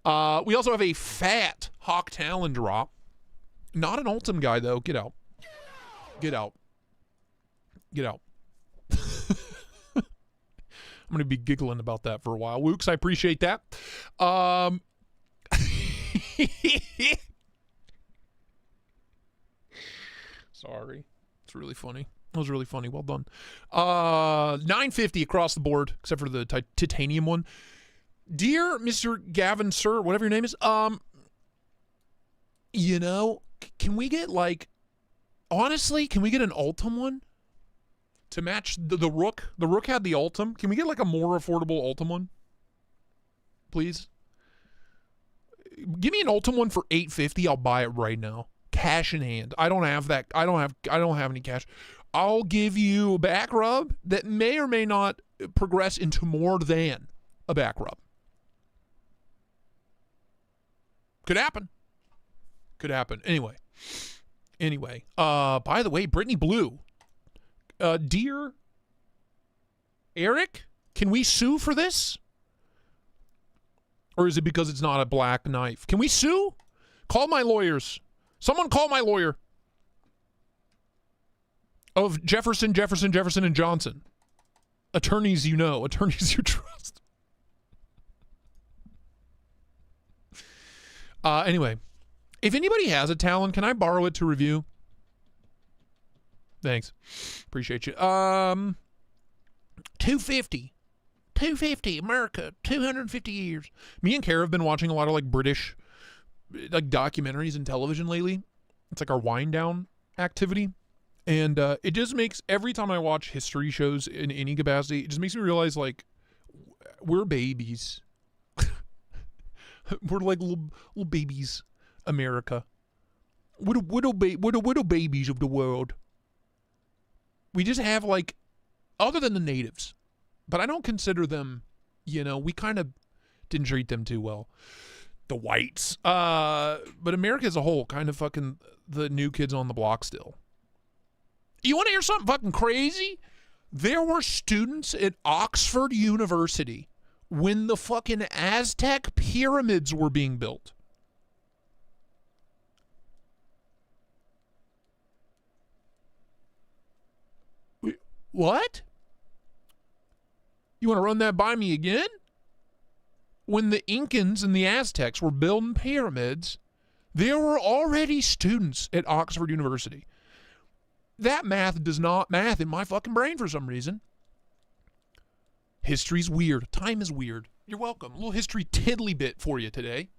We also have a fat Hawk Talon drop. Not an Ultim guy, though. Get out. Get out. Get out. I'm going to be giggling about that for a while. Wooks, I appreciate that. Sorry. It's really funny. That was really funny. Well done. 950 across the board, except for the titanium one. Dear Mr. Gavin, sir, whatever your name is, you know, can we get, like, honestly, can we get an Ultim one to match the Rook? The Rook had the Ultim. Can we get, like, a more affordable Ultim one? Please? Give me an Ultim one for $850. I'll buy it right now. Cash in hand. I don't have that. I don't have any cash. I'll give you a back rub that may or may not progress into more than a back rub. Could happen. Could happen. Anyway. By the way, Brittany Blue. Dear Eric, can we sue for this? Or is it because it's not a black knife? Can we sue? Call my lawyers. Someone call my lawyer. Of Jefferson, and Johnson. Attorneys you know. Attorneys you trust. Anyway. If anybody has a Talon, can I borrow it to review? Thanks. Appreciate you. 250. 250, America, 250 years. Me and Kara have been watching a lot of like British like documentaries and television lately. It's like our wind down activity. And it just makes, every time I watch history shows in any capacity, it just makes me realize like we're babies. We're like little babies, America. Little babies of the world. We just have like, other than the natives, but I don't consider them, you know, we kind of didn't treat them too well. The whites. But America as a whole, kind of fucking the new kids on the block still. You want to hear something fucking crazy? There were students at Oxford University when the fucking Aztec pyramids were being built. What? You want to run that by me again? When the Incans and the Aztecs were building pyramids, there were already students at Oxford University. That math does not math in my fucking brain for some reason. History's weird. Time is weird. You're welcome. A little history tiddly bit for you today.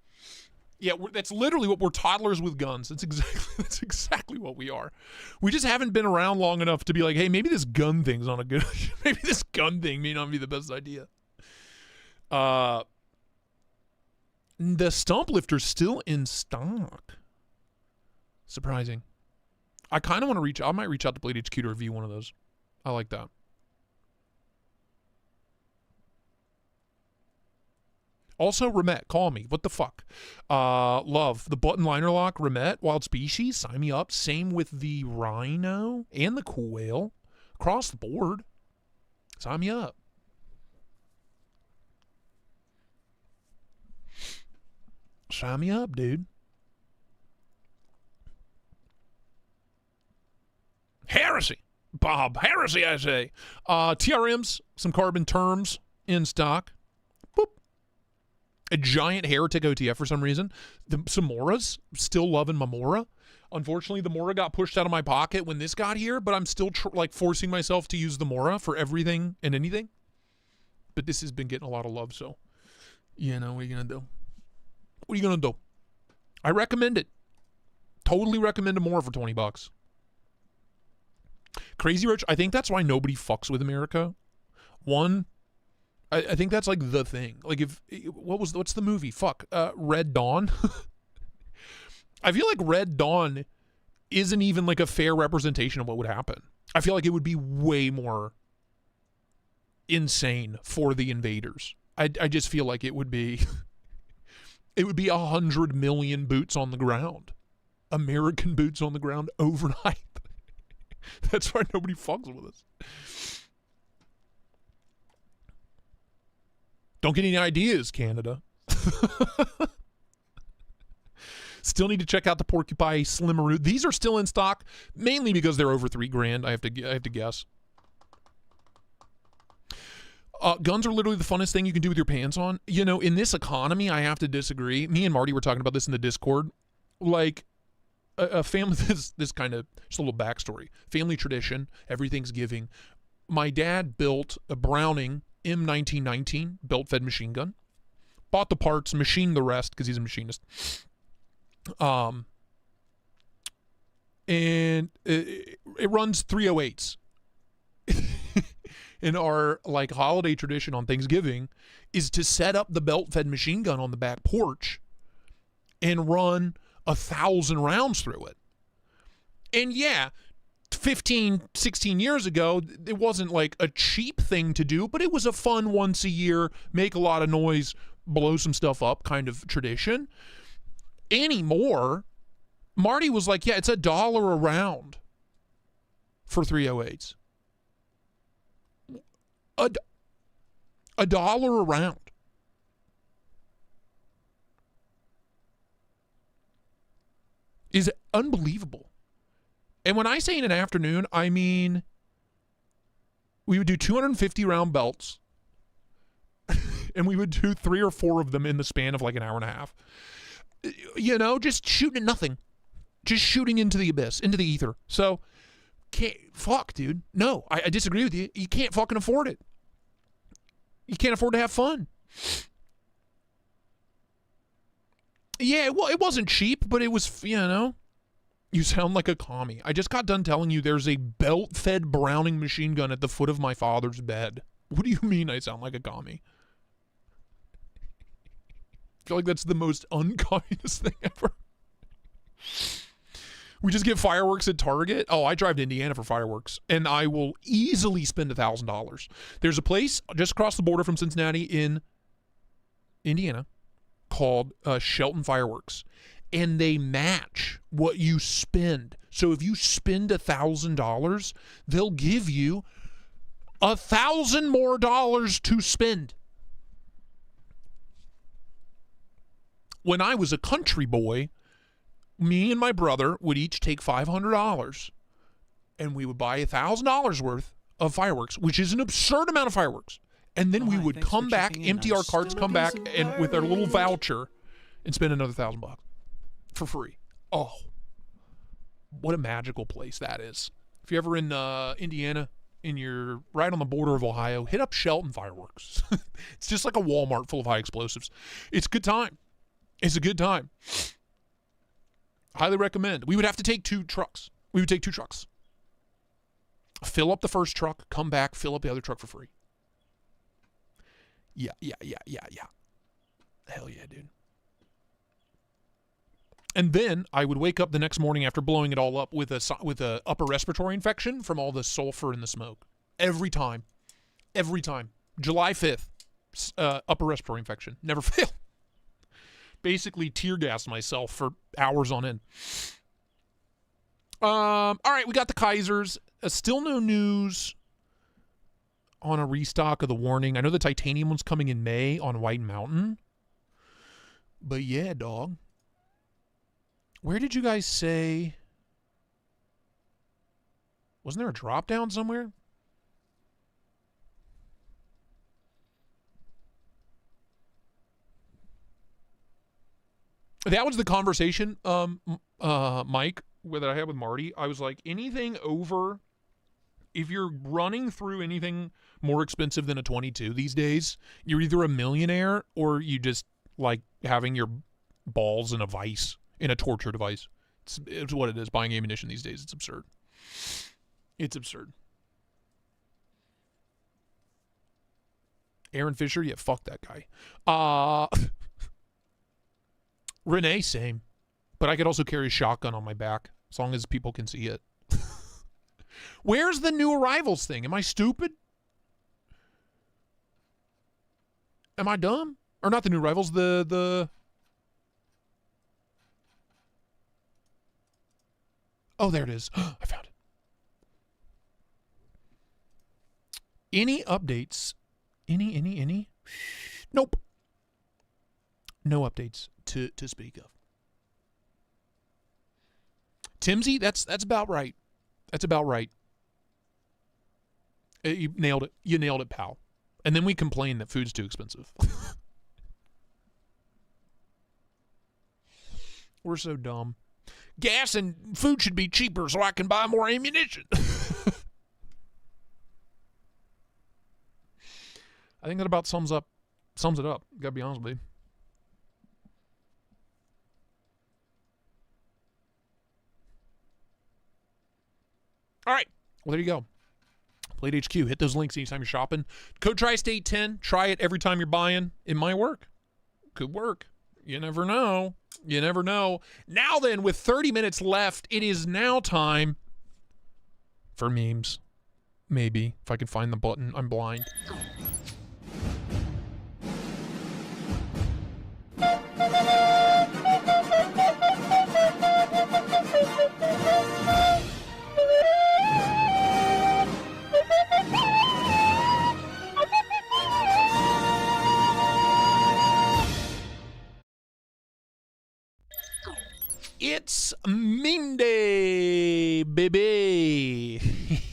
Yeah, that's literally what we're toddlers with guns. That's exactly what we are. We just haven't been around long enough to be like, hey, maybe this gun thing's not a good. Maybe this gun thing may not be the best idea. The stump lifter's still in stock. Surprising. I kind of want to reach. I might reach out to Blade HQ to review one of those. I like that. Also, Remet, call me. What the fuck? Love the button liner lock. Remet, wild species. Sign me up. Same with the rhino and the cool whale. Across the board. Sign me up. Sign me up, dude. Heresy. Bob. Heresy, I say. TRMs, some carbon terms in stock. Boop. A giant heretic OTF for some reason. Some Moras. Still loving my Mora. Unfortunately, the Mora got pushed out of my pocket when this got here, but I'm still forcing myself to use the Mora for everything and anything. But this has been getting a lot of love, so, you know, what are you going to do? What are you going to do? I recommend it. Totally recommend a Mora for $20. Crazy Rich, I think that's why nobody fucks with America. One, I think that's like the thing. Like what's the movie? Red Dawn. I feel like Red Dawn isn't even like a fair representation of what would happen. I feel like it would be way more insane for the invaders. I just feel like it would be 100 million boots on the ground. American boots on the ground overnight. That's why nobody fucks with us. Don't get any ideas, Canada. Still need to check out the Porcupine Slimaroo. These are still in stock, mainly because they're over $3,000. I have to guess. Guns are literally the funnest thing you can do with your pants on. You know, in this economy, I have to disagree. Me and Marty were talking about this in the Discord. Like, a family, this kind of, just a little backstory. Family tradition, every Thanksgiving. My dad built a Browning M1919 belt-fed machine gun. Bought the parts, machined the rest, because he's a machinist. And it runs 308s. And our like holiday tradition on Thanksgiving is to set up the belt-fed machine gun on the back porch and run 1,000 rounds through it. And yeah, 15, 16 years ago, it wasn't like a cheap thing to do, but it was a fun once a year, make a lot of noise, blow some stuff up kind of tradition. Anymore, Marty was like, yeah, it's $1 a round for 308s. $1 a round. Is unbelievable. And when I say in an afternoon, I mean we would do 250 round belts and we would do 3 or 4 of them in the span of like an hour and a half. You know, just shooting at nothing. Just shooting into the abyss, into the ether. So, fuck, dude. No, I disagree with you. You can't fucking afford it. You can't afford to have fun. Yeah, well, it wasn't cheap, but it was, you know, you sound like a commie. I just got done telling you there's a belt-fed Browning machine gun at the foot of my father's bed. What do you mean I sound like a commie? I feel like that's the most unkindest thing ever. We just get fireworks at Target. Oh, I drive to Indiana for fireworks, and I will easily spend $1,000. There's a place just across the border from Cincinnati in Indiana called Shelton Fireworks, and they match what you spend. So if you spend $1,000, they'll give you $1,000 more to spend. When I was a country boy, me and my brother would each take $500 and we would buy $1,000 worth of fireworks, which is an absurd amount of fireworks. And then we would come back, empty our carts, come back and with our little voucher and spend another $1,000 for free. Oh, what a magical place that is. If you're ever in Indiana and you're right on the border of Ohio, hit up Shelton Fireworks. It's just like a Walmart full of high explosives. It's a good time. It's a good time. Highly recommend. We would have to take 2 trucks. We would take 2 trucks. Fill up the first truck, come back, fill up the other truck for free. Yeah. Hell yeah, dude. And then I would wake up the next morning after blowing it all up with a upper respiratory infection from all the sulfur and the smoke. Every time. July 5th, upper respiratory infection. Never fail. Basically tear gassed myself for hours on end. All right, we got the Kaisers. Still no news on a restock of the Warning. I know the titanium one's coming in May on White Mountain. But yeah, dog. Where did you guys say? Wasn't there a drop down somewhere? That was the conversation, Mike, that I had with Marty. I was like, anything over, if you're running through anything more expensive than a 22 these days, you're either a millionaire or you just like having your balls in a vice, in a torture device. It's what it is, buying ammunition these days. It's absurd. It's absurd. Aaron Fisher, yeah, fuck that guy. Renee, same. But I could also carry a shotgun on my back, as long as people can see it. Where's the new arrivals thing? Am I stupid? Am I dumb? Or not the new arrivals, the... Oh, there it is. I found it. Any updates? Any? Nope. No updates to speak of. Timsy, that's about right. That's about right. You nailed it. You nailed it, pal. And then we complain that food's too expensive. We're so dumb. Gas and food should be cheaper so I can buy more ammunition. I think that about sums it up. Gotta be honest with you. All right. Well, there you go. Blade HQ. Hit those links anytime you're shopping. Code Tristate 10. Try it every time you're buying. It might work. Could work. You never know. You never know. Now then, with 30 minutes left, it is now time for memes. Maybe. If I can find the button. I'm blind. It's meme day, baby.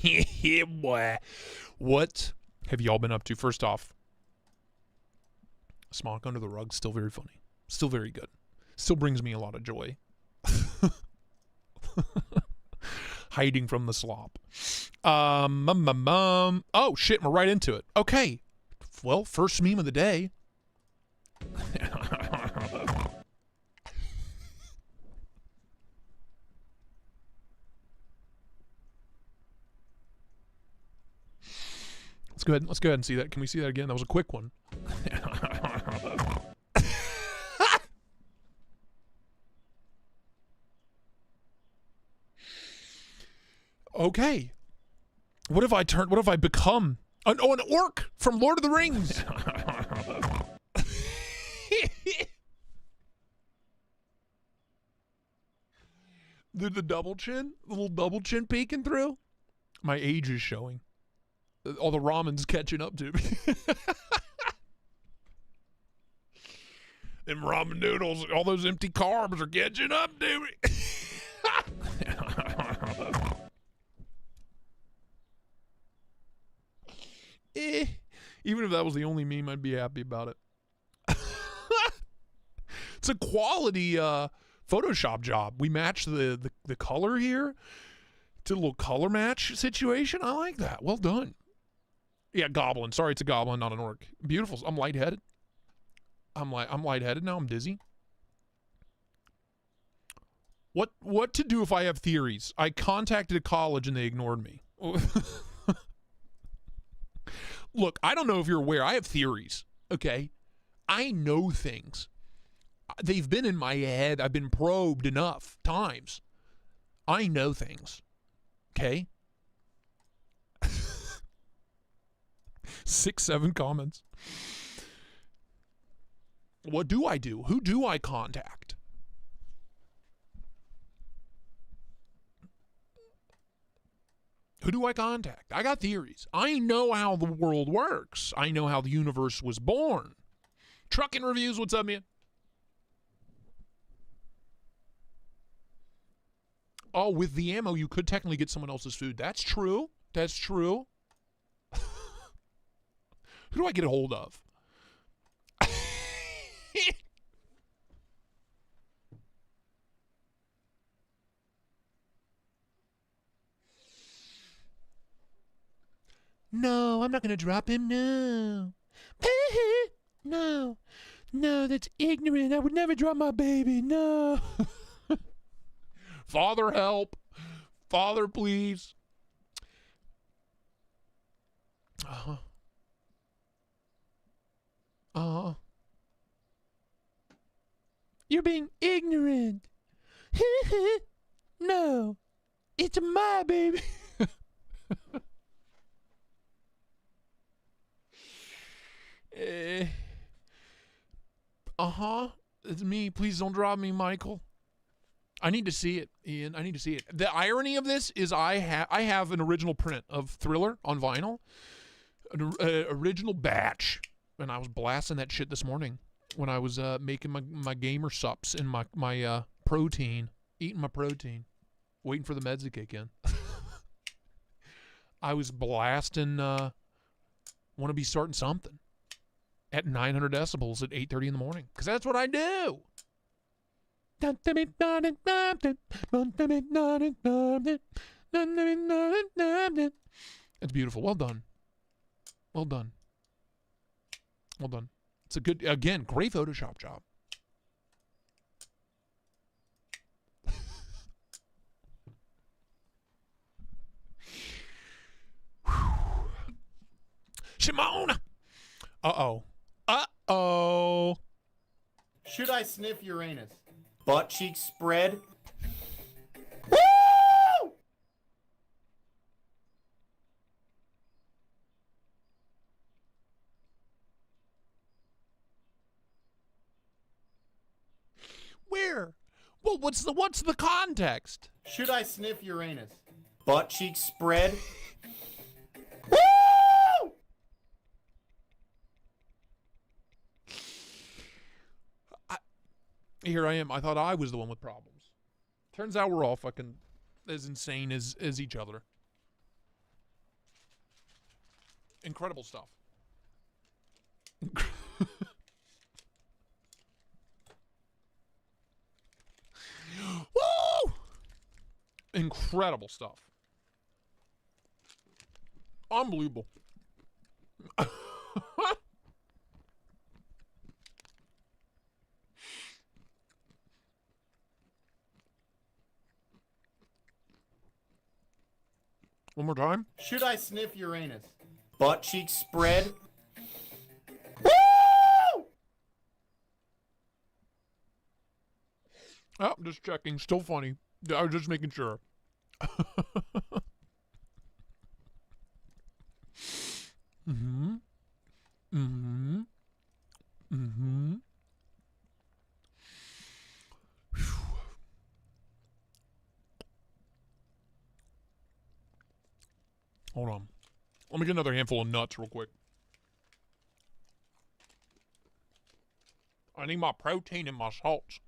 Yeah, boy. What have y'all been up to? First off, Smock under the rug, still very funny. Still very good. Still brings me a lot of joy. Hiding from the slop. Oh, shit, we're right into it. Okay. Well, first meme of the day. Let's go ahead and see that. Can we see that again? That was a quick one. Okay. What have I become? An orc from Lord of the Rings. the double chin? The little double chin peeking through? My age is showing. All the ramen's catching up to me. Them ramen noodles, all those empty carbs are catching up to me. Even if that was the only meme, I'd be happy about it. It's a quality Photoshop job. We matched the color here to a little color match situation. I like that. Well done. Yeah, goblin. Sorry, it's a goblin, not an orc. Beautiful. I'm lightheaded. I'm lightheaded now. I'm dizzy. What to do if I have theories? I contacted a college and they ignored me. Look, I don't know if you're aware. I have theories, okay? I know things. They've been in my head. I've been probed enough times. I know things, okay? 6, 7 comments. What do I do? Who do I contact? Who do I contact? I got theories. I know how the world works. I know how the universe was born. Trucking Reviews, what's up, man? Oh, with the ammo, you could technically get someone else's food. That's true. That's true. Who do I get a hold of? No, I'm not going to drop him. No. No. No, that's ignorant. I would never drop my baby. No. Father, help. Father, please. Uh-huh. Uh-huh. You're being ignorant. No. It's my baby. Uh-huh. It's me. Please don't drop me, Michael. I need to see it, Ian. I need to see it. The irony of this is I have an original print of Thriller on vinyl. An original batch. And I was blasting that shit this morning when I was making my gamer sups and my protein. Eating my protein. Waiting for the meds to kick in. I was blasting Want to Be Starting Something at 900 decibels at 8:30 in the morning. Because that's what I do. It's beautiful. Well done. Well done. Well done. It's a good, again, great Photoshop job. Shimona. Uh-oh. Uh-oh. Should I sniff Uranus? Butt cheeks spread. Woo! Where? Well, what's the context? Should I sniff Uranus? Butt cheeks spread. Woo! Here I am. I thought I was the one with problems. Turns out we're all fucking as insane as each other. Incredible stuff. Woo! Incredible stuff. Unbelievable. One more time. Should I sniff Uranus? Butt cheeks spread. Woo! Oh, just checking. Still funny. I was just making sure. Mm-hmm. Mm-hmm. Mm-hmm. Hold on. Let me get another handful of nuts real quick. I need my protein and my salts.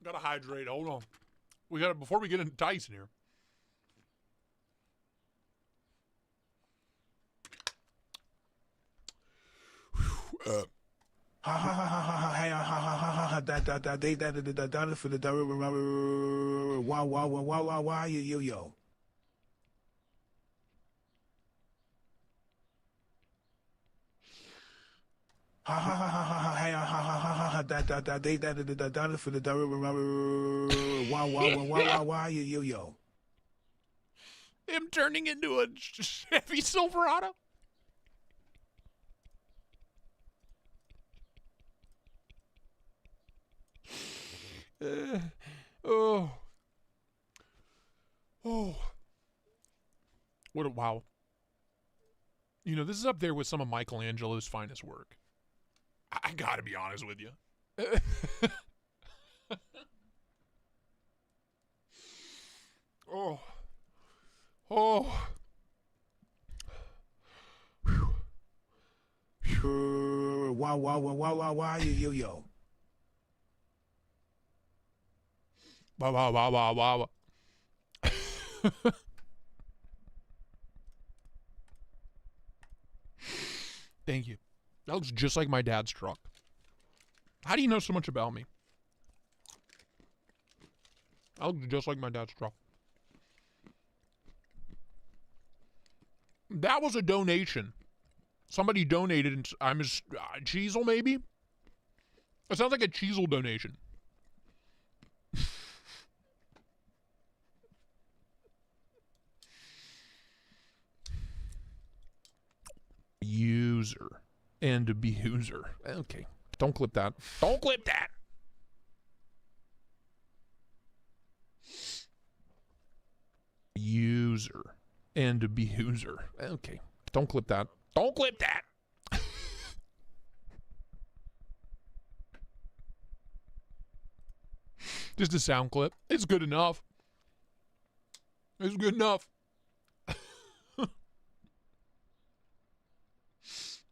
Gotta hydrate. Hold on. We gotta, before we get into Tyson here. Wow, yo. Wow, yo. Him turning into a Chevy Silverado. Oh. What a wow. You know, this is up there with some of Michelangelo's finest work. I gotta be honest with you. Oh. Wow, yo. Wow. Thank you. That looks just like my dad's truck. How do you know so much about me? That looks just like my dad's truck. That was a donation. Somebody donated, and I'm his Cheezel, maybe? It sounds like a Cheezel donation. User and abuser. Okay. Don't clip that. Don't clip that. User and abuser. Okay. Don't clip that. Don't clip that. Just a sound clip. It's good enough. It's good enough.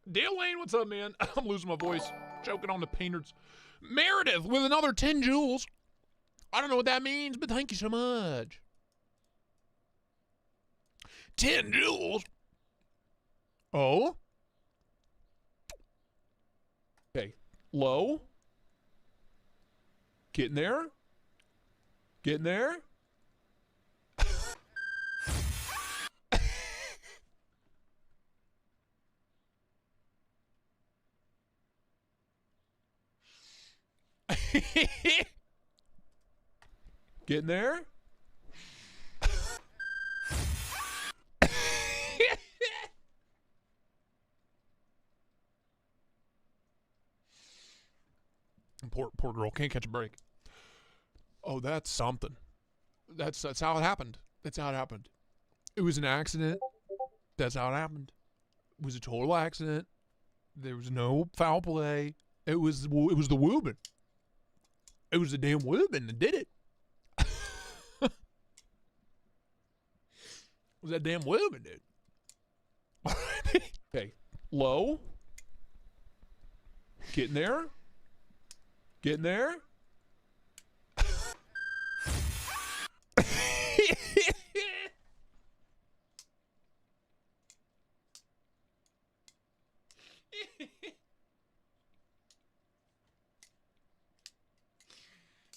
Dale Lane, what's up, man? I'm losing my voice. Choking on the painters. Meredith with another 10 jewels. I don't know what that means, but thank you so much. 10 jewels? Oh? Okay. Low. Getting there. Getting there. Getting there. Poor girl can't catch a break. Oh, that's something. That's how it happened. That's how it happened. It was an accident. That's how it happened. It was a total accident. There was no foul play. It was the woobin. It was the damn woobin that did it. It was that damn woobin, dude. Okay. Low. Getting there. Getting there.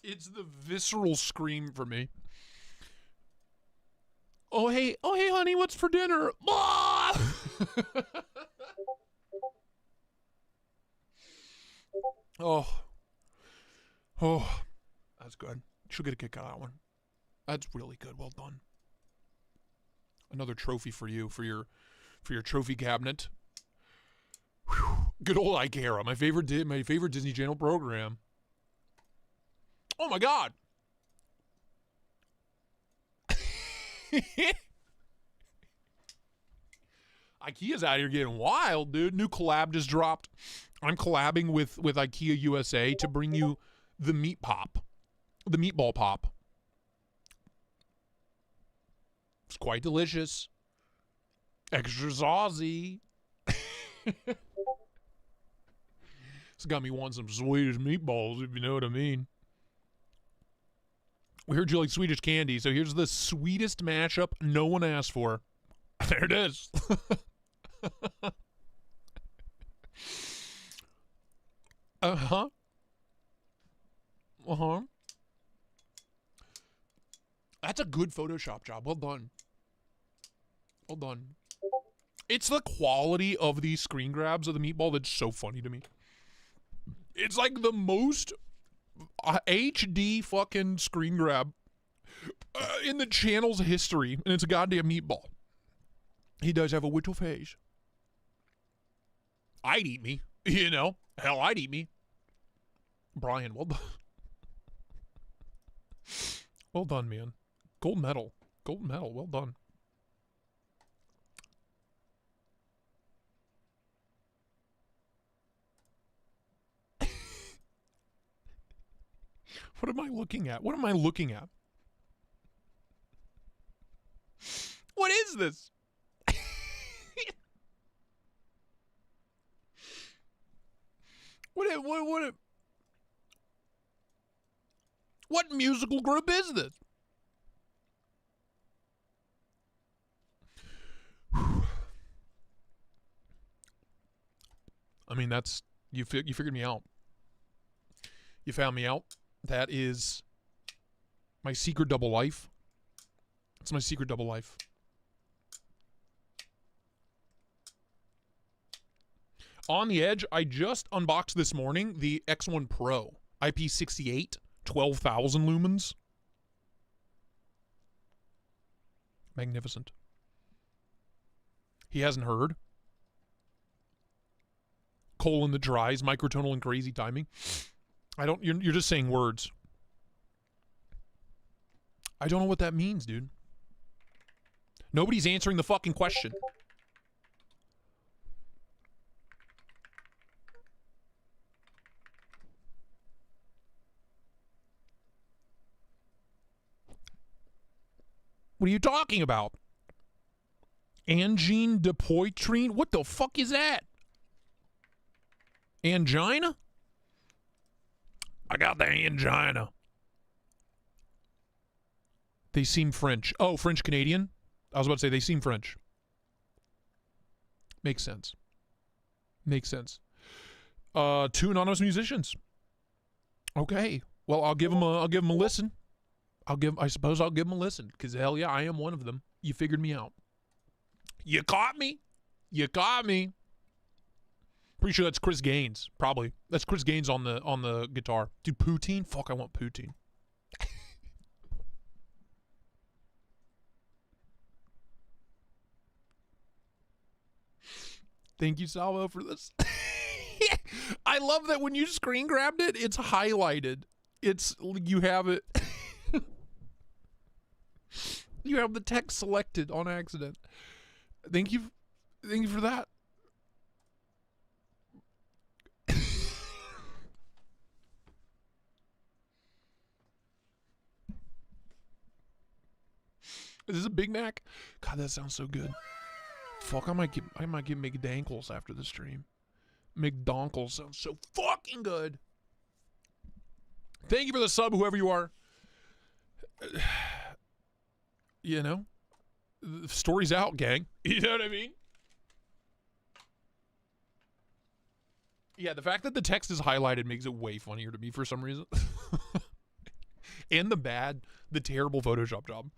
It's the visceral scream for me. Oh hey honey, what's for dinner? Oh, that's good. She'll get a kick out of that one. That's really good. Well done. Another trophy for you, for your trophy cabinet. Whew. Good old Ikera, my favorite Disney Channel program. Oh my God. IKEA's out here getting wild, dude. New collab just dropped. I'm collabing with IKEA USA to bring you the meat pop. The meatball pop. It's quite delicious. Extra saucy. It's got me wanting some Swedish meatballs, if you know what I mean. We heard you like Swedish candy, so here's the sweetest mashup no one asked for. There it is. Uh-huh. Uh-huh. That's a good Photoshop job. Well done. Well done. It's the quality of these screen grabs of the meatball that's so funny to me. It's like the most HD fucking screen grab in the channel's history, and it's a goddamn meatball. He does have a little face. I'd eat me, you know? Hell, I'd eat me. Brian, well done. Well done, man. Gold medal. Gold medal. Well done. What am I looking at? What am I looking at? What is this? What musical group is this? I mean, that's you figured me out. You found me out. That is my secret double life. It's my secret double life. On the Edge, I just unboxed this morning the X1 Pro IP68 12,000 lumens. Magnificent. He hasn't heard. Colon the dries, microtonal and crazy timing. You're just saying words. I don't know what that means, dude. Nobody's answering the fucking question. What are you talking about? Angine de Poitrine? What the fuck is that? Angina? I got the angina. They seem French. Oh, French Canadian? I was about to say they seem French. Makes sense. Makes sense. 2 anonymous musicians. Okay. Well, I'll give them a listen. I suppose I'll give them a listen, because hell yeah, I am one of them. You figured me out. You caught me. You caught me. Pretty sure that's Chris Gaines. Probably. That's Chris Gaines on the guitar. Dude, poutine? Fuck, I want poutine. Thank you, Salvo, for this. I love that when you screen grabbed it, it's highlighted. You have it. You have the text selected on accident. Thank you for that. Is this a Big Mac? God, that sounds so good. Fuck, I might get McDankles after the stream. McDonkles sounds so fucking good. Thank you for the sub, whoever you are. You know, the story's out, gang. You know what I mean? Yeah, the fact that the text is highlighted makes it way funnier to me for some reason. And the terrible Photoshop job.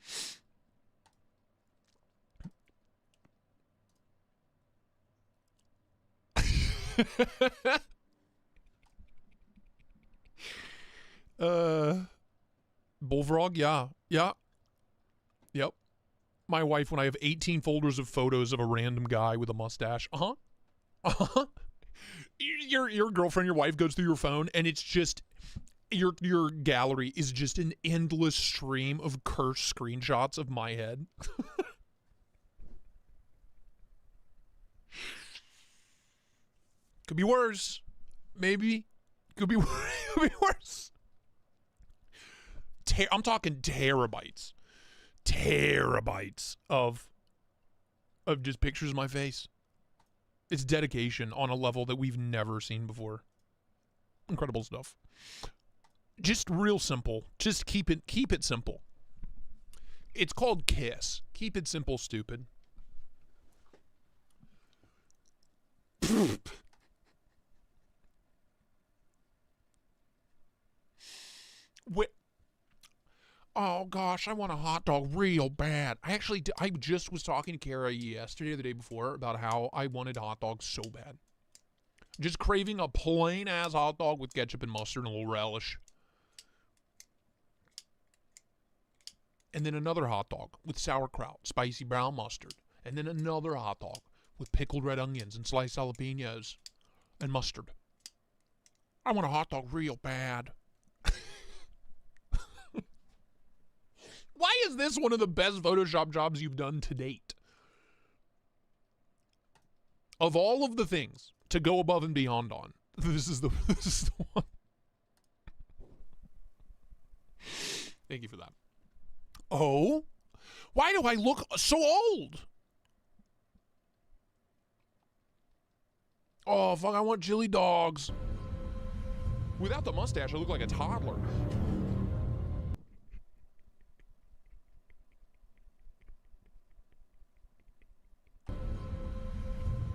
Bullfrog, yeah. Yep. My wife, when I have 18 folders of photos of a random guy with a mustache. Your girlfriend, your wife goes through your phone, and it's just your gallery is just an endless stream of cursed screenshots of my head. Could be worse. Maybe. Could be worse. I'm talking terabytes. Terabytes of just pictures of my face. It's dedication on a level that we've never seen before. Incredible stuff. Just real simple. Just keep it simple. It's called KISS. Keep it simple, stupid. Oh gosh, I want a hot dog real bad. I just was talking to Kara yesterday or the day before about how I wanted a hot dog so bad. Just craving a plain ass hot dog with ketchup and mustard and a little relish. And then another hot dog with sauerkraut, spicy brown mustard. And then another hot dog with pickled red onions and sliced jalapenos and mustard. I want a hot dog real bad. Why is this one of the best Photoshop jobs you've done to date? Of all of the things to go above and beyond on, this is the one. Thank you for that. Oh? Why do I look so old? Oh, fuck, I want chili dogs. Without the mustache, I look like a toddler.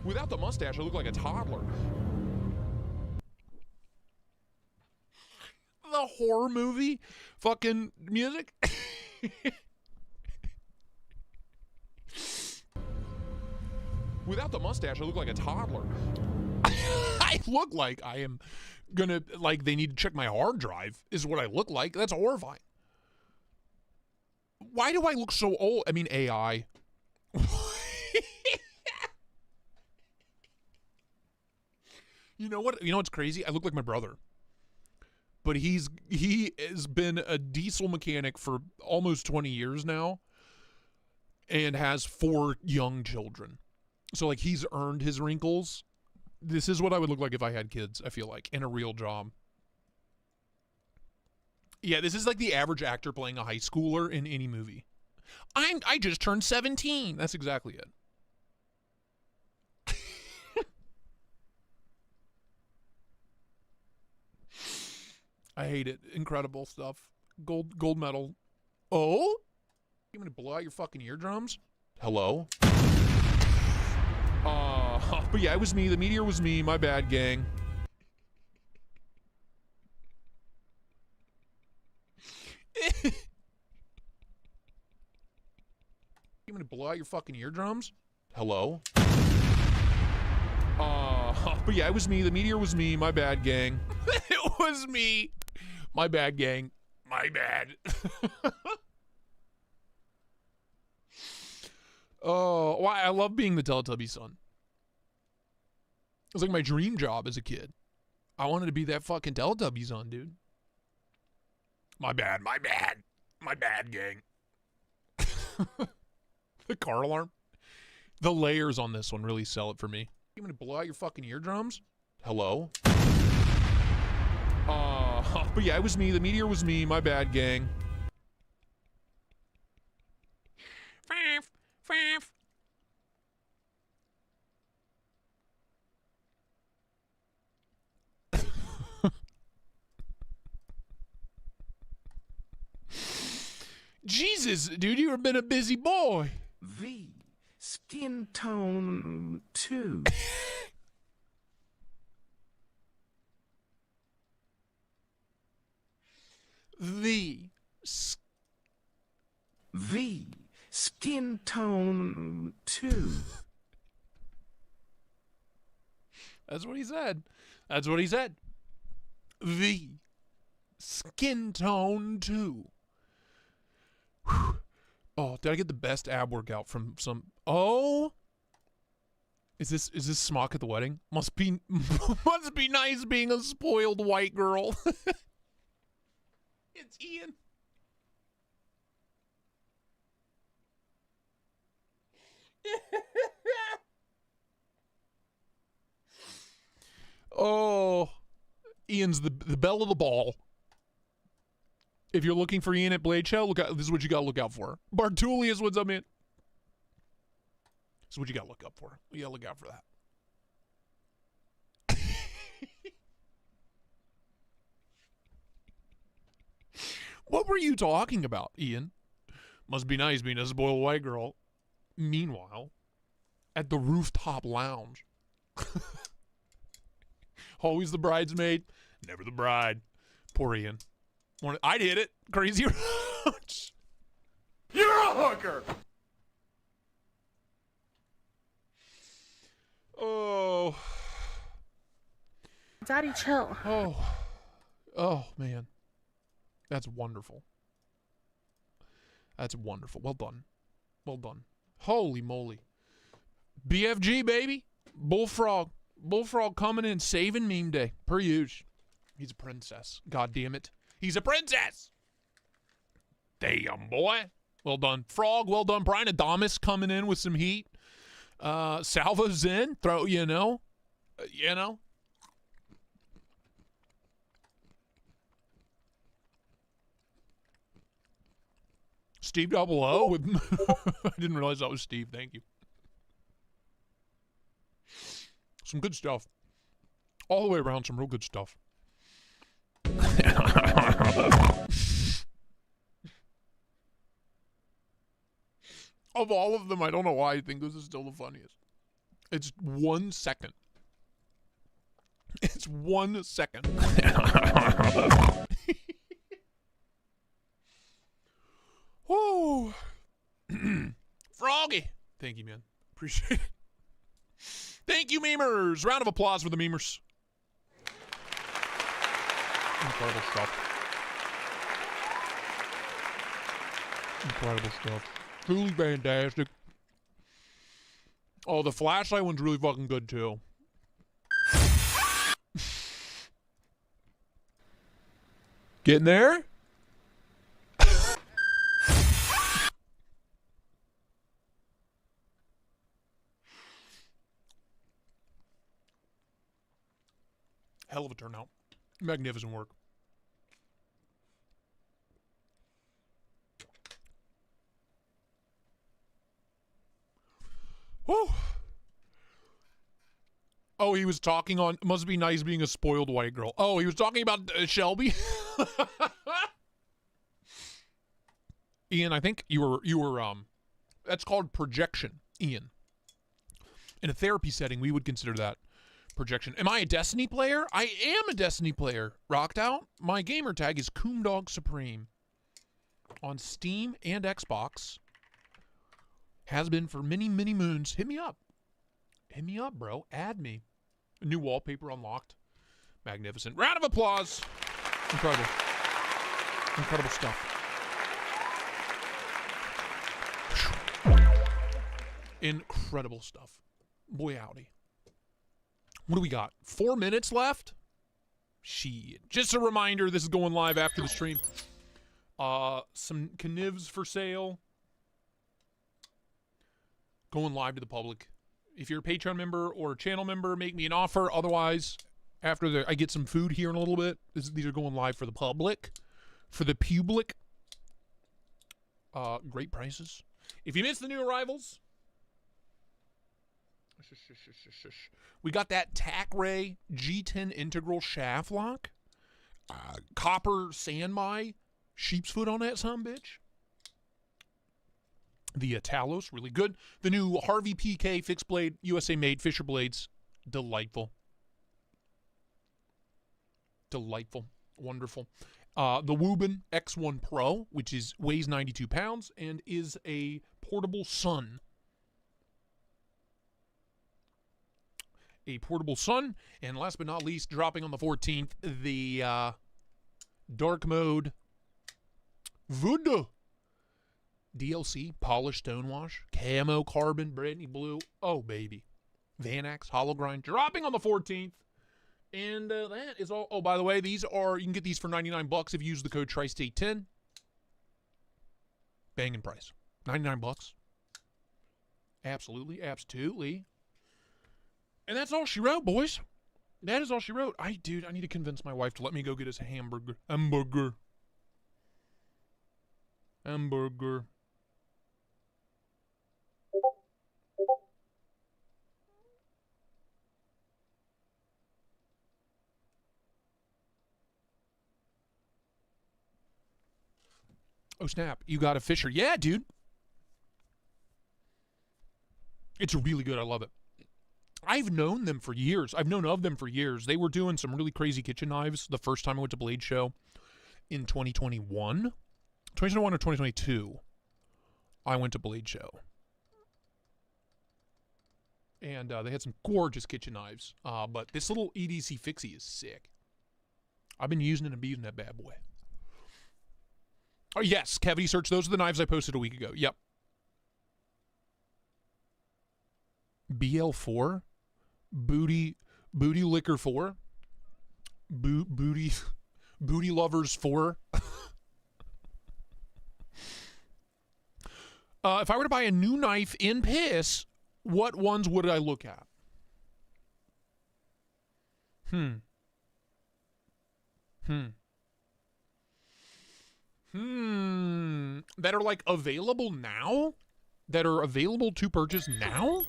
Without the mustache, I look like a toddler. The horror movie fucking music. Without the mustache, I look like a toddler. I look like I am gonna, like, they need to check my hard drive, is what I look like. That's horrifying. Why do I look so old? I mean, AI. You know what? You know what's crazy? I look like my brother. But he has been a diesel mechanic for almost 20 years now and has 4 young children. So, like, he's earned his wrinkles. This is what I would look like if I had kids, I feel like, in a real job. Yeah, this is like the average actor playing a high schooler in any movie. I just turned 17. That's exactly it. I hate it. Incredible stuff. Gold medal. Oh? You want to blow out your fucking eardrums? Hello? But yeah, it was me. The meteor was me. My bad, gang. You want to blow out your fucking eardrums? Hello? But yeah, it was me. The meteor was me. My bad, gang. It was me. My bad, gang. My bad. Oh, why? I love being the Teletubby son. It was like my dream job as a kid. I wanted to be that fucking Teletubby son, dude. My bad, my bad. My bad, gang. The car alarm. The layers on this one really sell it for me. You want to blow out your fucking eardrums? Hello? But yeah, it was me. The meteor was me. My bad, gang. Jesus, dude, you've been a busy boy. V. Skin tone 2. V. Skin tone 2. That's what he said. That's what he said. V. Skin tone 2. Whew. Oh, did I get the best ab workout from some? Oh, is this Smock at the wedding? Must be nice being a spoiled white girl. It's Ian. Oh, Ian's the belle of the ball. If you're looking for Ian at Blade Show, look out. This is what you got to look out for. Bartulius, what's up, man? This is what you got to look up for. You got to look out for that. What were you talking about, Ian? Must be nice being a spoiled white girl. Meanwhile, at the rooftop lounge. Always the bridesmaid, never the bride. Poor Ian. I'd hit it. Crazy. much. You're a hooker! Oh. Daddy, chill. Oh, man. That's wonderful. That's wonderful. Well done. Well done. Holy moly. BFG, baby. Bullfrog. Bullfrog coming in, saving meme day. Per usual. He's a princess. God damn it. He's a princess. Damn, boy. Well done. Frog, well done. Brian Adamas coming in with some heat. Salvo's in. Throw, you know. Steve Double O with I didn't realize that was Steve. Thank you. Some good stuff. All the way around, some real good stuff. Of all of them, I don't know why I think this is still the funniest. It's 1 second. It's 1 second. Whoa. Froggy. Thank you, man. Appreciate it. Thank you, memers. Round of applause for the memers. Incredible stuff. Incredible stuff. Truly fantastic. Oh, the flashlight one's really fucking good, too. Getting there? Hell of a turnout. Magnificent work. Whew. Oh, he was talking on, must be nice being a spoiled white girl. Oh, he was talking about Shelby. Ian, I think you were, that's called projection, Ian. In a therapy setting, we would consider that projection. Am I a Destiny player? I am a Destiny player. Rocked out. My gamer tag is Coomdog Supreme. On Steam and Xbox. Has been for many, many moons. Hit me up. Hit me up, bro. Add me. A new wallpaper unlocked. Magnificent. Round of applause. Incredible. Incredible stuff. Incredible stuff. Boy, howdy. What do we got? 4 minutes left? Shit. Just a reminder, this is going live after the stream. Some KNAFS for sale. Going live to the public. If you're a Patreon member or a channel member, make me an offer. Otherwise, after I get some food here in a little bit, these are going live for the public. For the public. Great prices. If you missed the new arrivals, we got that Tac Ray G10 integral shaft lock. Copper Sanmai sheep's foot on that sumbitch. The Talos, really good. The new Harvey PK fixed blade, USA made Fisher blades. Delightful. Delightful. Wonderful. The Woobin X1 Pro, which weighs 92 pounds and is a portable sun. A portable sun. And last but not least, dropping on the 14th, the Dark Mode Voodoo DLC, polished stonewash, camo carbon, Brittany blue. Oh, baby. Vanax, hollow grind, dropping on the 14th. And that is all. Oh, by the way, you can get these for $99 if you use the code Tristate10. Banging price. $99. Absolutely, absolutely. And that's all she wrote, boys. That is all she wrote. I need to convince my wife to let me go get us a hamburger. Hamburger. Oh, snap. You got a Fisher. Yeah, dude. It's really good. I love it. I've known them for years. I've known of them for years. They were doing some really crazy kitchen knives the first time I went to Blade Show in 2021. 2021 or 2022, I went to Blade Show. And they had some gorgeous kitchen knives. But this little EDC Fixie is sick. I've been using it and abusing that bad boy. Oh, yes. Cavity search. Those are the knives I posted a week ago. Yep. BL4? Booty Liquor 4? Booty Lovers 4? If I were to buy a new knife in piss, what ones would I look at? That are like available now? That are available to purchase now?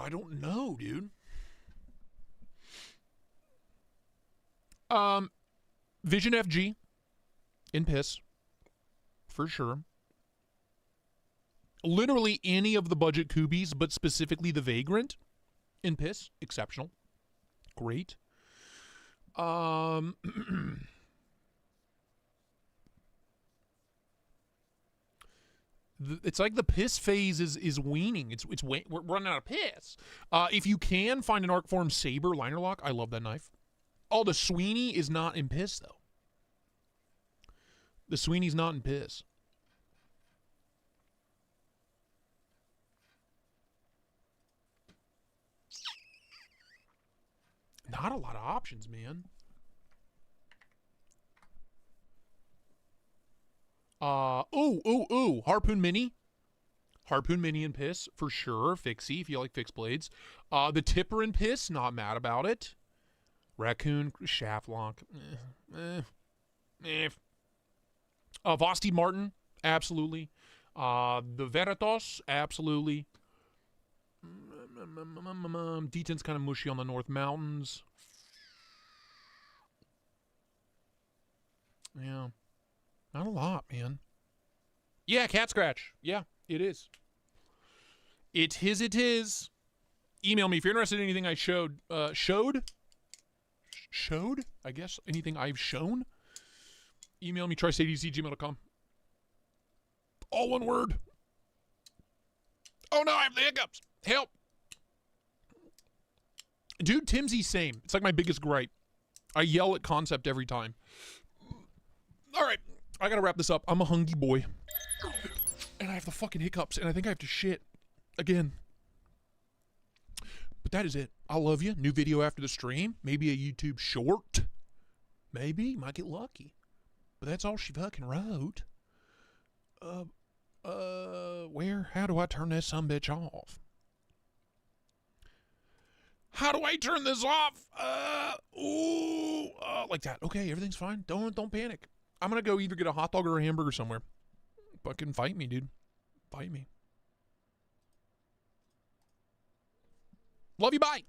I don't know, dude. Vision FG in piss, for sure. Literally any of the budget Kubies, but specifically the Vagrant in piss, exceptional. Great. It's like the piss phase is weaning. We're running out of piss. If you can find an Arcform Saber liner lock, I love that knife. Oh, the Sweeney is not in piss though. The Sweeney's not in piss. Not a lot of options, man. Harpoon Mini. Harpoon Mini and piss, for sure. Fixie, if you like fixed blades. The Tipper and piss, not mad about it. Raccoon, shaft lock. Vosti Martin, absolutely. The Veritas, absolutely. D10's kind of mushy on the North Mountains. Yeah. Not a lot, man. Yeah, cat scratch. Yeah, it is. It is. Email me if you're interested in anything I showed. Showed? I guess. Anything I've shown? Email me, tristatedc@gmail.com. All one word. Oh no, I have the hiccups. Help. Dude, Timsy, same. It's like my biggest gripe. I yell at concept every time. All right. I gotta wrap this up. I'm a hungry boy. And I have the fucking hiccups, and I think I have to shit again. But that is it. I love you. New video after the stream. Maybe a YouTube short. Maybe. Might get lucky. But that's all she fucking wrote. Where? How do I turn this sumbitch off? How do I turn this off? Like that. Okay, everything's fine. Don't panic. I'm gonna go either get a hot dog or a hamburger somewhere. Fucking fight me, dude. Fight me. Love you, bye.